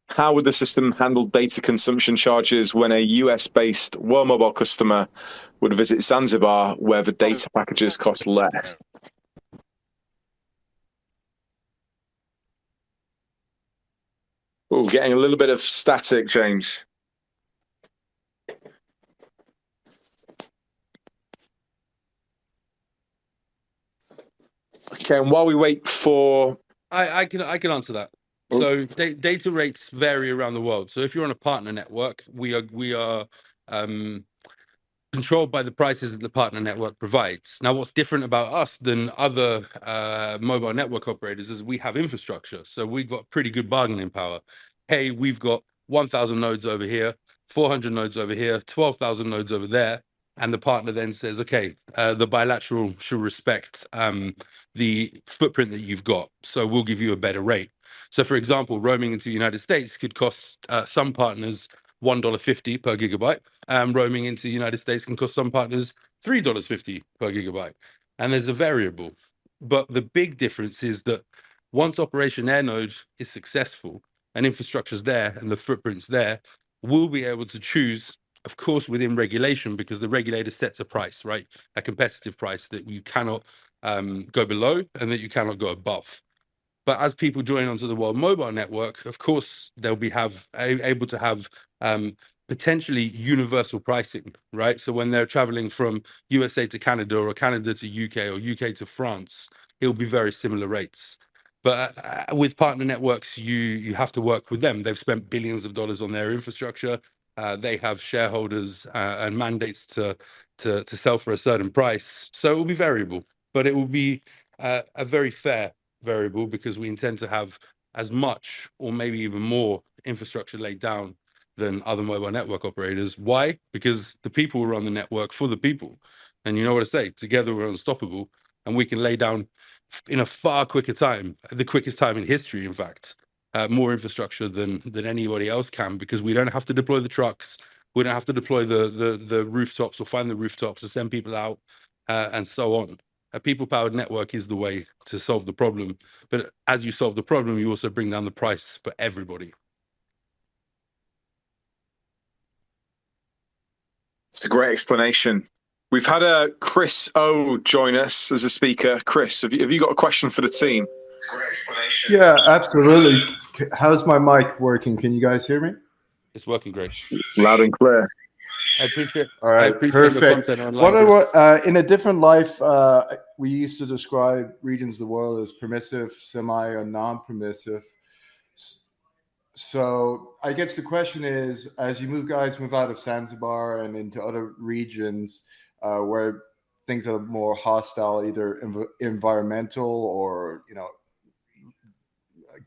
how would the system handle data consumption charges when a US-based World Mobile customer would visit Zanzibar, where the data packages cost less? Oh, getting a little bit of static, James. Okay, and while we wait for I can answer that. So data rates vary around the world. So if you're on a partner network, we are controlled by the prices that the partner network provides. Now, what's different about us than other mobile network operators is we have infrastructure. So we've got pretty good bargaining power. Hey, we've got 1,000 nodes over here, 400 nodes over here, 12,000 nodes over there. And the partner then says, okay, the bilateral should respect the footprint that you've got. So we'll give you a better rate. So, for example, roaming into the United States could cost some partners $1.50 per gigabyte. Roaming into the United States can cost some partners $3.50 per gigabyte. And there's a variable. But the big difference is that once Operation Air Node is successful and infrastructure's there and the footprint's there, we'll be able to choose, of course, within regulation, because the regulator sets a price, right? A competitive price that you cannot go below and that you cannot go above. But as people join onto the World Mobile Network, of course, they'll be able to have potentially universal pricing, right? So when they're traveling from USA to Canada or Canada to UK or UK to France, it'll be very similar rates. But with partner networks, you have to work with them. They've spent billions of dollars on their infrastructure. They have shareholders and mandates to sell for a certain price. So it will be variable, but it will be a very fair variable, because we intend to have as much or maybe even more infrastructure laid down than other mobile network operators. Why? Because the people run the network for the people. And you know what I say, together we're unstoppable, and we can lay down in a far quicker time, the quickest time in history, in fact, more infrastructure than anybody else can, because we don't have to deploy the trucks. We don't have to deploy the rooftops or find the rooftops to send people out and so on. A people-powered network is the way to solve the problem. But as you solve the problem, you also bring down the price for everybody. It's a great explanation. We've had a Chris O join us as a speaker. Chris, have you got a question for the team? Yeah, absolutely. How's my mic working? Can you guys hear me? It's working great. Loud and clear. I appreciate. All right, I appreciate perfect. Your content online, in a different life, we used to describe regions of the world as permissive, semi, or non-permissive. So I guess the question is, as you move out of Zanzibar and into other regions where things are more hostile, either environmental or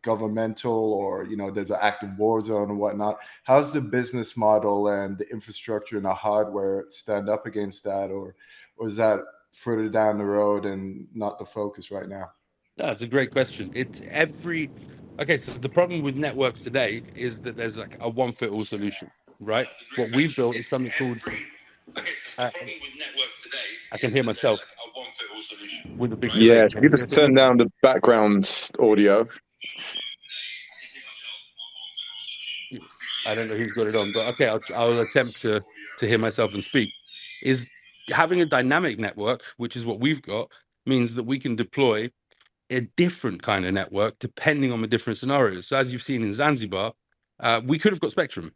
governmental, or there's an active war zone and whatnot, how's the business model and the infrastructure and the hardware stand up against that, or is that further down the road and not the focus right now? That's a great question. Okay, so the problem with networks today is that there's like a one-fit-all solution, right? What we've built is something called I can hear myself with a big delay. Yeah, so you just turn down the background audio. I don't know who's got it on, but okay, I'll attempt to hear myself and speak. Is having a dynamic network, which is what we've got, means that we can deploy a different kind of network depending on the different scenarios. So as you've seen in Zanzibar, we could have got spectrum.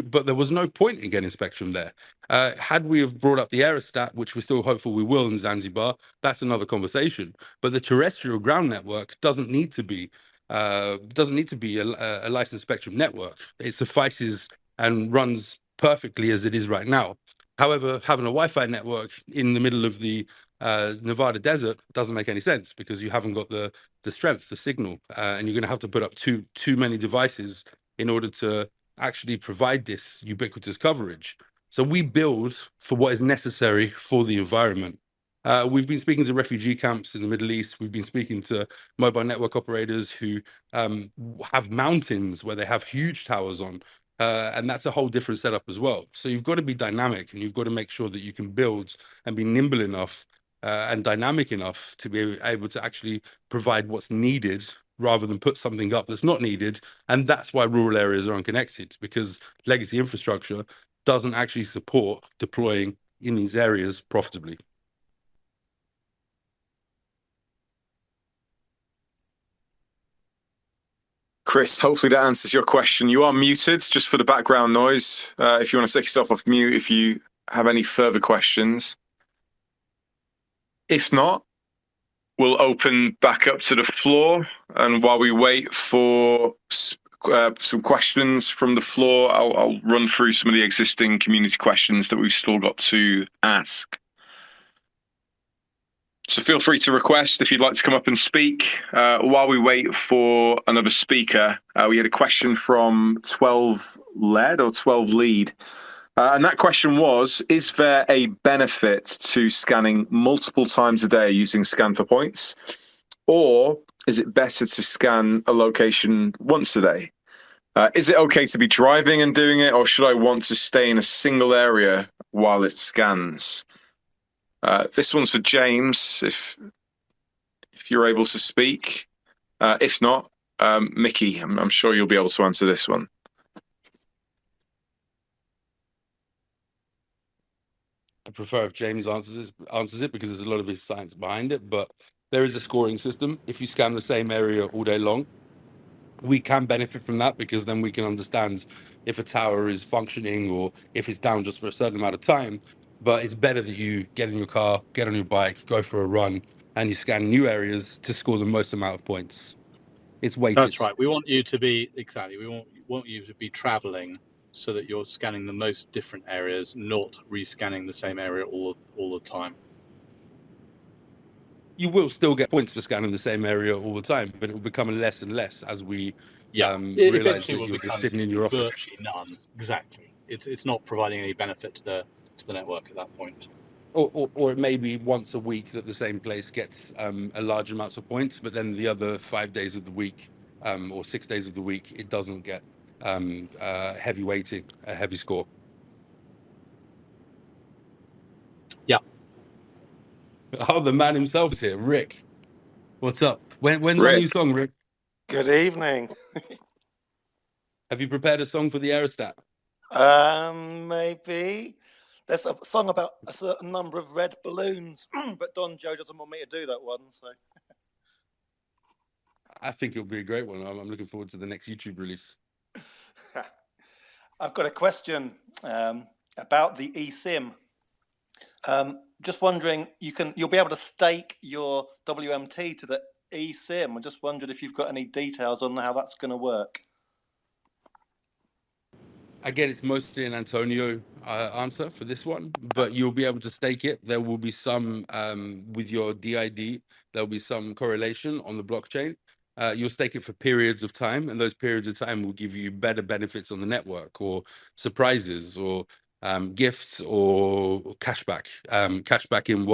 But there was no point in getting spectrum there. Had we have brought up the Aerostat, which we're still hopeful we will in Zanzibar, that's another conversation. But the terrestrial ground network doesn't need to be a licensed spectrum network. It suffices and runs perfectly as it is right now. However, having a Wi-Fi network in the middle of the Nevada desert doesn't make any sense, because you haven't got the strength, the signal, and you're going to have to put up too many devices in order to actually provide this ubiquitous coverage. So we build for what is necessary for the environment. We've been speaking to refugee camps in the Middle East. We've been speaking to mobile network operators who have mountains where they have huge towers on. And that's a whole different setup as well. So you've got to be dynamic, and you've got to make sure that you can build and be nimble enough and dynamic enough to be able to actually provide what's needed, rather than put something up that's not needed. And that's why rural areas are unconnected, because legacy infrastructure doesn't actually support deploying in these areas profitably. Chris, hopefully that answers your question. You are muted just for the background noise. If you want to take yourself off mute, if you have any further questions. If not, we'll open back up to the floor. And while we wait for some questions from the floor, I'll run through some of the existing community questions that we've still got to ask. So feel free to request if you'd like to come up and speak. While we wait for another speaker, we had a question from 12 Lead or 12 Lead. And that question was, is there a benefit to scanning multiple times a day using Scan for Points? Or is it better to scan a location once a day? Is it okay to be driving and doing it, or should I want to stay in a single area while it scans? This one's for James, if you're able to speak. If not, Micky, I'm sure you'll be able to answer this one. I prefer if James answers it because there's a lot of his science behind it, but there is a scoring system. If you scan the same area all day long, we can benefit from that because then we can understand if a tower is functioning or if it's down just for a certain amount of time. But it's better that you get in your car, get on your bike, go for a run, and you scan new areas to score the most amount of points. It's weighted. That's right. We want you to be want you to be traveling so that you're scanning the most different areas, not rescanning the same area all the time. You will still get points for scanning the same area all the time, but it will become less and less as we realize that you're sitting in your office. Virtually none. Exactly. It's not providing any benefit to the network at that point. Or it may be once a week that the same place gets a large amount of points, but then the other 5 days of the week or 6 days of the week, it doesn't get heavy weighting, a heavy score. Yeah. Oh, the man himself is here, Rick. What's up? When's Rick. our new song, Rick? Good evening. Have you prepared a song for the Aerostat? Maybe. There's a song about a certain number of red balloons, but Don Joe doesn't want me to do that one, so. I think it'll be a great one. I'm looking forward to the next YouTube release. I've got a question about the eSIM. Just wondering, you'll be able to stake your WMT to the eSIM. I just wondered if you've got any details on how that's going to work. Again, it's mostly an Antonio answer for this one, but you'll be able to stake it. There will be some, with your DID, there'll be some correlation on the blockchain. You'll stake it for periods of time, and those periods of time will give you better benefits on the network, or surprises, or gifts, or cashback. Cashback in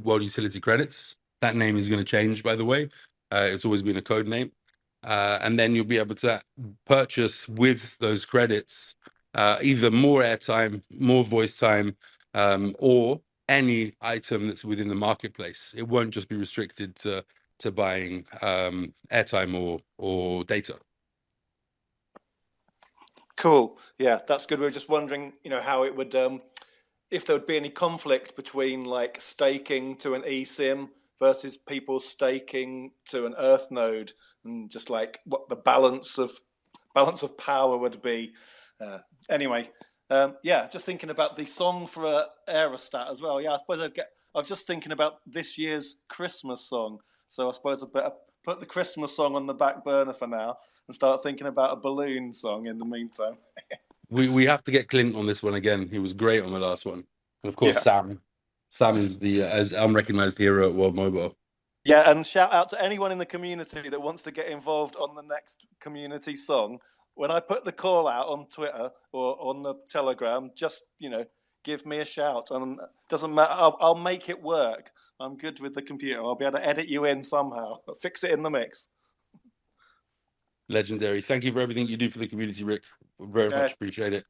World Utility Credits. That name is going to change, by the way. It's always been a code name. And then you'll be able to purchase with those credits either more airtime, more voice time, or any item that's within the marketplace. It won't just be restricted to buying airtime or data. Cool. Yeah, that's good. We were just wondering, how it would, if there would be any conflict between like staking to an eSIM versus people staking to an Earth node, and just like what the balance of power would be. Anyway, just thinking about the song for Aerostat as well. Yeah, I suppose I was just thinking about this year's Christmas song. So I suppose I better put the Christmas song on the back burner for now and start thinking about a balloon song in the meantime. We have to get Clint on this one again. He was great on the last one. And of course, Sam. Sam is the as unrecognized hero at World Mobile. Yeah, and shout out to anyone in the community that wants to get involved on the next community song. When I put the call out on Twitter or on the Telegram, just, give me a shout. And doesn't matter, I'll make it work. I'm good with the computer. I'll be able to edit you in somehow. Fix it in the mix. Legendary. Thank you for everything you do for the community, Rick. Very much appreciate it.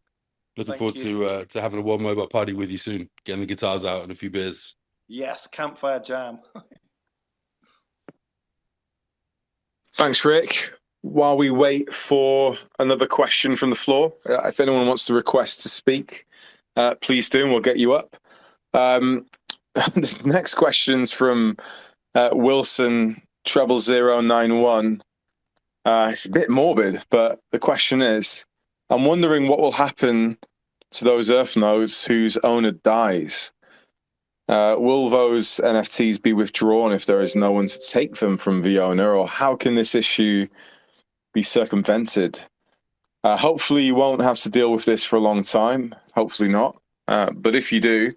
Looking forward to having a World Mobile party with you soon. Getting the guitars out and a few beers. Yes, campfire jam. Thanks, Rick. While we wait for another question from the floor, if anyone wants to request to speak, please do, and we'll get you up. The next question's from Wilson 00091. It's a bit morbid, but the question is, I'm wondering what will happen to those Earth nodes whose owner dies. Will those NFTs be withdrawn if there is no one to take them from the owner, or how can this issue be circumvented? Hopefully you won't have to deal with this for a long time. Hopefully not. But if you do,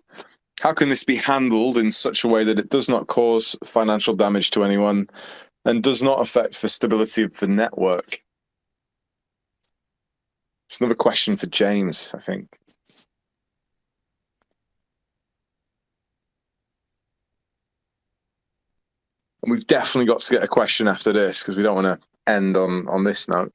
how can this be handled in such a way that it does not cause financial damage to anyone and does not affect the stability of the network? It's another question for James, I think. And we've definitely got to get a question after this because we don't want to end on this note.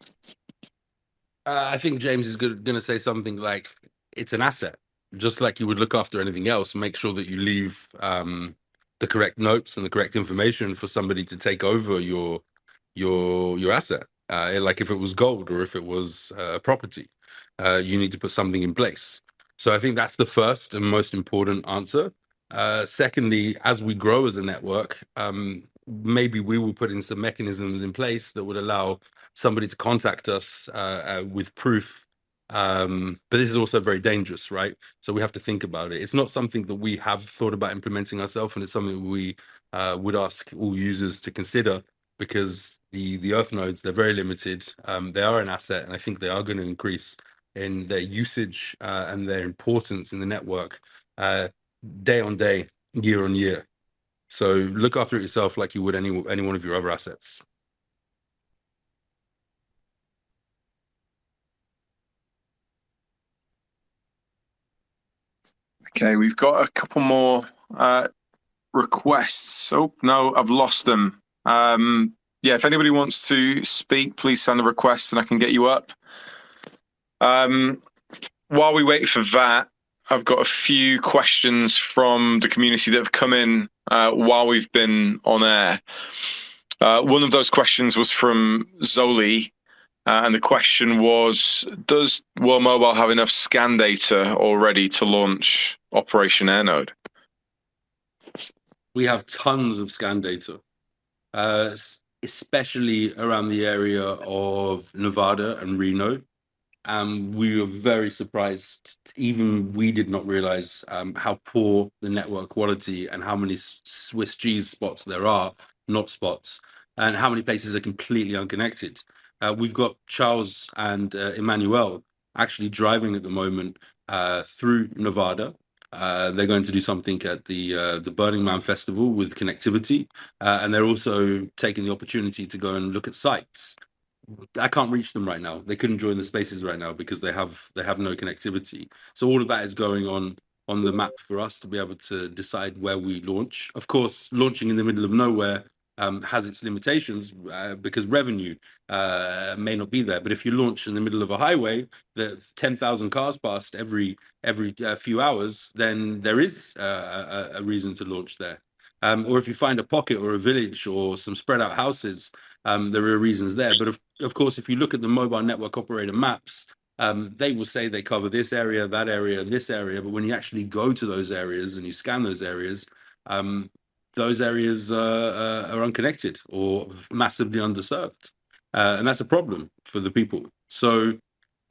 I think James is going to say something like, it's an asset. Just like you would look after anything else, make sure that you leave the correct notes and the correct information for somebody to take over your asset. Like if it was gold or if it was a property, you need to put something in place. So I think that's the first and most important answer. Secondly, as we grow as a network, maybe we will put in some mechanisms in place that would allow somebody to contact us with proof. But this is also very dangerous, right? So we have to think about it. It's not something that we have thought about implementing ourselves, and it's something we would ask all users to consider, because the Earth nodes, they're very limited. They are an asset, and I think they are going to increase in their usage and their importance in the network day on day, year on year. So look after it yourself like you would any one of your other assets. Okay, we've got a couple more requests. Oh, no, I've lost them. Yeah, if anybody wants to speak, please send a request and I can get you up. While we wait for that, I've got a few questions from the community that have come in while we've been on air. One of those questions was from Zoli, and the question was, does World Mobile have enough scan data already to launch Operation Airnode? We have tons of scan data, especially around the area of Nevada and Reno. We were very surprised. Even we did not realize how poor the network quality and how many Swiss cheese spots there are, not spots, and how many places are completely unconnected. We've got Charles and Emmanuel actually driving at the moment through Nevada. They're going to do something at the Burning Man Festival with connectivity, and they're also taking the opportunity to go and look at sites. I can't reach them right now. They couldn't join the spaces right now because they have no connectivity. So all of that is going on the map for us to be able to decide where we launch. Of course, launching in the middle of nowhere has its limitations because revenue may not be there. But if you launch in the middle of a highway that 10,000 cars passed every few hours, then there is a reason to launch there. Or if you find a pocket or a village or some spread out houses, there are reasons there. But of course, if you look at the mobile network operator maps, they will say they cover this area, that area, and this area. But when you actually go to those areas and you scan those areas are unconnected or massively underserved. And that's a problem for the people. So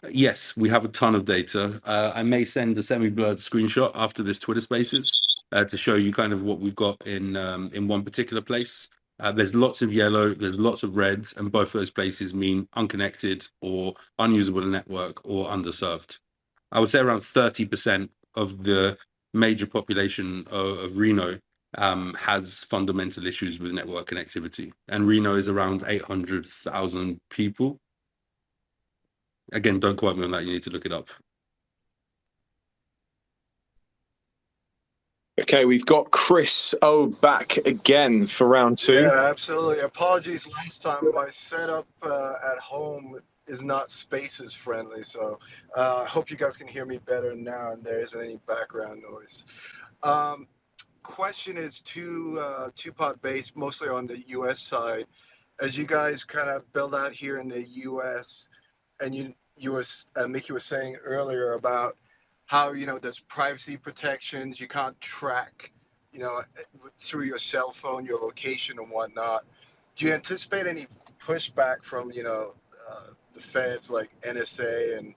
yes, we have a ton of data. I may send a semi-blurred screenshot after this Twitter Spaces to show you kind of what we've got in one particular place. There's lots of yellow, there's lots of reds, and both those places mean unconnected or unusable network or underserved. I would say around 30% of the major population of Reno has fundamental issues with network connectivity. And Reno is around 800,000 people. Again, don't quote me on that, you need to look it up. Okay, we've got Chris O back again for round two. Yeah, absolutely. Apologies last time. My setup at home is not Spaces friendly, so I hope you guys can hear me better now and there isn't any background noise. Question is two-part based, mostly on the U.S. side. As you guys kind of build out here in the U.S., and Micky was saying earlier about how, there's privacy protections, you can't track, through your cell phone, your location and whatnot. Do you anticipate any pushback from, the feds like NSA and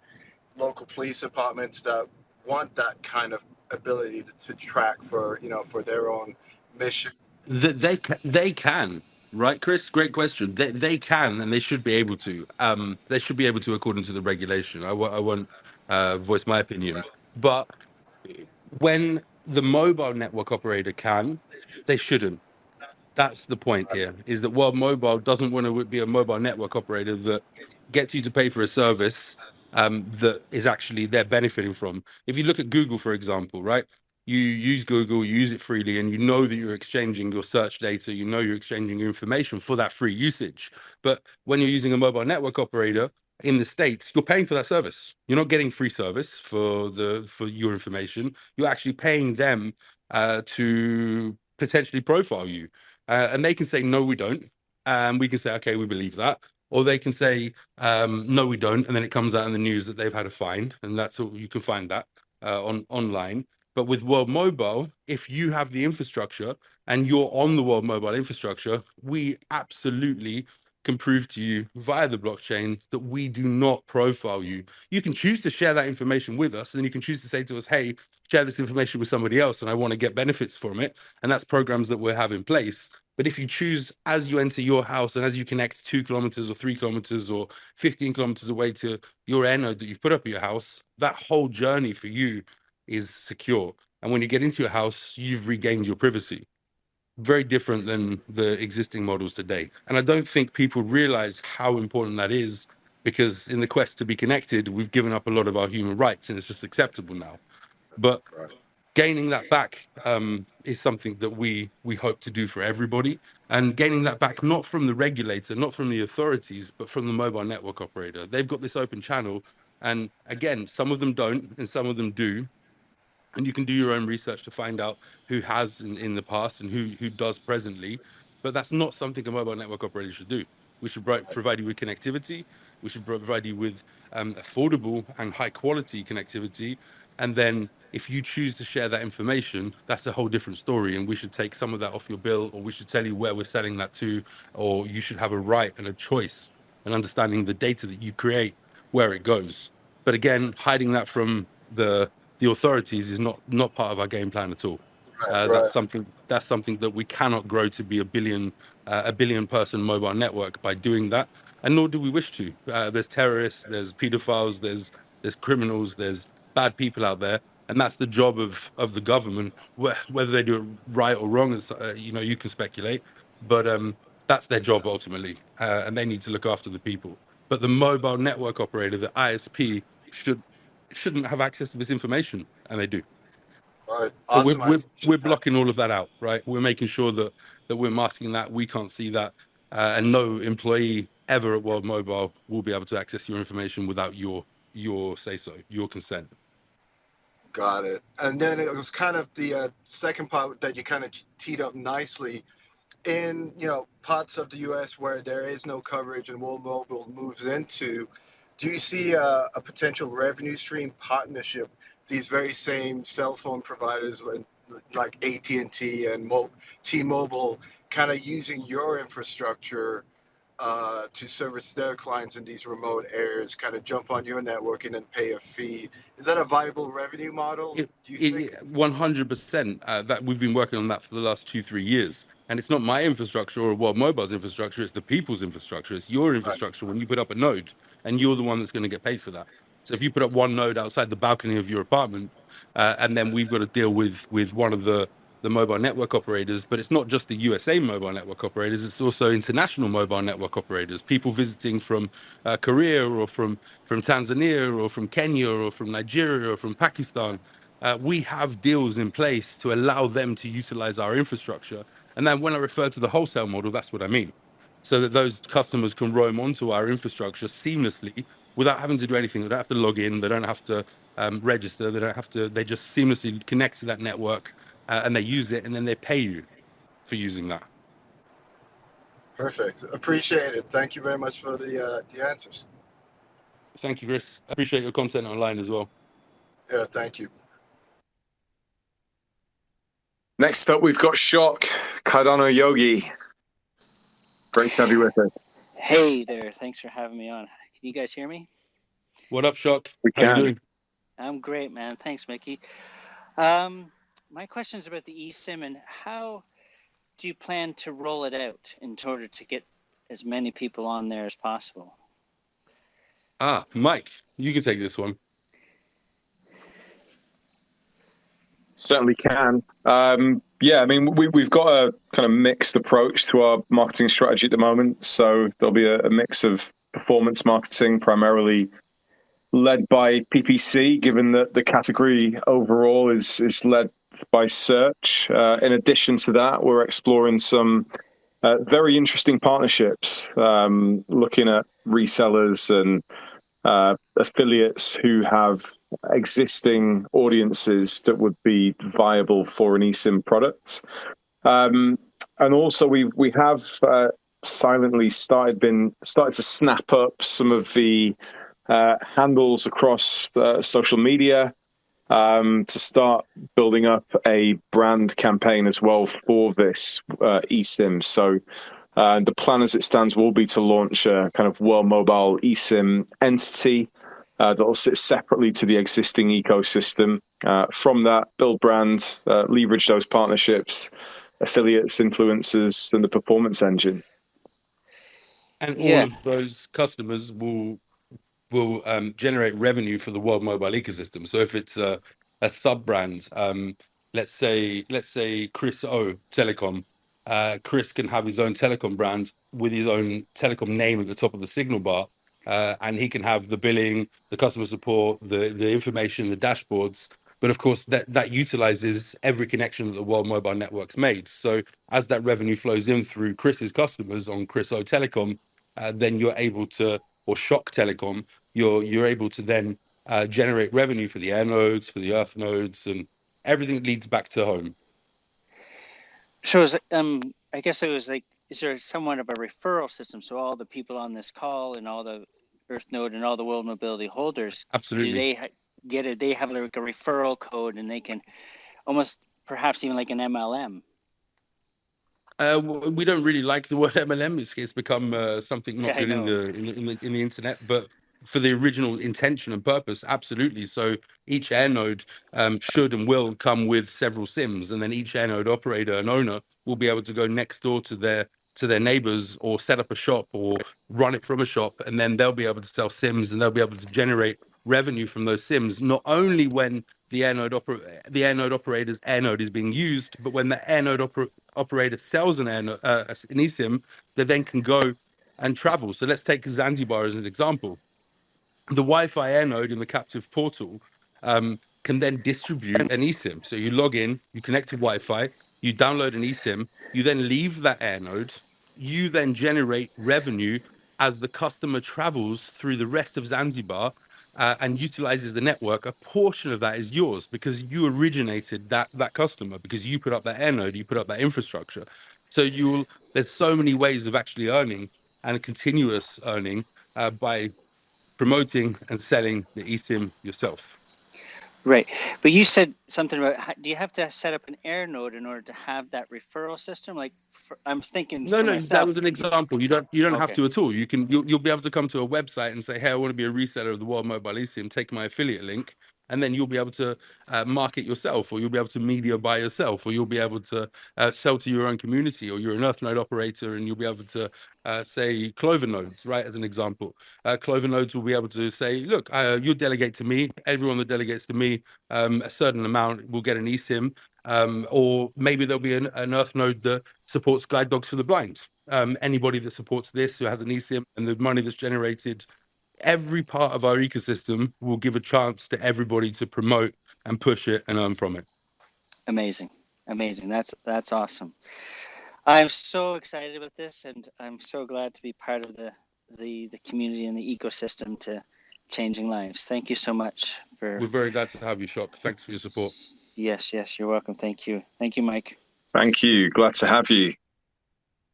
local police departments that want that kind of ability to track for, you know, for their own mission? They can, right, Chris? Great question. They can, and they should be able to. They should be able to according to the regulation. I won't voice my opinion, but when the mobile network operator can, they shouldn't. That's the point here, is that World Mobile doesn't want to be a mobile network operator that gets you to pay for a service that is actually they're benefiting from. If you look at Google, for example, right? You use Google, you use it freely, and you know that you're exchanging your search data, you know you're exchanging your information for that free usage. But when you're using a mobile network operator in the States, you're paying for that service. You're not getting free service for your information. You're actually paying them to potentially profile you. And they can say, no, we don't. And we can say, okay, we believe that. Or they can say, no, we don't. And then it comes out in the news that they've had a fine. And that's all, you can find that online. But with World Mobile, if you have the infrastructure and you're on the World Mobile infrastructure, we absolutely can prove to you via the blockchain that we do not profile you. You can choose to share that information with us, and then you can choose to say to us, hey, share this information with somebody else, and I want to get benefits from it. And that's programs that we have in place. But if you choose, as you enter your house and as you connect 2 kilometers or 3 kilometers or 15 kilometers away to your air node that you've put up at your house, that whole journey for you is secure. And when you get into your house, you've regained your privacy. Very different than the existing models today. And I don't think people realize how important that is, because in the quest to be connected, we've given up a lot of our human rights and it's just acceptable now. But gaining that back is something that we hope to do for everybody, and gaining that back not from the regulator, not from the authorities, but from the mobile network operator. They've got this open channel, and again, some of them don't and some of them do. And you can do your own research to find out who has in the past and who does presently. But that's not something a mobile network operator should do. We should provide you with connectivity. We should provide you with affordable and high quality connectivity. And then if you choose to share that information, that's a whole different story. And we should take some of that off your bill, or we should tell you where we're selling that to, or you should have a right and a choice and understanding the data that you create, where it goes. But again, hiding that from the authorities is not part of our game plan at all. That's something that we cannot grow to be a billion person mobile network by doing that, and nor do we wish to. There's terrorists, there's pedophiles, there's criminals, there's bad people out there, and that's the job of the government. Whether they do it right or wrong, is you can speculate, but that's their job ultimately, and they need to look after the people. But the mobile network operator, the ISP, shouldn't have access to this information, and they do. Right. So Awesome. we're blocking all of that out, right? We're making sure that we're masking that. We can't see that, and no employee ever at World Mobile will be able to access your information without your say so, your consent. Got it. And then it was kind of the second part that you kind of teed up nicely. In parts of the U.S. where there is no coverage and World Mobile moves into, do you see a potential revenue stream partnership? These very same cell phone providers like AT&T and T-Mobile kind of using your infrastructure to service their clients in these remote areas, kind of jump on your network and then pay a fee. Is that a viable revenue model, do you think? 100%. That we've been working on that for the last 2-3 years. And it's not my infrastructure or World Mobile's infrastructure, it's the people's infrastructure. It's your infrastructure when you put up a node, and you're the one that's going to get paid for that. So if you put up one node outside the balcony of your apartment, and then we've got to deal with one of the mobile network operators, but it's not just the USA mobile network operators, it's also international mobile network operators, people visiting from Korea or from Tanzania or from Kenya or from Nigeria or from Pakistan. We have deals in place to allow them to utilize our infrastructure. And then when I refer to the wholesale model, that's what I mean. So that those customers can roam onto our infrastructure seamlessly without having to do anything. They don't have to log in, they don't have to register, they just seamlessly connect to that network. And they use it, and then they pay you for using that. Perfect. Appreciate it. Thank you very much for the answers. Thank you, Chris. I appreciate your content online as well. Yeah, thank you. Next up, we've got Shock, Cardano Yogi. Great to have you with us. Hey there. Thanks for having me on. Can you guys hear me? What up, Shock? We How you can. doing? I'm great, man. Thanks, Micky. My question is about the eSIM and how do you plan to roll it out in order to get as many people on there as possible? Mike, you can take this one. Certainly can. Yeah, I mean, we've got a kind of mixed approach to our marketing strategy at the moment. So there'll be a mix of performance marketing, primarily led by PPC, given that the category overall is led by search. In addition to that, we're exploring some very interesting partnerships, looking at resellers and affiliates who have existing audiences that would be viable for an eSIM product. And also we have silently started to snap up some of the handles across social media to start building up a brand campaign as well for this eSIM. So the plan as it stands will be to launch a kind of World Mobile eSIM entity that will sit separately to the existing ecosystem. From that, build brand, leverage those partnerships, affiliates, influencers, and the performance engine. And all of those customers will generate revenue for the World Mobile ecosystem. So if it's a sub brand, let's say Chris O Telecom, Chris can have his own telecom brand with his own telecom name at the top of the signal bar, and he can have the billing, the customer support, the information, the dashboards. But of course, that utilizes every connection that the World Mobile Network's made. So as that revenue flows in through Chris's customers on Chris O Telecom, then you're able to, or Shock Telecom, you're able to then generate revenue for the air nodes, for the earth nodes, and everything that leads back to home. So I guess it was like, is there somewhat of a referral system? So all the people on this call and all the Earth Node and all the World Mobility holders, absolutely, do they get it? They have like a referral code, and they can almost perhaps even like an MLM. We don't really like the word MLM. It's become something not good in the internet, but for the original intention and purpose, absolutely. So each air node should and will come with several SIMs, and then each air node operator and owner will be able to go next door to their neighbors or set up a shop or run it from a shop, and then they'll be able to sell SIMs and they'll be able to generate revenue from those SIMs, not only when the air node operator's air node is being used, but when the air node operator sells an eSIM, they then can go and travel. So let's take Zanzibar as an example. The Wi-Fi air node in the captive portal can then distribute an eSIM. So you log in, you connect to Wi-Fi, you download an eSIM, you then leave that air node, you then generate revenue as the customer travels through the rest of Zanzibar and utilizes the network. A portion of that is yours because you originated that customer, because you put up that air node, you put up that infrastructure. So there's so many ways of actually earning and continuous earning by promoting and selling the eSIM yourself. Right, but you said something about, do you have to set up an air node in order to have that referral system? Like, I'm thinking. No, that was an example. You don't have to at all. You'll be able to come to a website and say, hey, I want to be a reseller of the World Mobile eSIM. Take my affiliate link, and then you'll be able to market yourself, or you'll be able to media buy yourself, or you'll be able to sell to your own community, or you're an Earth node operator, and you'll be able to say Clover nodes, right? As an example, Clover nodes will be able to say, look, you delegate to me. Everyone that delegates to me a certain amount will get an eSIM. Or maybe there'll be an Earth node that supports guide dogs for the blind. Anybody that supports this who has an eSIM and the money that's generated, every part of our ecosystem will give a chance to everybody to promote and push it and earn from it. Amazing. That's awesome. I'm so excited about this, and I'm so glad to be part of the community and the ecosystem to changing lives. Thank you so much. We're very glad to have you, Shock. Thanks for your support. Yes, you're welcome. Thank you, Mike. Thank you. Glad to have you.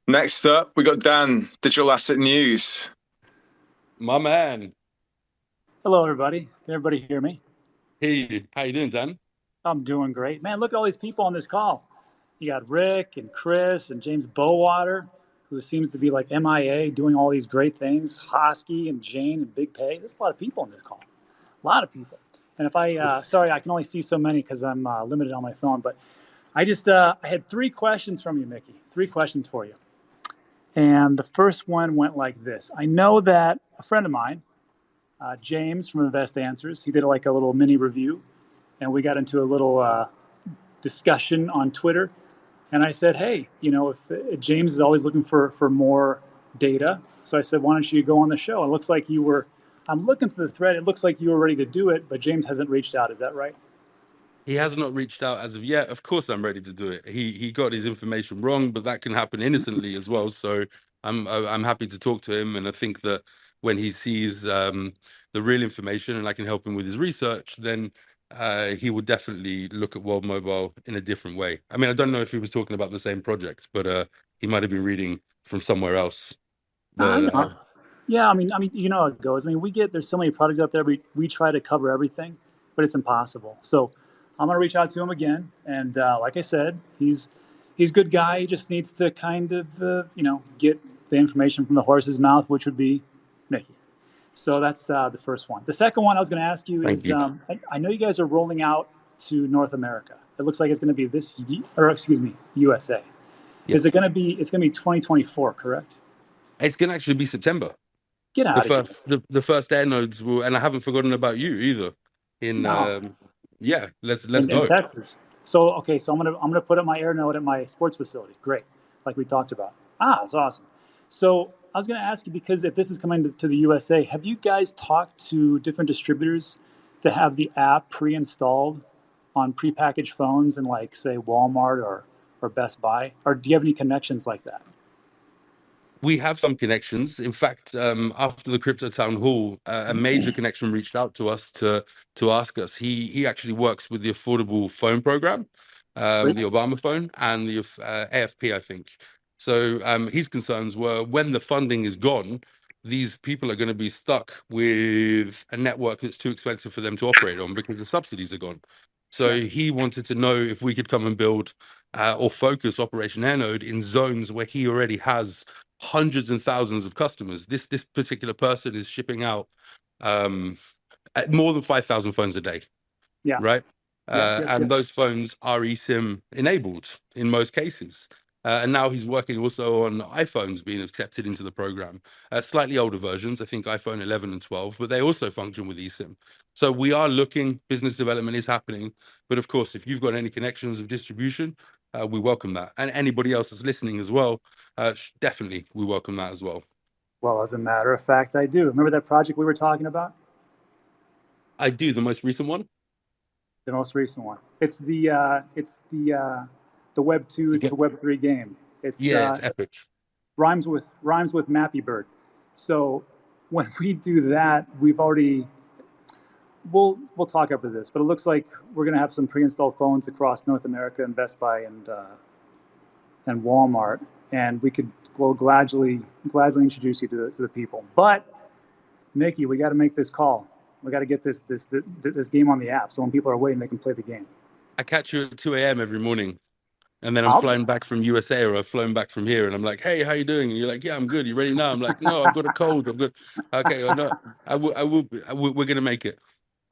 Next up, we got Dan, Digital Asset News. My man. Hello, everybody. Can everybody hear me? Hear you. How you doing, Dan? I'm doing great. Man, look at all these people on this call. You got Rick and Chris and James Bowater, who seems to be like MIA, doing all these great things. Hosky and Jane and Big Pay. There's a lot of people on this call. A lot of people. And if sorry, I can only see so many because I'm limited on my phone. But I had 3 questions from you, Micky. 3 questions for you. And the first one went like this. I know that a friend of mine, James from Invest Answers, he did like a little mini review, and we got into a little discussion on Twitter. And I said, hey, if James is always looking for more data. So I said, why don't you go on the show? It looks like I'm looking for the thread. It looks like you were ready to do it, but James hasn't reached out. Is that right? He has not reached out as of yet. Of course, I'm ready to do it. He got his information wrong, but that can happen innocently as well. So I'm happy to talk to him, and I think that when he sees the real information and I can help him with his research, then he will definitely look at World Mobile in a different way. I mean, I don't know if he was talking about the same project, but he might have been reading from somewhere else. Yeah, I mean, you know how it goes. I mean, there's so many products out there. We try to cover everything, but it's impossible. So I'm gonna reach out to him again, and like I said, he's a good guy. He just needs to kind of get the information from the horse's mouth, which would be Micky. So that's the first one. The second one I was going to ask you is, I know you guys are rolling out to North America. It looks like it's going to be USA. Yep. Is it going to be? It's going to be 2024, correct? It's going to actually be September. Get out of here. The first air nodes will, and I haven't forgotten about you either. Let's go. In Texas. So okay, so I'm gonna put up my air node at my sports facility. Great, like we talked about. That's awesome. So I was gonna ask you, because if this is coming to the USA, have you guys talked to different distributors to have the app pre-installed on prepackaged phones in, like, say, Walmart or Best Buy, or do you have any connections like that? We have some connections. In fact, after the Crypto Town Hall, a major connection reached out to us to ask us. He actually works with the Affordable Phone Program, the Obama phone, and the AFP, I think. So his concerns were, when the funding is gone, these people are going to be stuck with a network that's too expensive for them to operate on because the subsidies are gone. So he wanted to know if we could come and build or focus Operation Airnode in zones where he already has hundreds and thousands of customers. This particular person is shipping out at more than 5,000 phones a day. Yeah. Right. And those phones are eSIM enabled in most cases. And now he's working also on iPhones being accepted into the program. Slightly older versions, I think iPhone 11 and 12, but they also function with eSIM. So we are looking, business development is happening. But of course, if you've got any connections of distribution, we welcome that. And anybody else that's listening as well, definitely we welcome that as well. Well, as a matter of fact, I do. Remember that project we were talking about? I do. The most recent one? The most recent one. It's the Web 2 to Web 3 game. It's epic. Rhymes with Mappy Bird. So when we do that, we've already we'll talk after this, but it looks like we're going to have some pre-installed phones across North America and Best Buy and Walmart, and we could gladly introduce you to the people. But Micky, we got to make this call. We got to get this game on the app, so when people are waiting, they can play the game. I catch you at 2 a.m. every morning, and then I'm flying back from USA, or I've flown back from here, and I'm like, "Hey, how you doing?" And you're like, "Yeah, I'm good. You ready now?" I'm like, "No, I've got a cold. I'm good." Okay, no, we're gonna make it.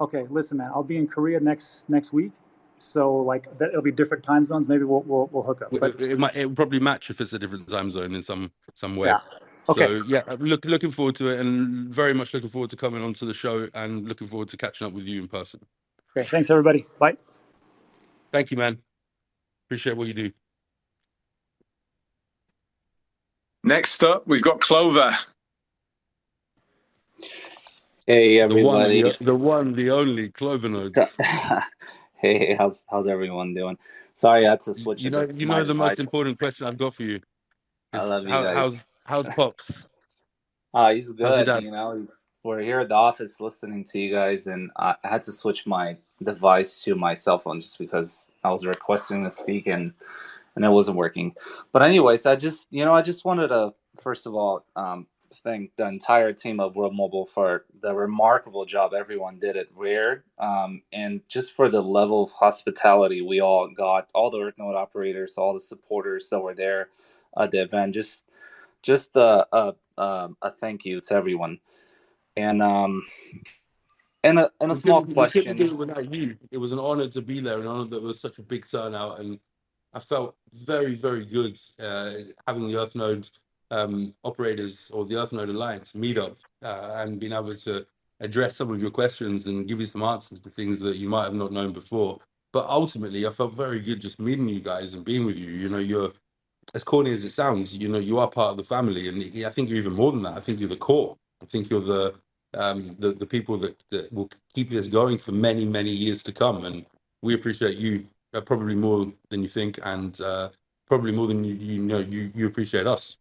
Okay, listen, man. I'll be in Korea next week, so like it'll be different time zones. Maybe we'll hook up. But it will probably match if it's a different time zone in some way. Yeah. Okay. So yeah, I'm looking forward to it, and very much looking forward to coming onto the show, and looking forward to catching up with you in person. Okay, thanks everybody. Bye. Thank you, man. Appreciate what you do. Next up, we've got Clover. Hey everybody. The one, the only Clover nodes. Hey, how's everyone doing? Sorry, I had to switch. You know the most important question I've got for you. I love you guys. How's Pops? He's good. We're here at the office listening to you guys, and I had to switch my device to my cell phone just because I was requesting to speak and it wasn't working. But anyways, I just wanted to first of all thank the entire team of World Mobile for the remarkable job everyone did at Rare, and just for the level of hospitality we all got, all the Earth node operators, all the supporters that were there at the event. Just a thank you to everyone. And And a small We couldn't question. do it without you. It was an honor to be there, an honor that was such a big turnout, and I felt very, very good having the EarthNode operators or the EarthNode Alliance meet up and being able to address some of your questions and give you some answers to things that you might have not known before. But ultimately, I felt very good just meeting you guys and being with you. You know, you're, as corny as it sounds, you know, you are part of the family, and I think you're even more than that. I think you're the core. I think you're the people that will keep this going for many, many years to come. And we appreciate you probably more than you think, and probably more than you appreciate us.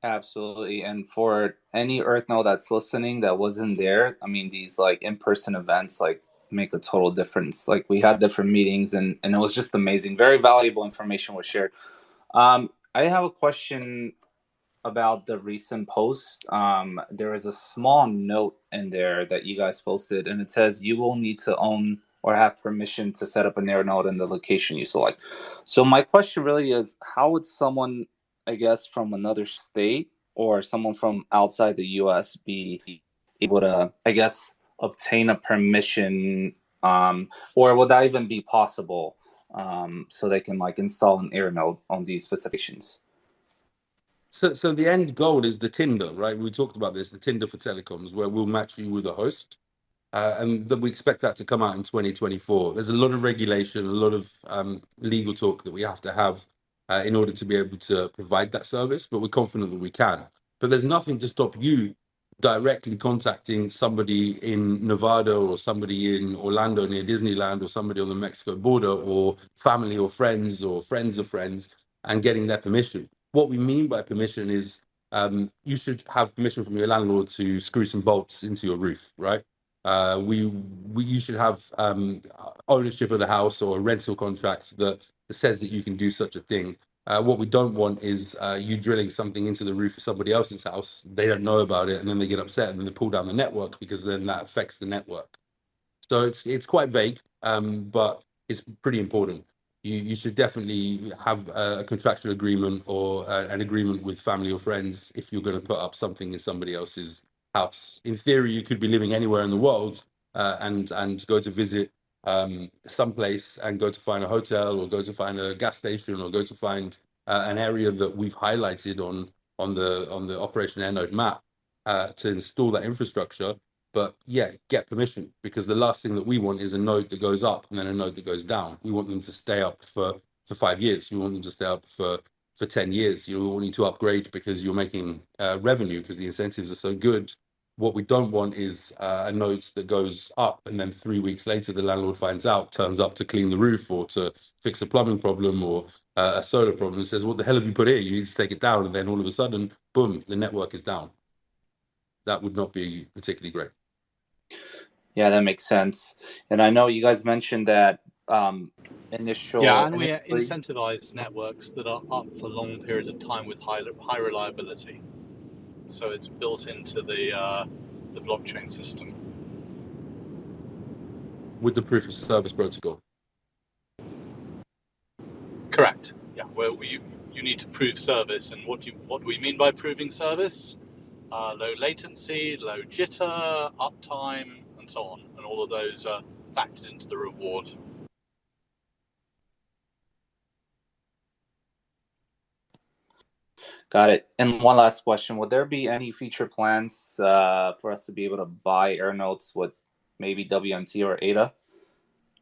Absolutely. And for any EarthNode that's listening that wasn't there, I mean, these like in-person events like make a total difference. Like we had different meetings and it was just amazing. Very valuable information was shared. I have a question about the recent post. There is a small note in there that you guys posted, and it says you will need to own or have permission to set up an AirNode in the location you select. So my question really is, how would someone, I guess, from another state or someone from outside the US be able to, I guess, obtain a permission, or would that even be possible, so they can like install an AirNode on these specifications? So the end goal is the Tinder, right? We talked about this, the Tinder for telecoms, where we'll match you with a host. And that we expect that to come out in 2024. There's a lot of regulation, a lot of legal talk that we have to have in order to be able to provide that service, but we're confident that we can. But there's nothing to stop you directly contacting somebody in Nevada or somebody in Orlando near Disneyland or somebody on the Mexico border or family or friends of friends and getting their permission. What we mean by permission is you should have permission from your landlord to screw some bolts into your roof, right? You should have ownership of the house or a rental contract that says that you can do such a thing. What we don't want is you drilling something into the roof of somebody else's house. They don't know about it, and then they get upset, and then they pull down the network because then that affects the network. So it's quite vague, but it's pretty important. You should definitely have a contractual agreement or an agreement with family or friends if you're going to put up something in somebody else's house. In theory, you could be living anywhere in the world and go to visit someplace and go to find a hotel or go to find a gas station or go to find an area that we've highlighted on the Operation AirNode map to install that infrastructure. But yeah, get permission, because the last thing that we want is a node that goes up and then a node that goes down. We want them to stay up for 5 years. We want them to stay up for 10 years. You want you to upgrade because you're making revenue, because the incentives are so good. What we don't want is a node that goes up and then 3 weeks later the landlord finds out, turns up to clean the roof or to fix a plumbing problem or a solar problem, and says, what the hell have you put here? You need to take it down. And then all of a sudden, boom, the network is down. That would not be particularly great. Yeah, that makes sense. And I know you guys mentioned that initial... Yeah, and we incentivize networks that are up for long periods of time with high reliability. So it's built into the blockchain system. With the proof of service protocol. Correct. Yeah, where you need to prove service, and what do we mean by proving service? Low latency, low jitter, uptime, and so on, and all of those are factored into the reward. Got it. And one last question: would there be any future plans for us to be able to buy AirNodes with maybe WMT or ADA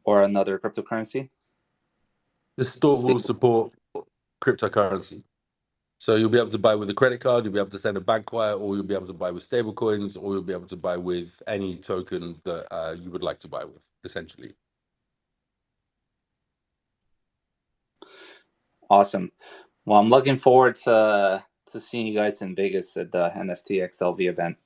or another cryptocurrency? The store will support cryptocurrency. So you'll be able to buy with a credit card, you'll be able to send a bank wire, or you'll be able to buy with stable coins, or you'll be able to buy with any token that you would like to buy with, essentially. Awesome. Well, I'm looking forward to seeing you guys in Vegas at the NFT XLV event.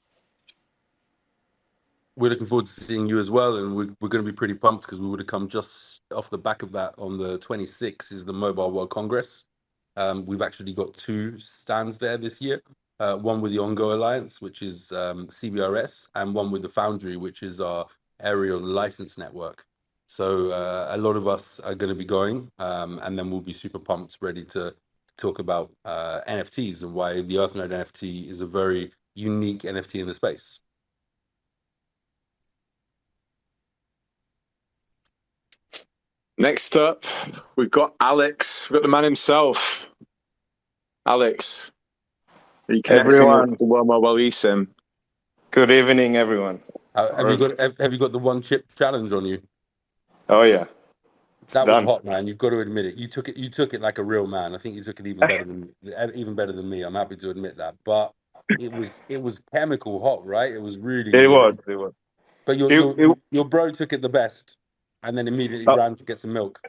We're looking forward to seeing you as well, and we're going to be pretty pumped because we would have come just off the back of that. On the 26th is the Mobile World Congress. We've actually got 2 stands there this year, one with the Ongo Alliance, which is CBRS, and one with the Foundry, which is our aerial license network. So a lot of us are going to be going, and then we'll be super pumped, ready to talk about NFTs and why the EarthNode NFT is a very unique NFT in the space. Next up, we've got Alex. We've got the man himself. Alex, are you connecting with the World Mobile eSIM? Good evening, everyone. Have you got the one chip challenge on you? Oh yeah, that was hot, man. You've got to admit it. You took it like a real man. I think you took it even better than me. I'm happy to admit that. But it was chemical hot, right? It was really. It was. But your bro took it the best, and then immediately ran to get some milk.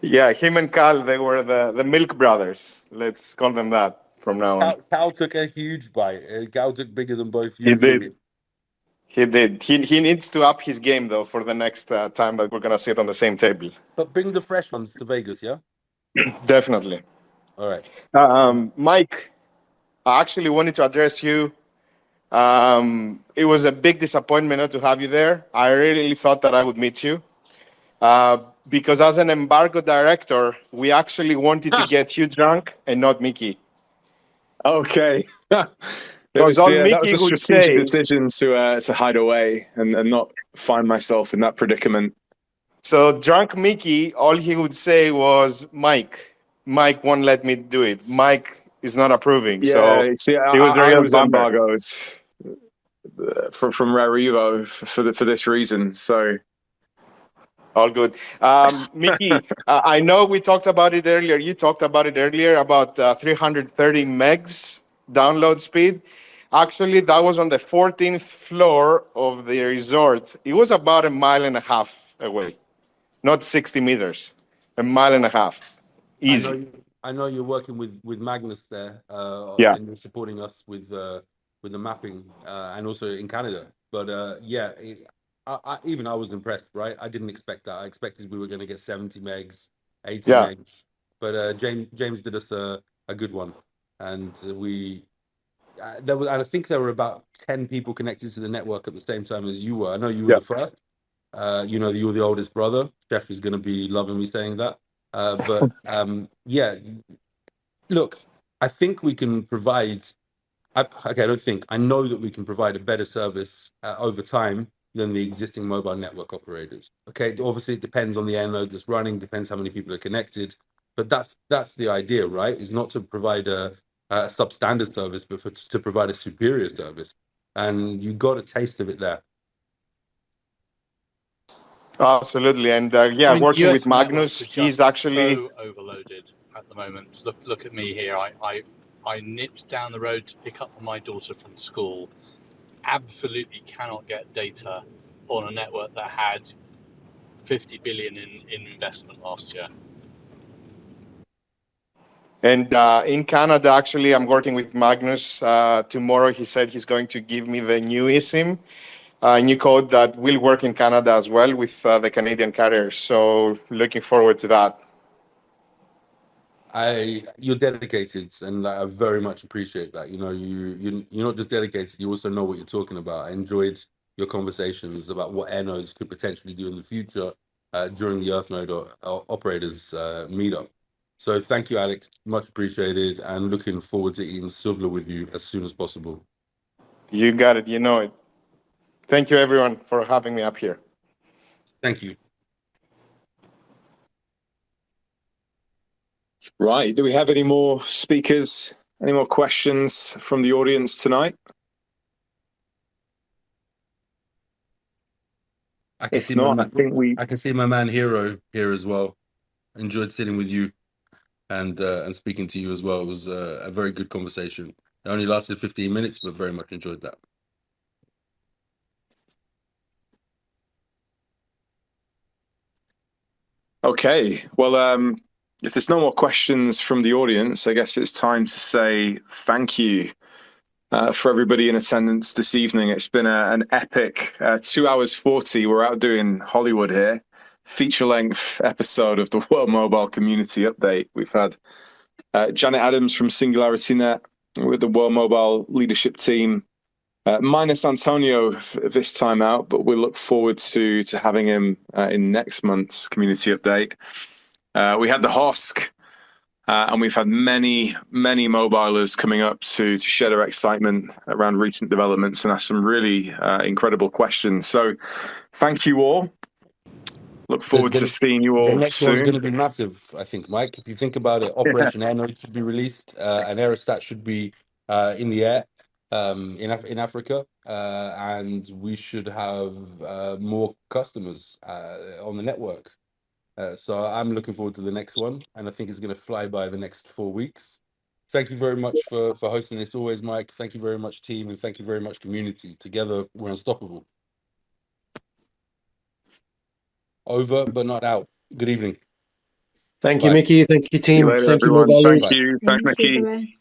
Yeah, him and Cal, they were the Milk Brothers. Let's call them that from now on. Cal took a huge bite. Cal took bigger than both you and me. He did. He needs to up his game though for the next time that we're gonna sit on the same table. But bring the fresh ones to Vegas, yeah. Definitely. All right. Mike, I actually wanted to address you. It was a big disappointment not to have you there. I really thought that I would meet you. Because as an embargo director, we actually wanted to get you drunk and not Micky. Okay. That was a strategic decision to hide away and not find myself in that predicament. So drunk Micky, all he would say was, Mike won't let me do it. Mike is not approving. Yeah, so I was embargoed from Rare Evo for this reason. So all good. Micky, I know we talked about it earlier. You talked about it earlier about 330 megs download speed. Actually, that was on the 14th floor of the resort. It was about 1.5 miles away, not 60 meters, 1.5 miles. Easy. I know you're working with Magnus there, and you're supporting us with the mapping, and also in Canada. But I was impressed, right? I didn't expect that. I expected we were going to get 70 megs, 80 megs. But James did us a good one, and I think there were about 10 people connected to the network at the same time as you were. I know you were the first. You were the oldest brother. Jeff is going to be loving me saying that. Look, I think we can provide. I know that we can provide a better service over time than the existing mobile network operators. Okay, obviously it depends on the air node that's running, depends how many people are connected, but that's the idea, right? Is not to provide a substandard service, but to provide a superior service, and you got a taste of it there. Absolutely, and working US with Magnus, he's actually so overloaded at the moment. Look at me here. I nipped down the road to pick up my daughter from school. Absolutely cannot get data on a network that had 50 billion in investment last year. And in Canada, actually, I'm working with Magnus. Tomorrow, he said he's going to give me the new eSIM, new code that will work in Canada as well with the Canadian carriers. So looking forward to that. You're dedicated, and I very much appreciate that. You're not just dedicated; you also know what you're talking about. I enjoyed your conversations about what air nodes could potentially do in the future during the Earth node operators meetup. So thank you, Alex. Much appreciated, and looking forward to eating silver with you as soon as possible. You got it. You know it. Thank you, everyone, for having me up here. Thank you. Right. Do we have any more speakers? Any more questions from the audience tonight? I can see my man Hero here as well. Enjoyed sitting with you and speaking to you as well. It was a very good conversation. It only lasted 15 minutes, but very much enjoyed that. Okay. Well, if there's no more questions from the audience, I guess it's time to say thank you for everybody in attendance this evening. It's been an epic 2 hours 40. We're out doing Hollywood here. Feature-length episode of the World Mobile Community Update. We've had Janet Adams from SingularityNET with the World Mobile leadership team, minus Antonio this time out, but we look forward to having him in next month's Community Update. We had the Hosk, and we've had many mobilers coming up to share their excitement around recent developments and ask some really incredible questions. So thank you all. Look forward to seeing you all the next one's going soon. to be massive, I think, Mike. If you think about it, Operation Airnode should be released, and Aerostat should be in the air in Africa, and we should have more customers on the network. So I'm looking forward to the next one, and I think it's going to fly by the next 4 weeks. Thank you very much for hosting this always, Mike. Thank you very much, team, and thank you very much, community. Together, we're unstoppable. Over, but not out. Good evening. Thank you, Bye. Micky. Thank you, See you team. later, Thank you, everyone. Mobile. Thank you. Thanks, Micky.